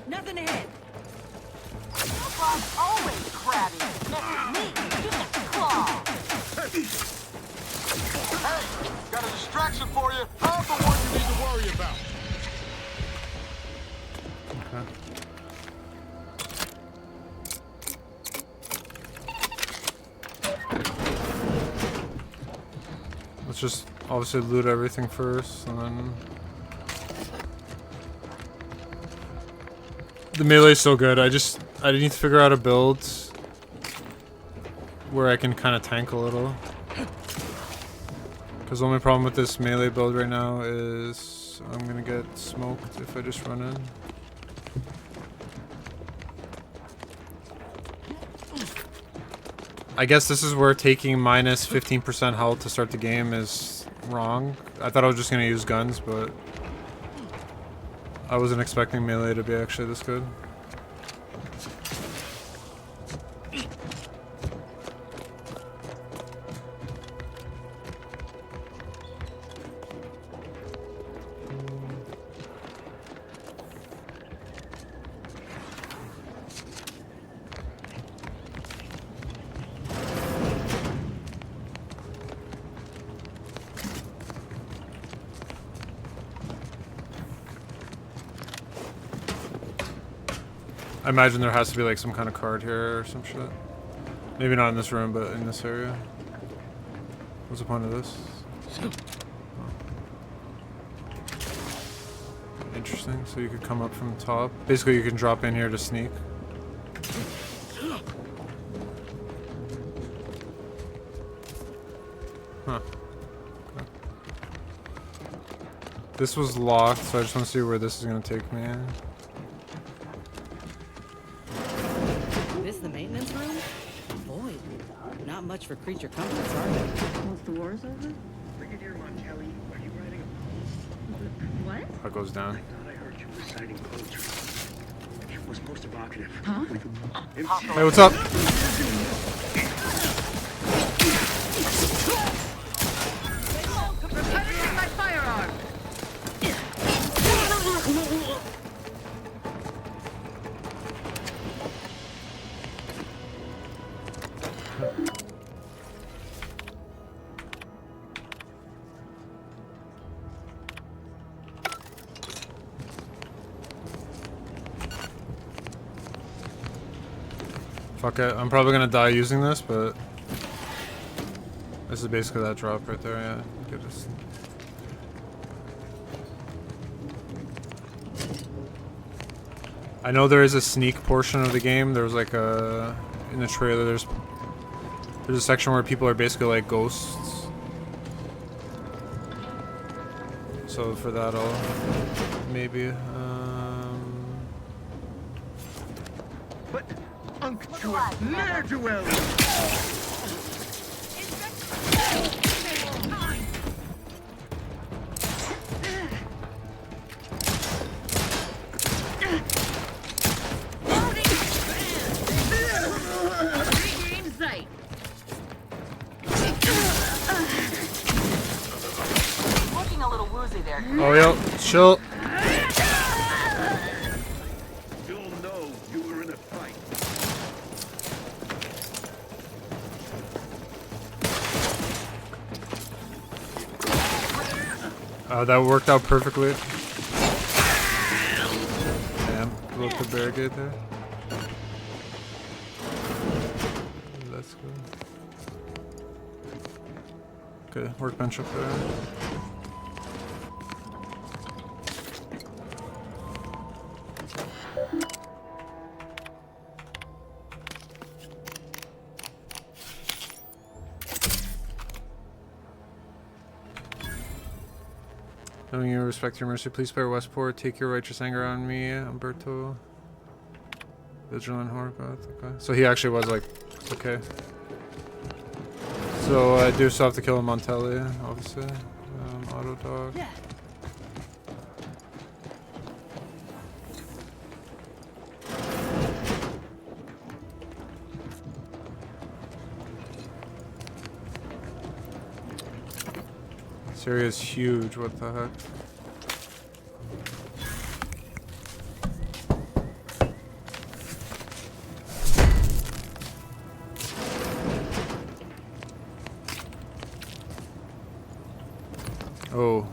Nothing ahead. Bob's always crabby. Mess with me, you got the claw. Hey, got a distraction for you. I'm the one you need to worry about. Let's just obviously loot everything first, and then... The melee is so good. I need to figure out a build where I can kind of tank a little. Because the only problem with this melee build right now is I'm gonna get smoked if I just run in. I guess this is where taking minus 15% health to start the game is wrong. I thought I was just gonna use guns, but I wasn't expecting melee to be actually this good. I imagine there has to be like some kind of card here or some shit. Maybe not in this room, but in this area. What's the point of this? Oh. Interesting. So you could come up from the top. Basically, you can drop in here to sneak. Huh. Okay. This was locked, so I just want to see where this is going to take me. This this the maintenance room? Boy, not much for creature comforts, are they? Once the war's over? Brigadier Montelli, are you writing a What? That goes down. I thought I heard you reciting poetry. It was most evocative. Huh? Hey, what's up? Replenishing my firearm. Fuck it. I'm probably gonna die using this, but this is basically that drop right there. Yeah, get this. I know there is a sneak portion of the game. There's like a in the trailer. There's a section where people are basically like ghosts. So for that, I'll maybe. But unctuous ne'er-do-well! Regain sight. Looking a little woozy there. Oh, yo, chill. You'll know you were in a fight. That worked out perfectly. Damn, blew up the barricade there. Let's go. Okay, workbench up there. Knowing you respect your mercy, please spare Westport. Take your righteous anger on me, Umberto. Vigilant horror god. Okay. So he actually was like, okay. So I do still have to kill Montelli, obviously. Auto dog. Yeah. This area is huge. What the heck? Oh.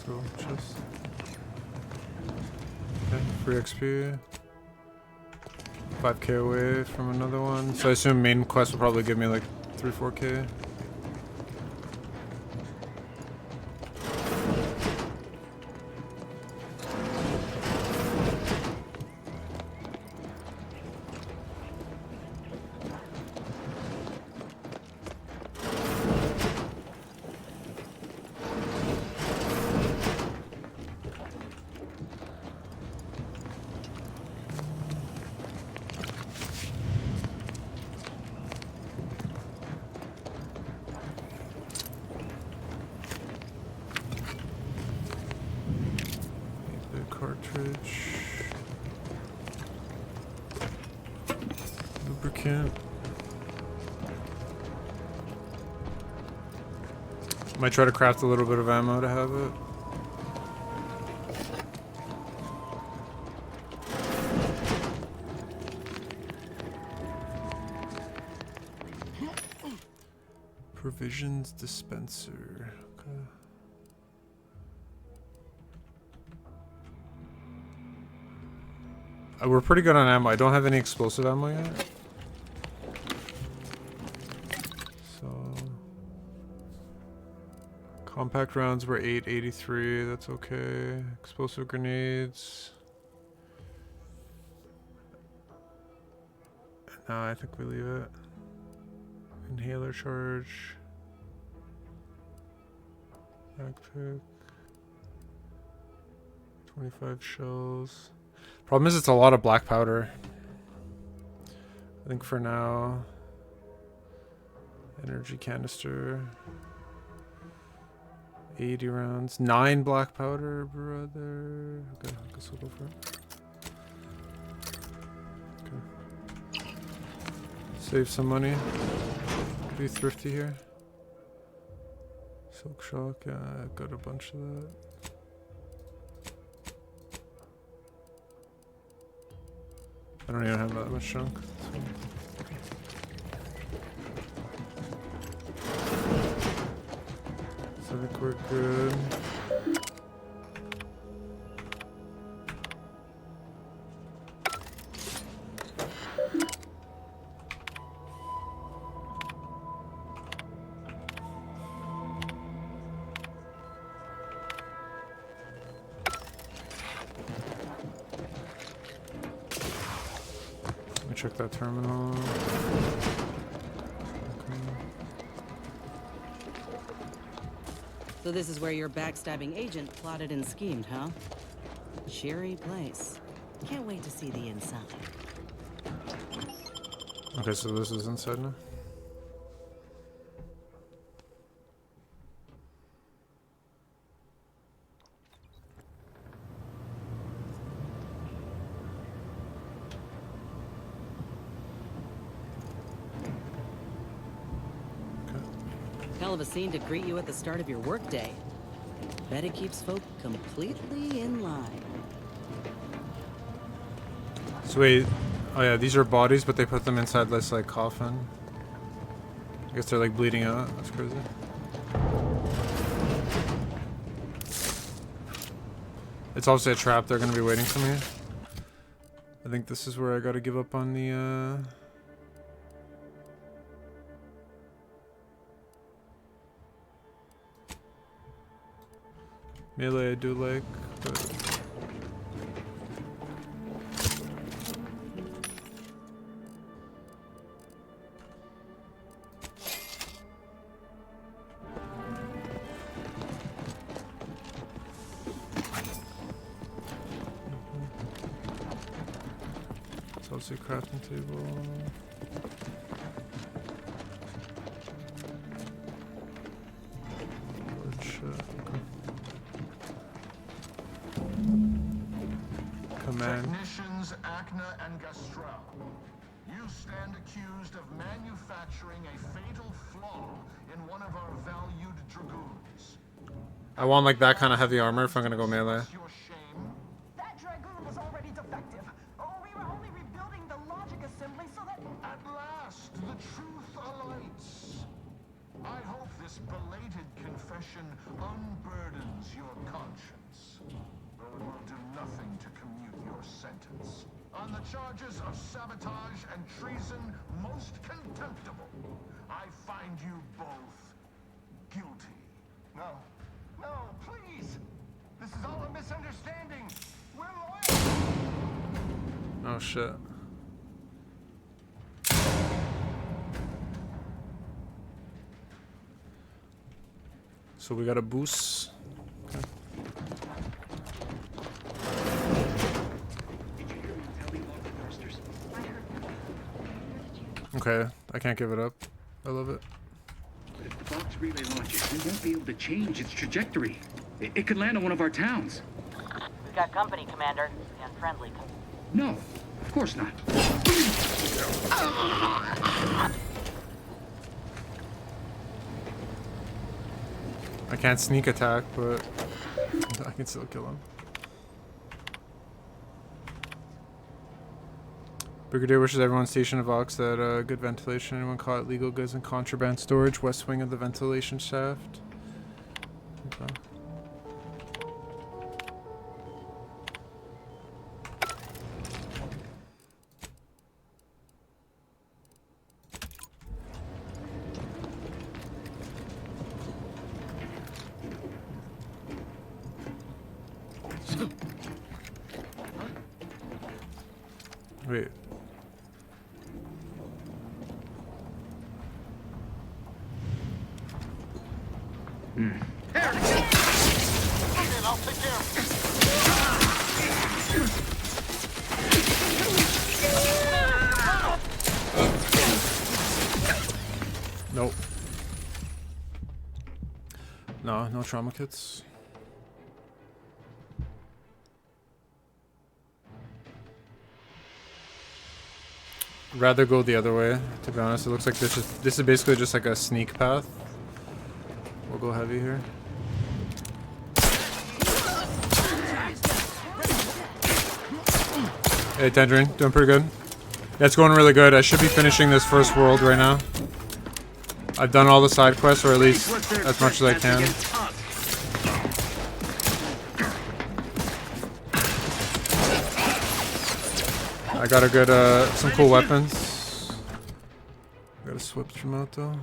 So just okay, free XP. 5k away from another one. So I assume main quest will probably give me like 3-4k. Cartridge. Lubricant. Might try to craft a little bit of ammo to have it. Provisions dispenser. Okay. We're pretty good on ammo. I don't have any explosive ammo yet. So compact rounds were 883. That's okay. Explosive grenades. No, I think we leave it. Inhaler charge. Backpack. 25 shells. Problem is it's a lot of black powder. I think for now, energy canister, 80 rounds, 9 black powder, brother. Okay, I guess we'll go for it. Okay. Save some money. Be thrifty here. Silk shock, yeah, I got a bunch of that. I don't even have that much junk. So I think we're good. Let me check that terminal. So this is where your backstabbing agent plotted and schemed, huh? Cheery place. Can't wait to see the inside. Okay, so this is inside now. Hell of a scene to greet you at the start of your workday. Bet it keeps folk completely in line. So wait, oh yeah, these are bodies, but they put them inside this like coffin. I guess they're like bleeding out. That's crazy. It's obviously a trap. They're gonna be waiting for me. I think this is where I gotta give up on the melee I do like, but it's also a crafting table. Good shit. Okay. Command. Technicians Acna and Gastrell, you stand accused of manufacturing a fatal flaw in one of our valued dragoons. I want like that kind of heavy armor if I'm gonna go melee. That dragoon was already defective. We were only rebuilding the logic assembly so that... At last, the truth alights. I hope this belated confession unburdens your conscience. Though it will do nothing to commute your sentence. On the charges of sabotage and treason most contemptible, I find you both guilty. No, please! This is all a misunderstanding! We're loyal! Oh shit. So we got a boost. Okay, I can't give it up. I love it. If the box relay launches, we won't be able to change its trajectory. It could land on one of our towns. We got company, Commander. The unfriendly. No, of course not. I can't sneak attack, but I can still kill him. Brigadier wishes everyone stationed at Vox that good ventilation. Anyone caught illegal goods and contraband storage, west wing of the ventilation shaft. Okay. Wait. I'll take care of it. No, no trauma kits. Rather go the other way, to be honest. It looks like this is basically just like a sneak path. We'll go heavy here. Hey, Tangerine, doing pretty good. Yeah, it's going really good. I should be finishing this first world right now. I've done all the side quests, or at least as much as I can. I got a good, some cool weapons. Gotta switch them out though.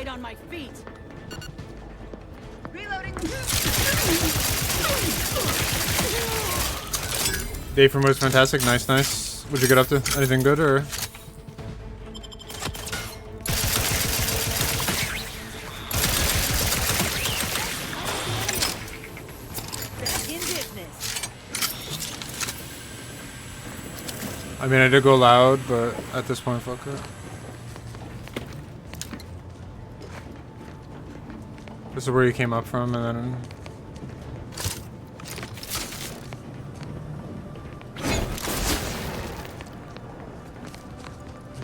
On my feet. Reloading. Day from was fantastic. Nice, nice. What'd you get up to? Anything good or? Back in business. I mean, I did go loud, but at this point, fuck it. This is where you came up from, and then...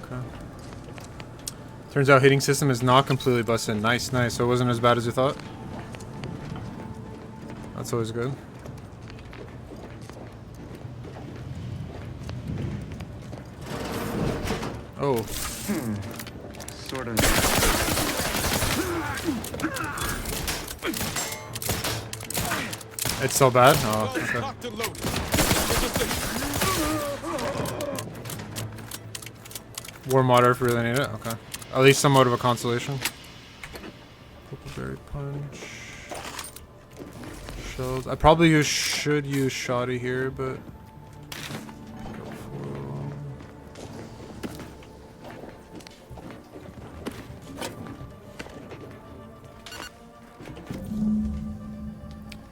Okay. Turns out hitting system is not completely busted. Nice, nice. So it wasn't as bad as you thought? That's always good. Oh. Sort of. It's so bad? Oh, okay. Warm water if we really need it? Okay. At least somewhat of a consolation. Purple punch. Shells. I probably should use shoddy here, but...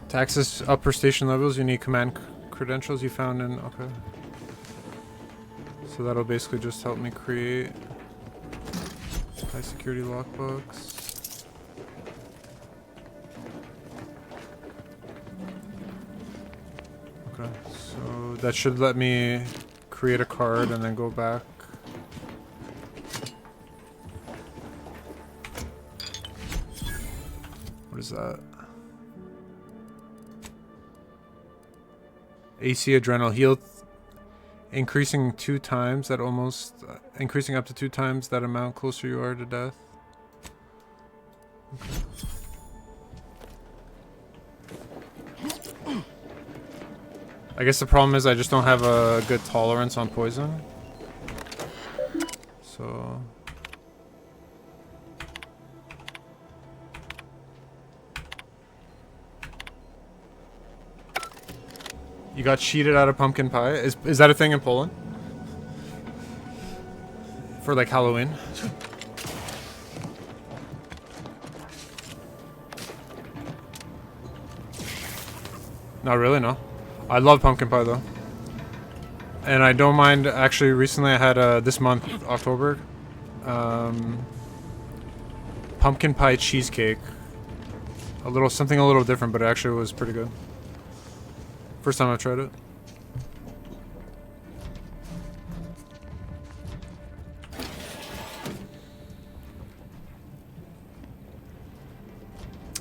To access upper station levels, you need command credentials you found in... Okay. So that'll basically just help me create high security lockbox. Okay, so that should let me create a card and then go back. What is that? AC adrenal heal, increasing 2 times that almost, increasing up to 2 times that amount closer you are to death. Okay. I guess the problem is I just don't have a good tolerance on poison. So... You got cheated out of pumpkin pie? Is that a thing in Poland? For like Halloween? Not really, no. I love pumpkin pie though. And I don't mind, actually recently I had this month, October, pumpkin pie cheesecake. Something a little different, but it actually was pretty good. First time I've tried it.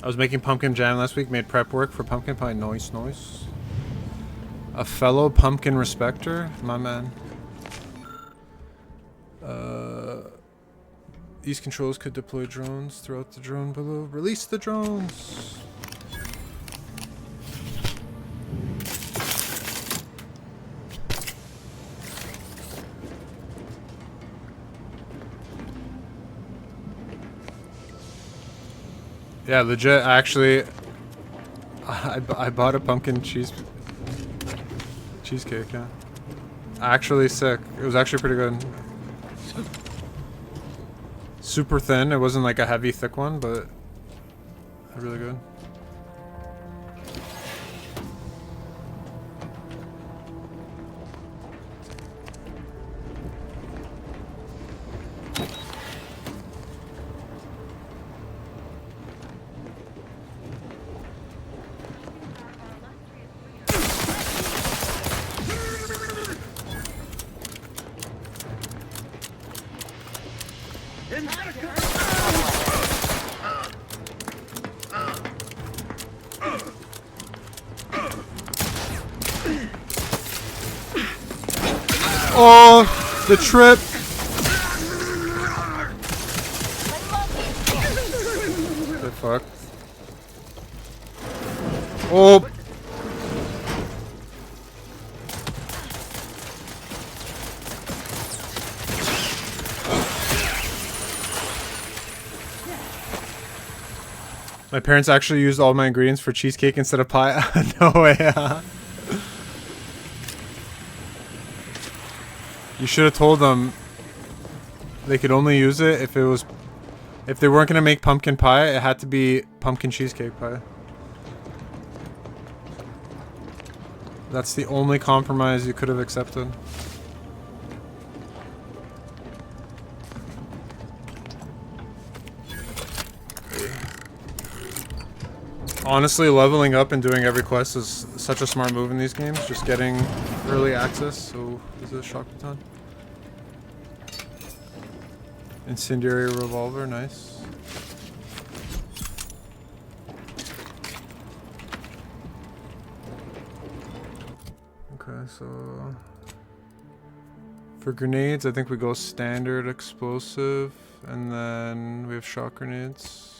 I was making pumpkin jam last week, made prep work for pumpkin pie. Nice, nice. A fellow pumpkin respecter? My man. These controls could deploy drones throughout the drone below. Release the drones! Yeah, legit, actually, I bought a pumpkin cheesecake, yeah. actually sick. It was actually pretty good. Super thin. It wasn't like a heavy, thick one, but really good. Oh, the trip. The fuck. Oh. My parents actually used all my ingredients for cheesecake instead of pie. No way. You should have told them they could only use it if they weren't gonna make pumpkin pie. It had to be pumpkin cheesecake pie. That's the only compromise you could have accepted. Honestly, leveling up and doing every quest is such a smart move in these games. Just getting early access. So, is it a shock baton? Incendiary revolver, nice. Okay, so for grenades, I think we go standard explosive, and then we have shock grenades.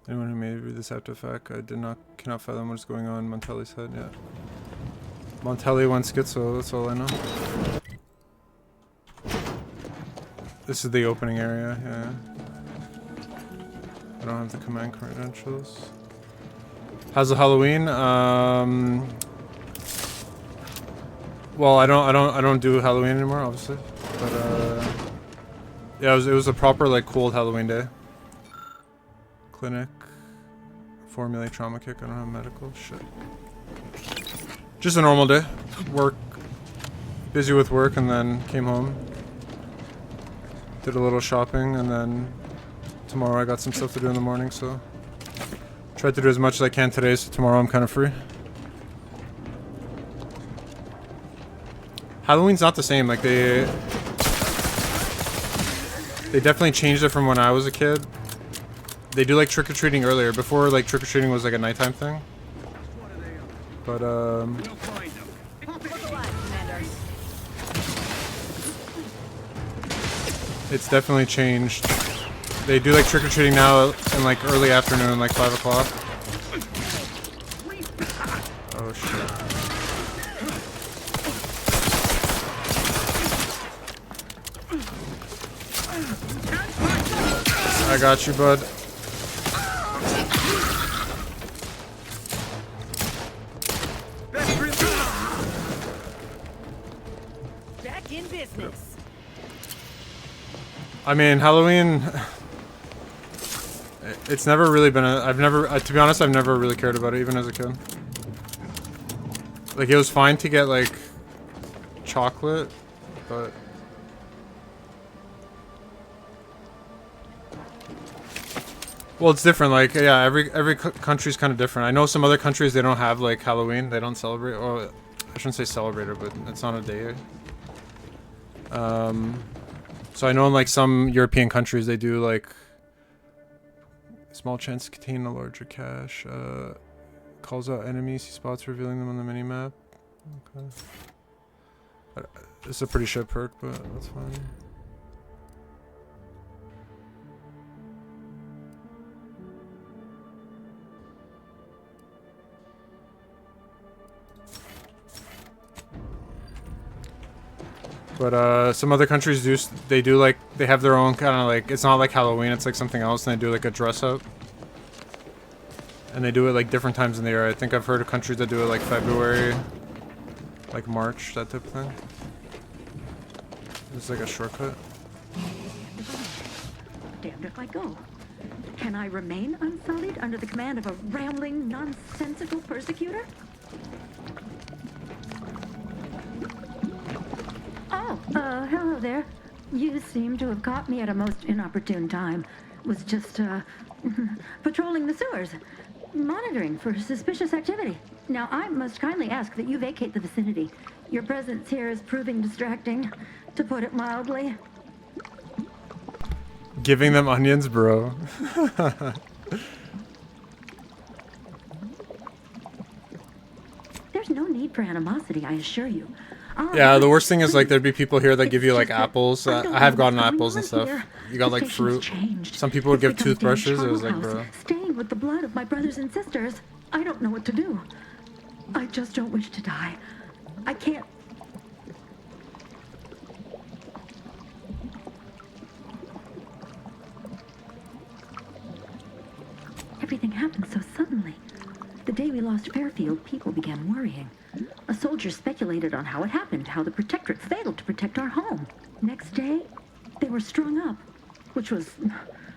Anyone who made this after effect, I cannot fathom what's going on in Montelli's head yet. Montelli went schizo, that's all I know. This is the opening area, yeah. I don't have the command credentials. How's the Halloween? Well, I don't do Halloween anymore, obviously. But yeah, it was a proper like cold Halloween day. Clinic. Formulate trauma kick. I don't have medical. Shit. Just a normal day. Work. Busy with work, and then came home. Did a little shopping, and then tomorrow I got some stuff to do in the morning, so tried to do as much as I can today, so tomorrow I'm kind of free. Halloween's not the same. Like they definitely changed it from when I was a kid. They do like trick-or-treating earlier. Before, like, trick-or-treating was like a nighttime thing. But, it's definitely changed. They do like trick-or-treating now in like early afternoon, like 5 o'clock. Oh shit. I got you, bud. Back in business. I mean, Halloween. It's never really been to be honest, I've never really cared about it, even as a kid. Like, it was fine to get like chocolate, but. Well, it's different. Like, yeah, every country's kind of different. I know some other countries, they don't have like Halloween. They don't celebrate. Or I shouldn't say celebrate it, but it's not a day. So I know in like some European countries, they do like small chance to contain a larger cache. Calls out enemies he spots, revealing them on the minimap. Okay. It's a pretty shit perk, but that's fine. But some other countries do. They do like they have their own kind of like. It's not like Halloween. It's like something else, and they do like a dress up. And they do it like different times in the year. I think I've heard of countries that do it like February, like March, that type of thing. It's like a shortcut. Damned if I go. Can I remain unsullied under the command of a rambling, nonsensical persecutor? Oh, hello there. You seem to have caught me at a most inopportune time. Was just, patrolling the sewers, monitoring for suspicious activity. Now, I must kindly ask that you vacate the vicinity. Your presence here is proving distracting, to put it mildly. Giving them onions, bro. There's no need for animosity, I assure you. Yeah, the worst thing is like there'd be people here that give you like apples. I have gotten apples and stuff. You got like fruit. Some people would give toothbrushes. It was like, bro. Stained with the blood of my brothers and sisters. I don't know what to do. I just don't wish to die. I can't. Everything happened so suddenly. The day we lost Fairfield, people began worrying. A soldier speculated on how it happened, how the Protectorate failed to protect our home. Next day, they were strung up, which was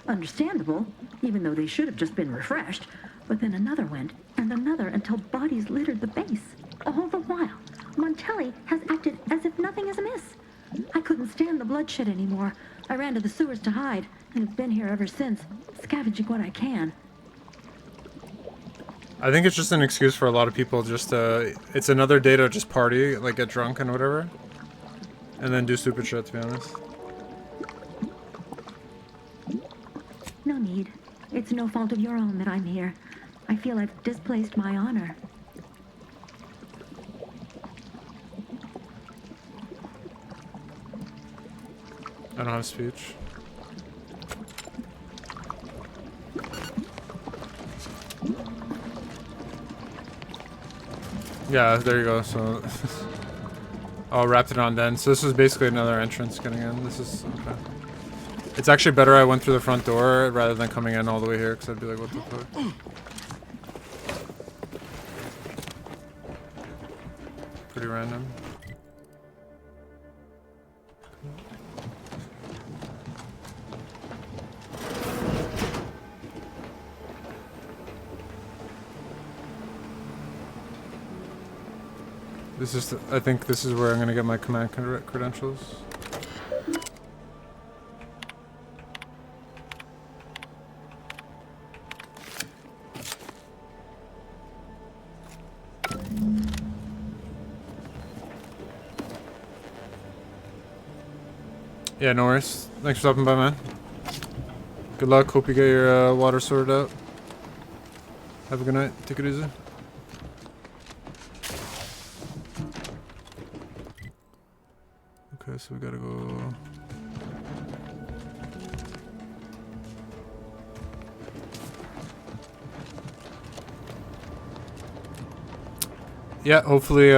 understandable, even though they should have just been refreshed. But then another went, and another, until bodies littered the base. All the while, Montelli has acted as if nothing is amiss. I couldn't stand the bloodshed anymore. I ran to the sewers to hide, and have been here ever since, scavenging what I can. I think it's just an excuse for a lot of people. Just it's another day to just party, like get drunk and whatever, and then do stupid shit. To be honest. No need. It's no fault of your own that I'm here. I feel I've displaced my honor. I don't have speech. Yeah, there you go. So, oh, wrapped it on then. So this is basically another entrance getting in. This is okay. It's actually better I went through the front door rather than coming in all the way here, because I'd be like, what the fuck? Pretty random. This is, I think this is where I'm gonna get my command credentials. Yeah, no worries. Thanks for stopping by, man. Good luck. Hope you get your water sorted out. Have a good night. Take it easy. Okay, so we gotta go. Yeah, hopefully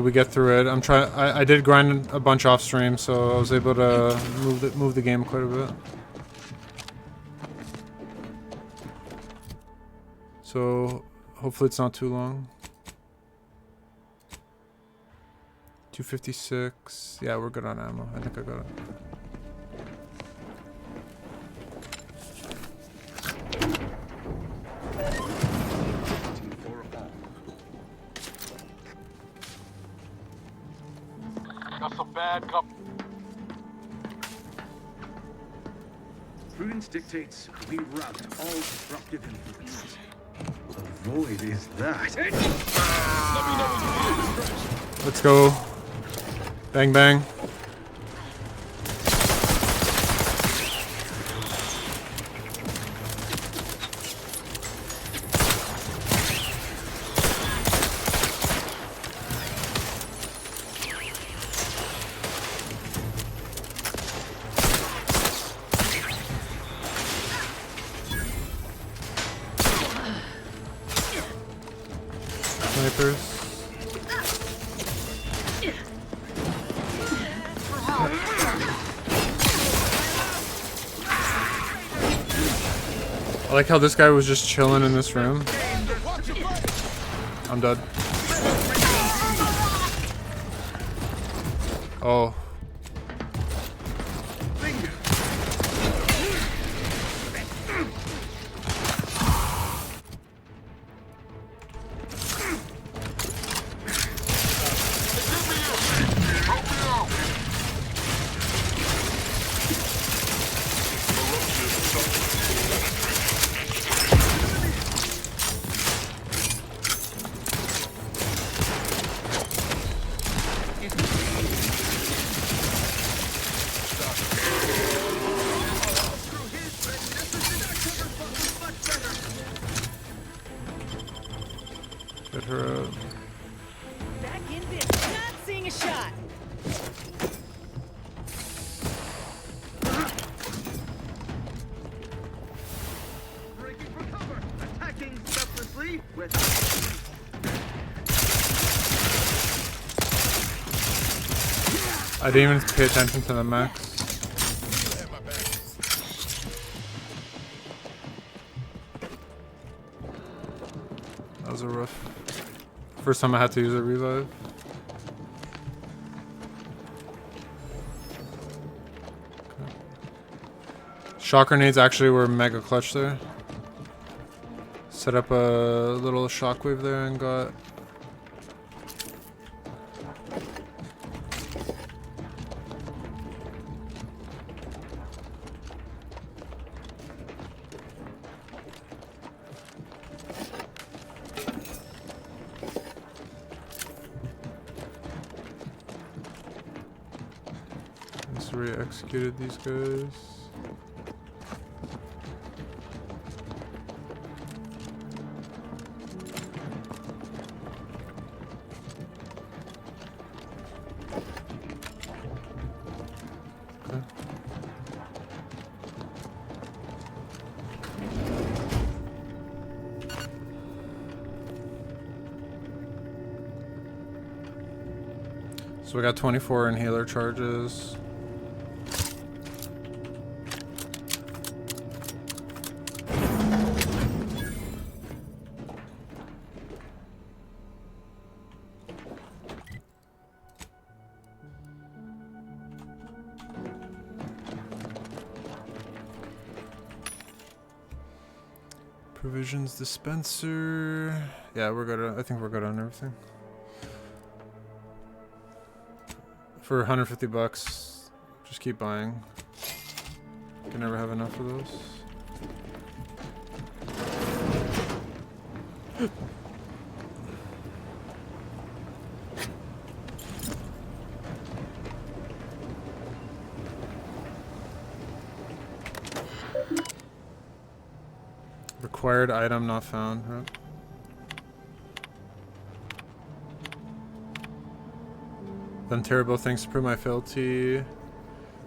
we get through it. I'm trying. I did grind a bunch off stream, so I was able to move the game quite a bit. So hopefully it's not too long. 256. Yeah, we're good on ammo. I think I got it. Got some bad Prudence dictates we rout all disruptive influences. The void is that. Let's go. Bang bang. Snipers. I like how this guy was just chilling in this room. I'm dead. Oh. Get her out. Back in this. Not seeing a shot. Breaking for cover. Attacking selflessly with. I didn't even pay attention to the max. That was a rough. First time I had to use a revive. Okay. Shock grenades actually were mega clutch there. Set up a little shockwave there and got. Executed these guys. Okay. So we got 24 inhaler charges. Provisions dispenser. Yeah, we're good. I think we're good on everything. For 150 bucks, just keep buying. You can never have enough of those. Required item not found. Right? Done terrible things to prove my fealty.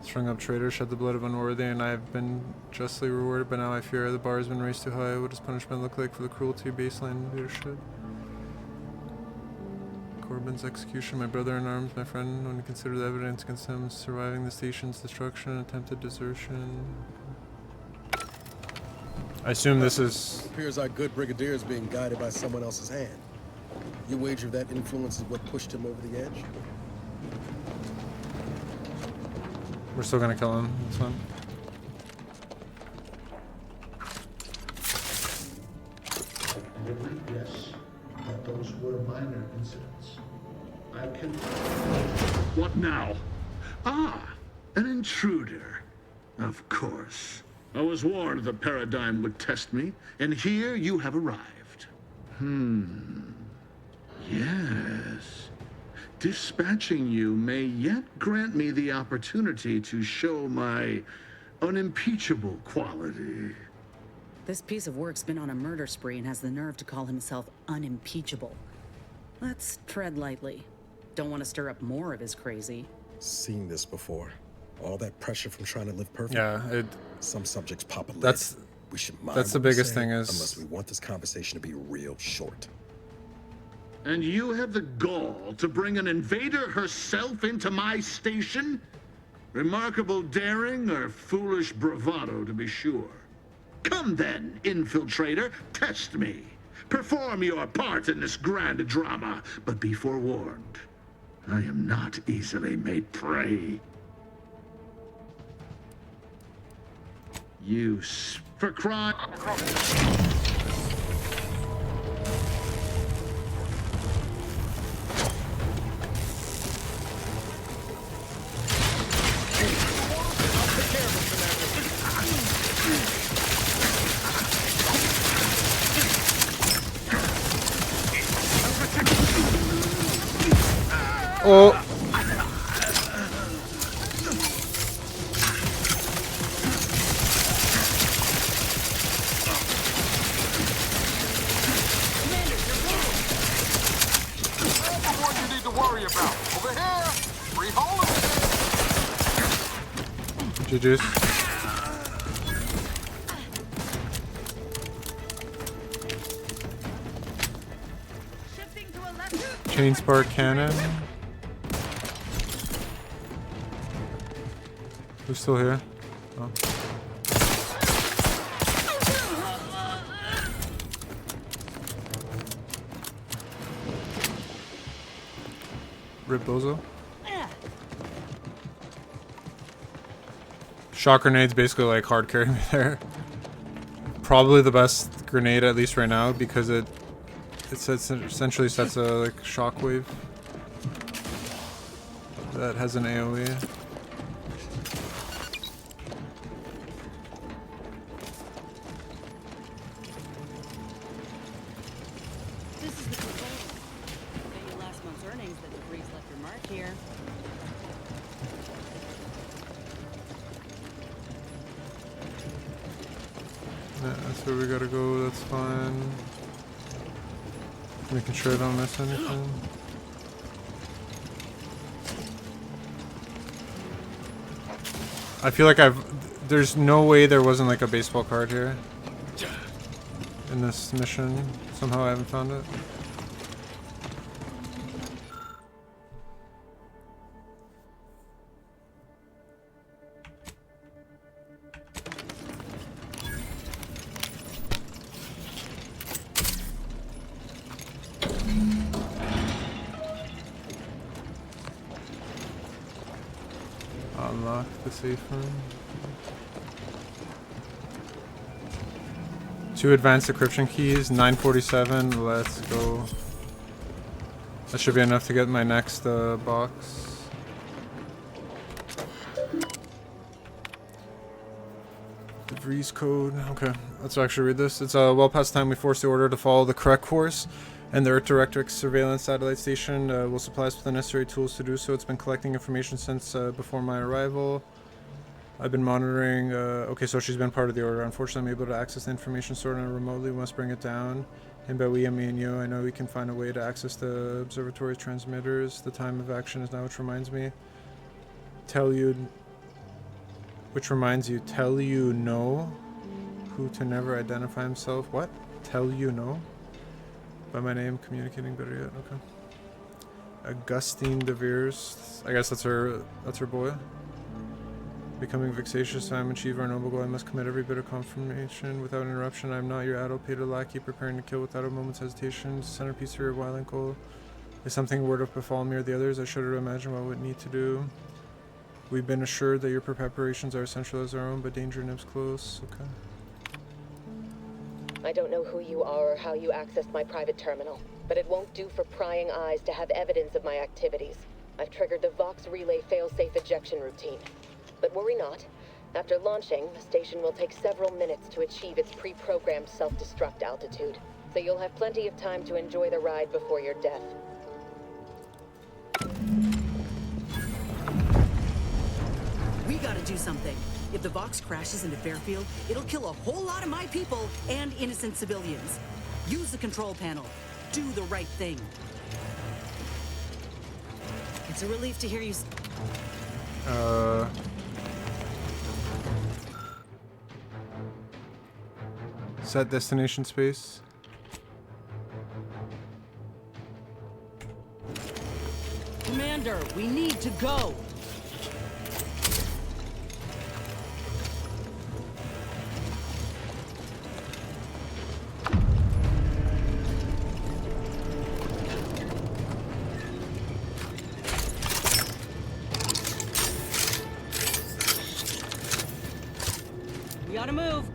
Strung up traitors, shed the blood of unworthy, and I have been justly rewarded, but now I fear the bar has been raised too high. What does punishment look like for the cruelty baseline leadership? Corbin's execution, my brother in arms, my friend, when you consider the evidence against him surviving the station's destruction, attempted desertion. I assume this is... It appears our good brigadier is being guided by someone else's hand. You wager that influence is what pushed him over the edge? We're still gonna kill him. That's fine. Yes, but those were minor incidents. I can... What now? Ah, an intruder. Of course. I was warned the paradigm would test me, and here you have arrived. Yes. Dispatching you may yet grant me the opportunity to show my unimpeachable quality. This piece of work's been on a murder spree and has the nerve to call himself unimpeachable. Let's tread lightly. Don't want to stir up more of his crazy. Seen this before. All that pressure from trying to live perfect. Yeah, some subjects pop a lid. That's we should mind that's the what we biggest say, thing is unless we want this conversation to be real short. And you have the gall to bring an invader herself into my station? Remarkable daring or foolish bravado, to be sure. Come then, infiltrator, test me. Perform your part in this grand drama, but be forewarned. I am not easily made prey. Use for crime. Oh. GG's. Chain spark cannon. Who's still here? Oh. Rip Bozo. Shock grenade's basically like hard carry me there. Probably the best grenade, at least right now, because it essentially sets a like shockwave that has an AoE. This is the control. Pay you last month's earnings that the breeze left your mark here. Yeah, that's where we gotta go, that's fine. Making sure I don't miss anything. I feel like there's no way there wasn't like a baseball card here in this mission. Somehow I haven't found it. Unlock the safe room. 2 advanced decryption keys, 947, let's go. That should be enough to get my next box. DeVries code, okay. Let's actually read this. It's well past time we forced the order to follow the correct course, and the Earth Directorate Surveillance Satellite Station will supply us with the necessary tools to do so. It's been collecting information since before my arrival. I've been monitoring, okay, so she's been part of the order. Unfortunately, I'm able to access the information stored on it remotely. We must bring it down. And by we, I mean you. I know we can find a way to access the observatory's transmitters. The time of action is now, which reminds you, tell you no who to never identify himself. What? Tell you no? By my name, communicating better yet. Okay. Augustine De Veers. I guess that's her boy. Becoming vexatious, I am achieve our noble goal. I must commit every bit of confirmation without interruption. I am not your adult-paid lackey, preparing to kill without a moment's hesitation. Centerpiece of your violent goal. Is something were to befall me or the others, I shudder to imagine what I would need to do. We've been assured that your preparations are essential as our own, but danger nibs close. Okay. I don't know who you are or how you accessed my private terminal, but it won't do for prying eyes to have evidence of my activities. I've triggered the Vox Relay fail-safe ejection routine. But worry not. After launching, the station will take several minutes to achieve its pre-programmed self-destruct altitude, so you'll have plenty of time to enjoy the ride before your death. We gotta do something. If the Vox crashes into Fairfield, it'll kill a whole lot of my people and innocent civilians. Use the control panel. Do the right thing. It's a relief to hear you. Set destination space. Commander, we need to go.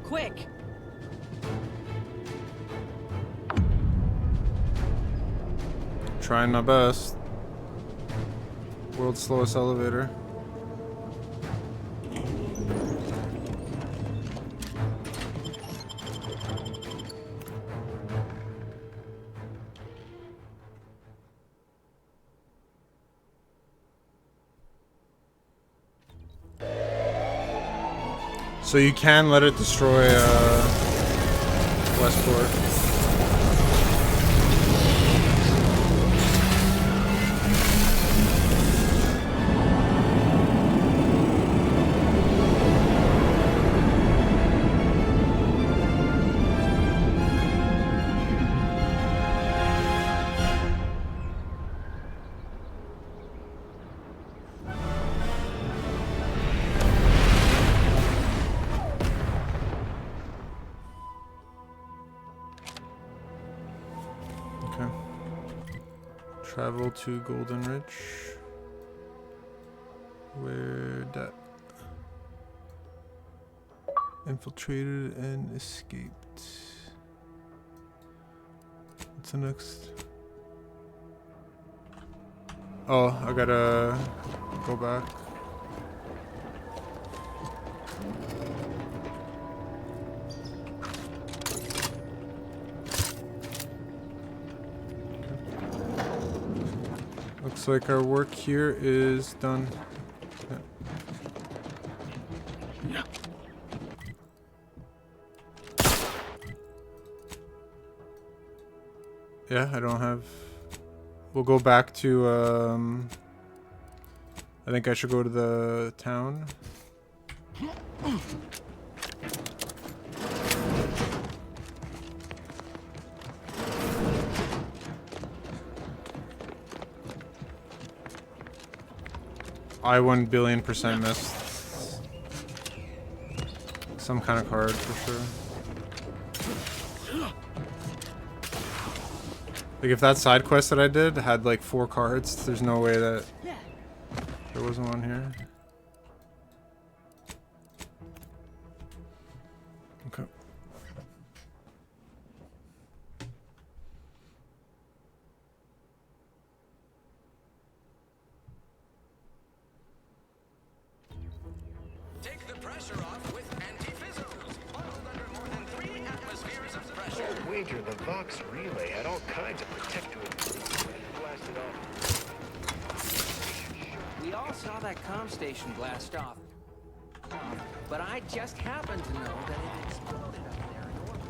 quick! Trying my best. World's slowest elevator. So you can let it destroy Westport. Travel to Golden Ridge. Where that infiltrated and escaped. What's the next? Oh, I gotta go back. Looks like our work here is done. Yeah. Yeah, I don't have... We'll go back to, I think I should go to the town. I 1,000,000,000% missed some kind of card for sure. Like if that side quest that I did had like 4 cards, there's no way that there wasn't one here. Okay. Take the pressure off with anti-fizzles. Bottled under more than 3 atmospheres of pressure. I'll wager the Vox relay had all kinds of protective blasted off. We all saw that comm station blast off. But I just happened to know that it exploded up there in orbit.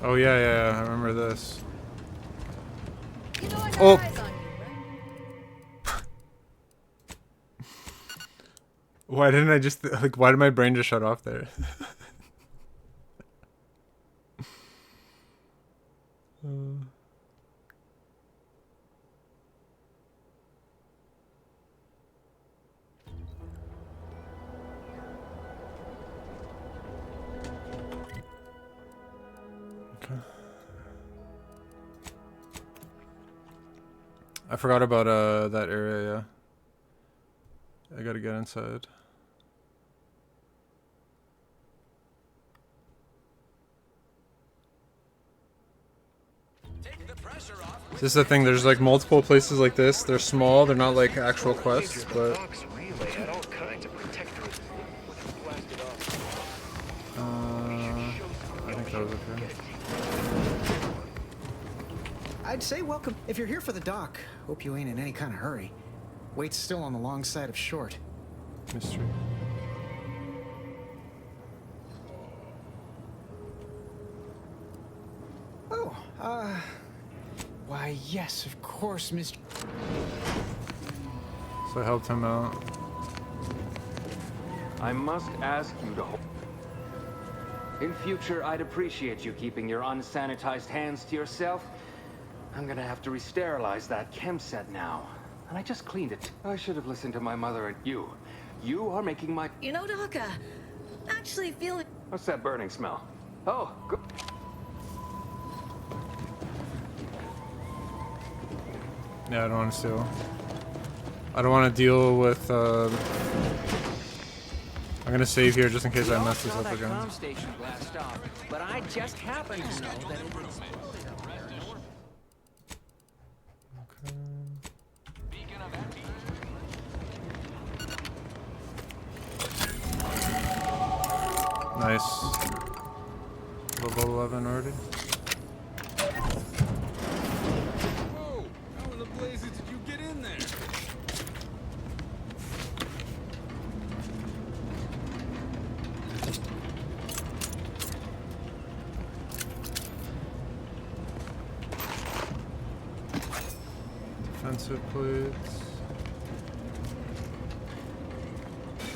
Oh yeah, I remember this. You know I got Oh! eyes on you, right? Why didn't I just, like, why did my brain just shut off there? Okay. I forgot about that area, yeah. I gotta get inside. This is the thing, there's like multiple places like this. They're small, they're not like actual quests, but I think that was okay. I'd say welcome. If you're here for the dock, hope you ain't in any kind of hurry. Wait's still on the long side of short. Mystery. Oh, why, yes, of course, Mr. So I helped him out. I must ask you to hold. In future, I'd appreciate you keeping your unsanitized hands to yourself. I'm gonna have to re-sterilize that chem set now. And I just cleaned it. I should have listened to my mother and you. You are making my... You know, Doc, actually feeling... What's that burning smell? Oh, good. Yeah, I don't want to steal. I don't want to deal with, I I'm gonna save here just in case I mess this saw up that again. comm station blast off, but I just happened to know that it exploded up there. Nice. Level 11 already. Whoa! How in the blazes did you get in there? Defensive plates.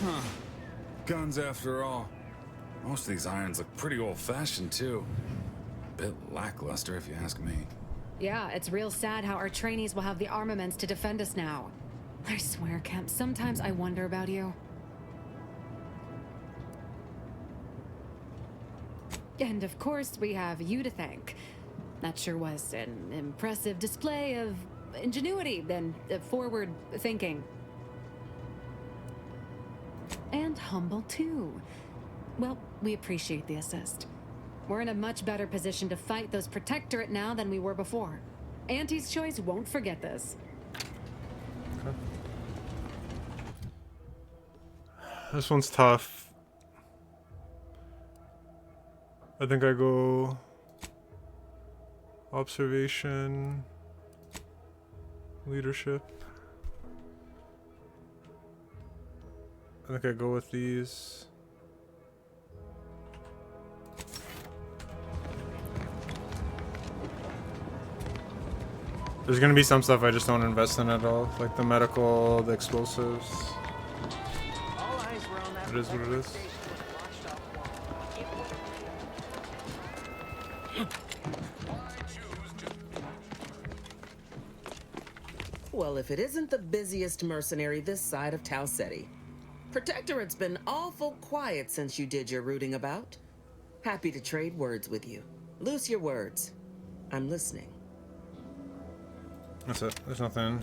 Huh. Guns after all. Most of these irons look pretty old-fashioned, too. Bit lackluster, if you ask me. Yeah, it's real sad how our trainees will have the armaments to defend us now. I swear, Kemp, sometimes I wonder about you. And of course, we have you to thank. That sure was an impressive display of ingenuity and forward thinking. And humble, too. Well, we appreciate the assist. We're in a much better position to fight those Protectorate now than we were before. Auntie's Choice won't forget this. Okay. This one's tough. I think I go observation, leadership. I think I go with these. There's gonna be some stuff I just don't invest in at all, like the medical, the explosives. It is what it is. Well, if it isn't the busiest mercenary this side of Tau Ceti. Protectorate's been awful quiet since you did your rooting about. Happy to trade words with you. Loose your words. I'm listening. That's it. There's nothing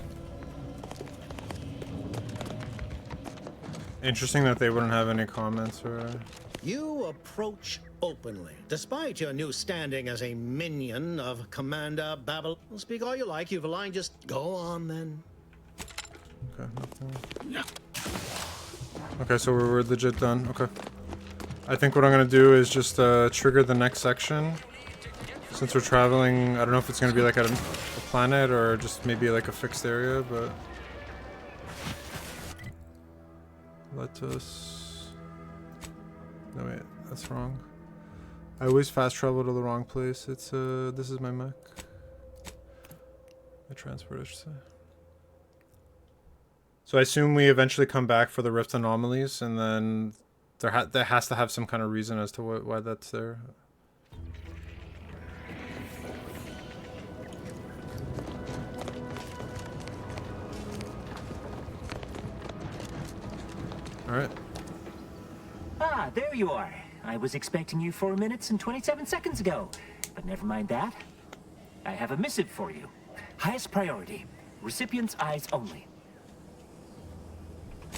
interesting that they wouldn't have any comments or... You approach openly, despite your new standing as a minion of Commander Babel. Speak all you like, you've aligned, just go on then. Okay, nothing. Okay, so we're legit done. Okay. I think what I'm gonna do is just trigger the next section. Since we're traveling, I don't know if it's gonna be like at a planet or just maybe like a fixed area, but... Let us... No wait, that's wrong. I always fast travel to the wrong place. It's this is my mech. My transport, I should say. So I assume we eventually come back for the rift anomalies, and then there has to have some kind of reason as to why that's there. All right. Ah, there you are. I was expecting you 4 minutes and 27 seconds ago, but never mind that. I have a missive for you. Highest priority. Recipient's eyes only.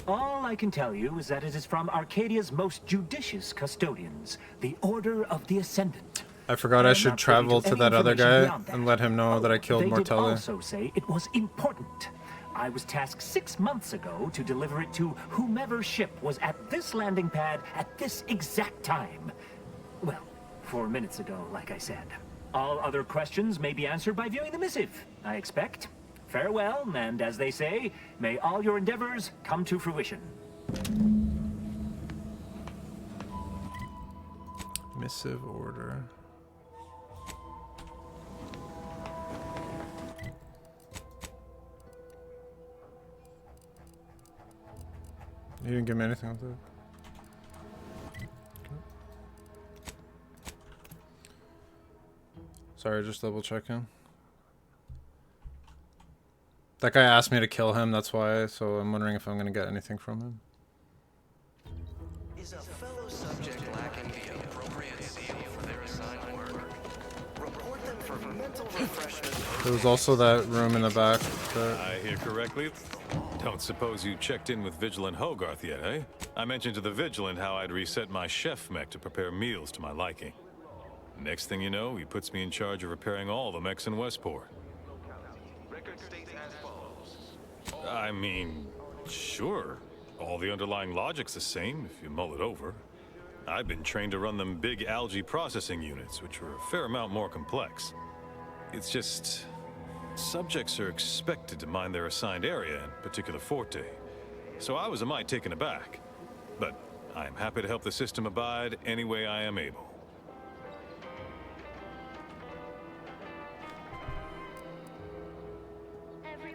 All I can tell you is that it is from Arcadia's most judicious custodians, the Order of the Ascendant. I forgot I should travel to that other guy and let him know that I killed Mortelli. They did also say it was important. I was tasked 6 months ago to deliver it to whomever ship was at this landing pad at this exact time. Well, 4 minutes ago, like I said. All other questions may be answered by viewing the missive, I expect. Farewell, and as they say, may all your endeavors come to fruition. Missive order. You didn't give me anything with it. Okay. Sorry, just double checking. That guy asked me to kill him, that's why, so I'm wondering if I'm gonna get anything from him. Is a fellow subject lacking the appropriate zeal for their assigned work? Report them for mental refreshment. There was also that room in the back. I hear correctly? Don't suppose you checked in with Vigilant Hogarth yet, eh? I mentioned to the Vigilant how I'd reset my chef mech to prepare meals to my liking. Next thing you know, he puts me in charge of repairing all the mechs in Westport. Record states as follows. I mean, sure. All the underlying logic's the same, if you mull it over. I've been trained to run them big algae processing units, which are a fair amount more complex. It's just... subjects are expected to mind their assigned area and particular forte. So I was a mite taken aback. But I am happy to help the system abide any way I am able.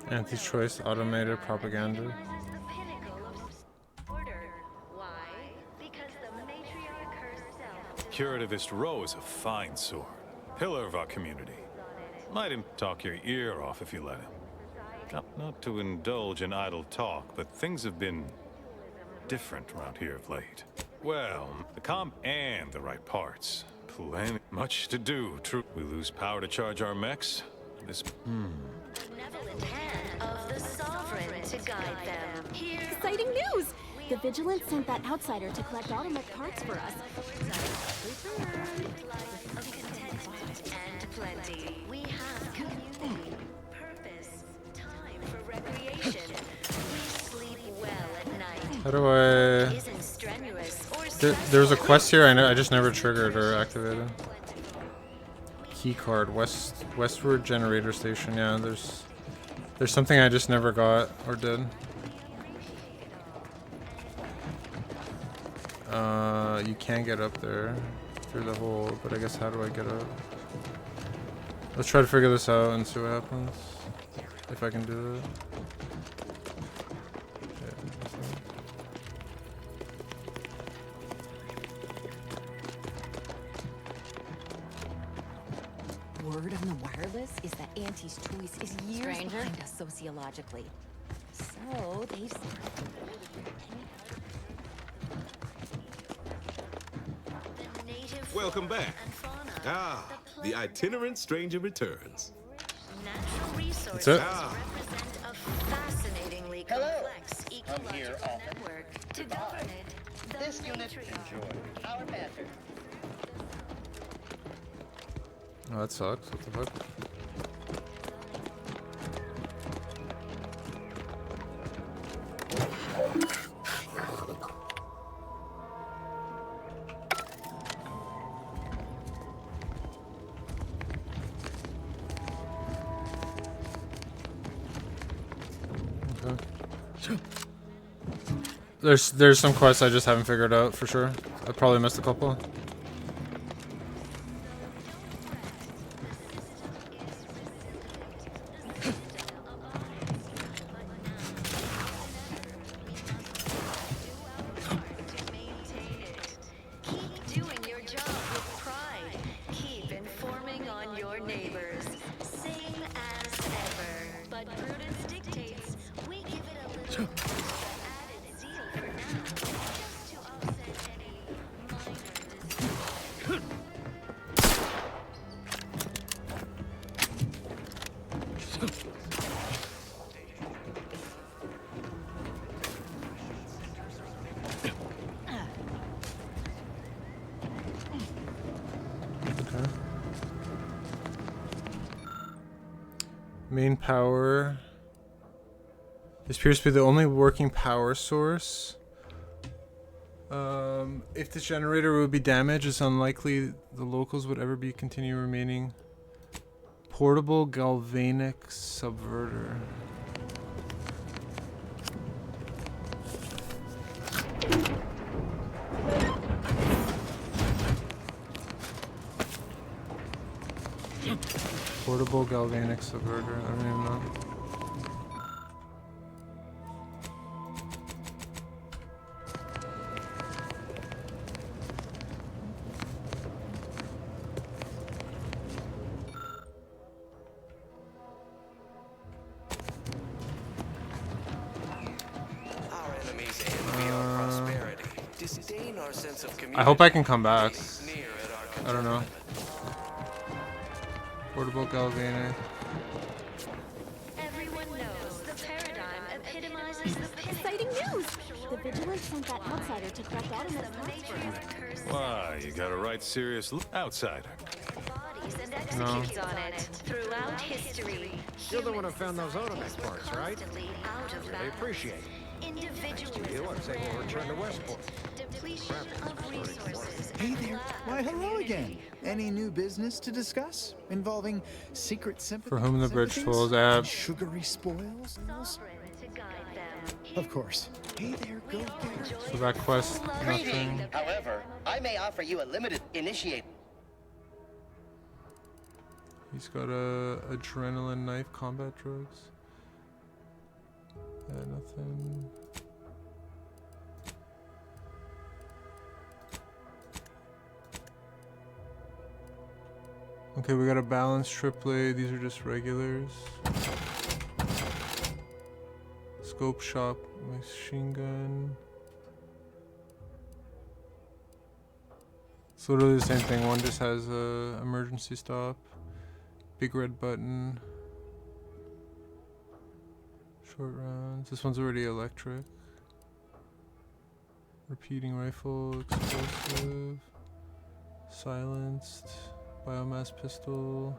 Anti-choice automated propaganda. Curativist Row is a fine sword. Pillar of our community. Might him talk your ear off if you let him. Not to indulge in idle talk, but things have been different around here of late. Well, the comp and the right parts. Plenty much to do, true. We lose power to charge our mechs. This Benevolent hand of the sovereign to guide them. Here. Exciting news! The Vigilant sent that outsider to collect automatic parts for us. Life of contentment and plenty. We have community, purpose, time for recreation. We sleep well at night. How do I... Isn't strenuous or There's a quest here I just never triggered or activated. Keycard, westward generator station. Yeah, there's something I just never got or did. You can get up there through the hole, but I guess how do I get up? Let's try to figure this out and see what happens. If I can do it. Word on the wireless is that Auntie's choice is years Stranger? behind us sociologically. So they've... Welcome back. Ah, the itinerant stranger returns. Natural resources That's it. represent a fascinatingly complex ecological network. To govern it, This unit enjoy our banter. Oh, that sucks. What the fuck? There's some quests I just haven't figured out for sure. I probably missed a couple. Keep doing your job with pride. Keep informing on your neighbors. Same as ever. But prudence dictates we give it a little added zeal for now, just to offset any minor Okay. Main power. This appears to be the only working power source. If this generator would be damaged, it's unlikely the locals would ever be continue remaining. Portable galvanic subverter. Portable galvanic subverter. I don't even know. Our enemies envy our prosperity, disdain our sense of community. I hope I can come back. I don't know. Portable galvanic. Everyone knows the paradigm epitomizes the Exciting news! The Vigilance sent that outsider to collect Automa's parts for us. Why, you got a right serious outsider. No. executes on it throughout history. You're the one who found those Automax parts, right? Out of Really appreciate it. Individuals. You and say we'll return to Westport. Depletion of resources. Hey there. Why, hello again. Any new business to discuss involving secret sympathy? For whom the bridge tolls at. Sugary spoils? Of course. Hey there, go getter. So that quest, nothing. However, I may offer you a limited initiate. He's got a adrenaline knife, combat drugs. Yeah, nothing. Okay, we got a balanced triplet. These are just regulars. Scope shop, machine gun. It's literally the same thing. One just has a emergency stop. Big red button. Short rounds. This one's already electric. Repeating rifle, explosive. Silenced. Biomass pistol.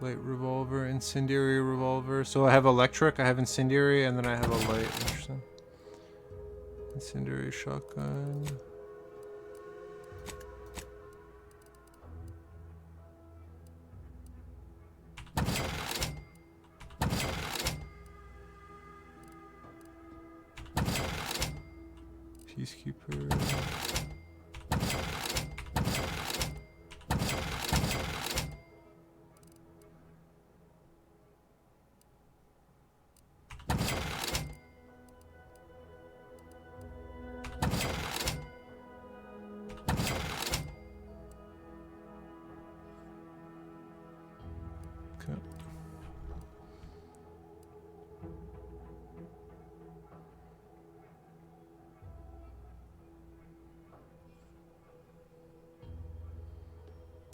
Light revolver, incendiary revolver. So I have electric, I have incendiary, and then I have a light. Interesting. Incendiary shotgun. Peacekeeper.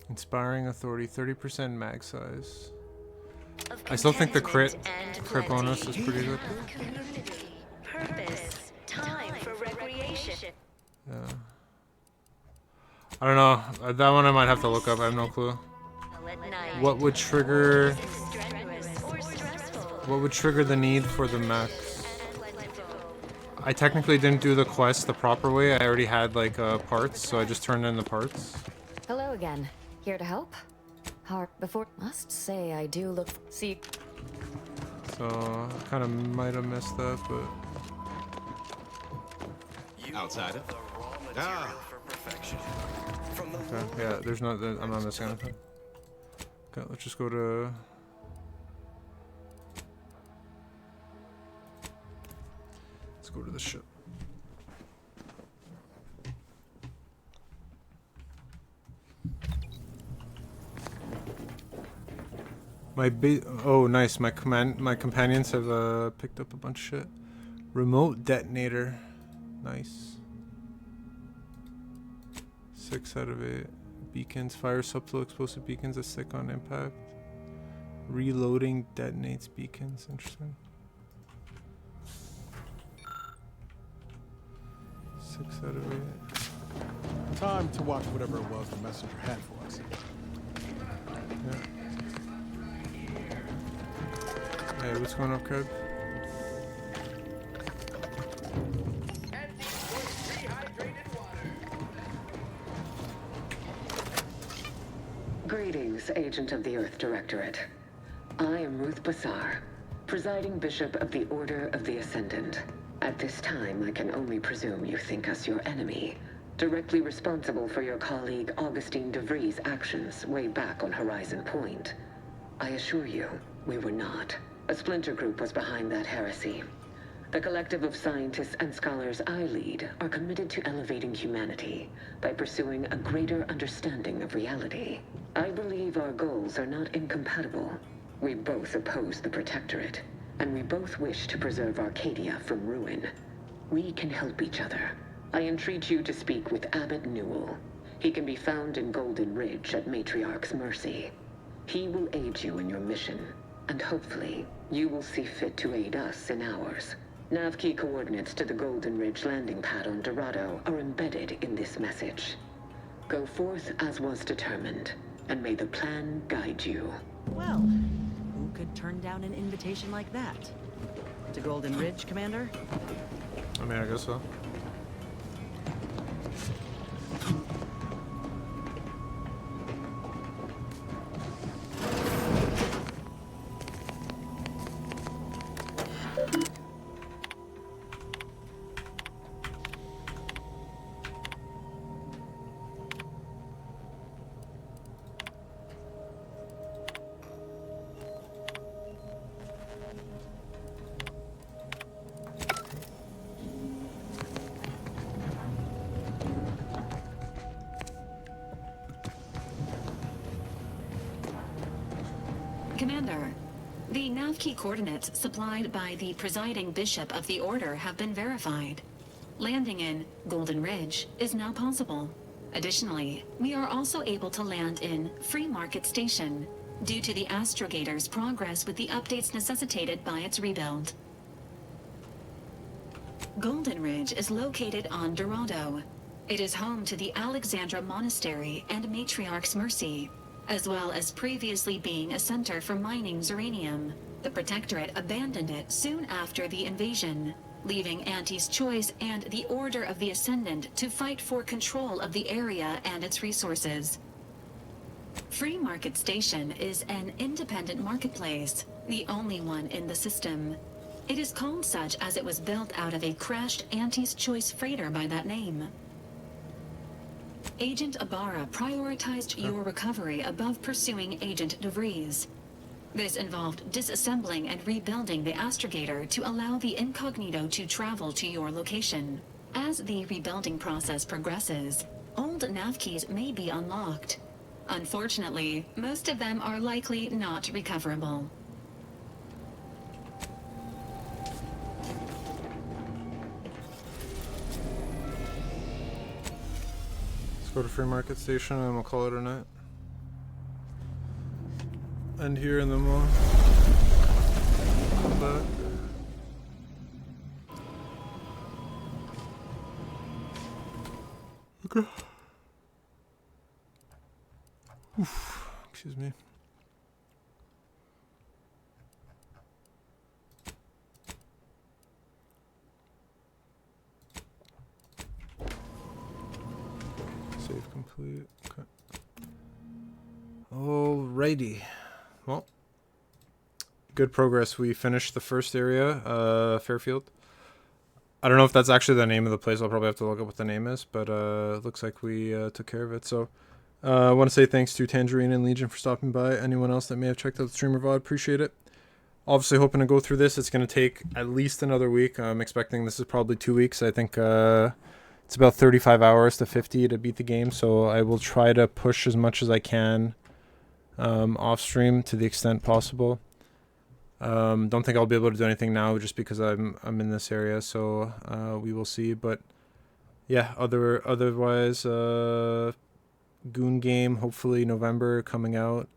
Inspiring authority, 30% mag size. I still think the crit bonus is pretty good. Purpose, time for recreation. Yeah. I don't know. That one I might have to look up. I have no clue. What would trigger? What would trigger the need for the max? I technically didn't do the quest the proper way. I already had like parts, so I just turned in the parts. Hello again. Here to help? Before must say I do look see. So I kind of might have missed that, but Outsider. okay. Yeah, there's not. I'm not missing anything. Okay, let's just go to. Let's go to the ship. Oh nice, my companions have picked up a bunch of shit. Remote detonator. Nice. 6 out of 8. Beacons, fire subtle explosive beacons that stick on impact. Reloading detonates beacons, interesting. 6 out of 8. Time to watch whatever it was the messenger had for us. Yeah. Hey, what's going on, Craig? Greetings, Agent of the Earth Directorate. I am Ruth Bassar, presiding Bishop of the Order of the Ascendant. At this time, I can only presume you think us your enemy, directly responsible for your colleague Augustine DeVries' actions way back on Horizon Point. I assure you, we were not. A splinter group was behind that heresy. The collective of scientists and scholars I lead are committed to elevating humanity by pursuing a greater understanding of reality. I believe our goals are not incompatible. We both oppose the Protectorate, and we both wish to preserve Arcadia from ruin. We can help each other. I entreat you to speak with Abbot Newell. He can be found in Golden Ridge at Matriarch's mercy. He will aid you in your mission, and hopefully, you will see fit to aid us in ours. Nav key coordinates to the Golden Ridge landing pad on Dorado are embedded in this message. Go forth as was determined, and may the plan guide you. Well, who could turn down an invitation like that? To Golden Ridge, Commander? I mean, I guess so. Commander, the nav key coordinates supplied by the presiding bishop of the Order have been verified. Landing in Golden Ridge is now possible. Additionally, we are also able to land in Free Market Station due to the astrogator's progress with the updates necessitated by its rebuild. Golden Ridge is located on Dorado. It is home to the Alexandra Monastery and Matriarch's Mercy, as well as previously being a center for mining Zeranium. The Protectorate abandoned it soon after the invasion, leaving Auntie's Choice and the Order of the Ascendant to fight for control of the area and its resources. Free Market Station is an independent marketplace, the only one in the system. It is called such as it was built out of a crashed Auntie's Choice freighter by that name. Agent Ibarra prioritized your recovery above pursuing Agent DeVries. This involved disassembling and rebuilding the astrogator to allow the incognito to travel to your location. As the rebuilding process progresses, old nav keys may be unlocked. Unfortunately, most of them are likely not recoverable. Go to Free Market Station and we'll call it a night. End here and then we'll come back. Okay. Oof. Excuse me. Save complete. Okay. Alrighty. Well, good progress. We finished the first area, Fairfield. I don't know if that's actually the name of the place. I'll probably have to look up what the name is, but it looks like we took care of it. So I want to say thanks to Tangerine and Legion for stopping by. Anyone else that may have checked out the streamer VOD, appreciate it. Obviously hoping to go through this. It's going to take at least another week. I'm expecting this is probably 2 weeks. I think it's about 35 hours to 50 to beat the game, so I will try to push as much as I can off stream to the extent possible. Don't think I'll be able to do anything now just because I'm in this area, so we will see. But yeah, otherwise, Goon Game hopefully November coming out.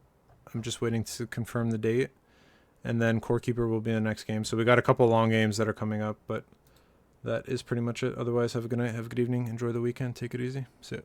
I'm just waiting to confirm the date, and then Core Keeper will be the next game. So we got a couple long games that are coming up, but that is pretty much it. Otherwise, have a good night, have a good evening, enjoy the weekend, take it easy, see ya.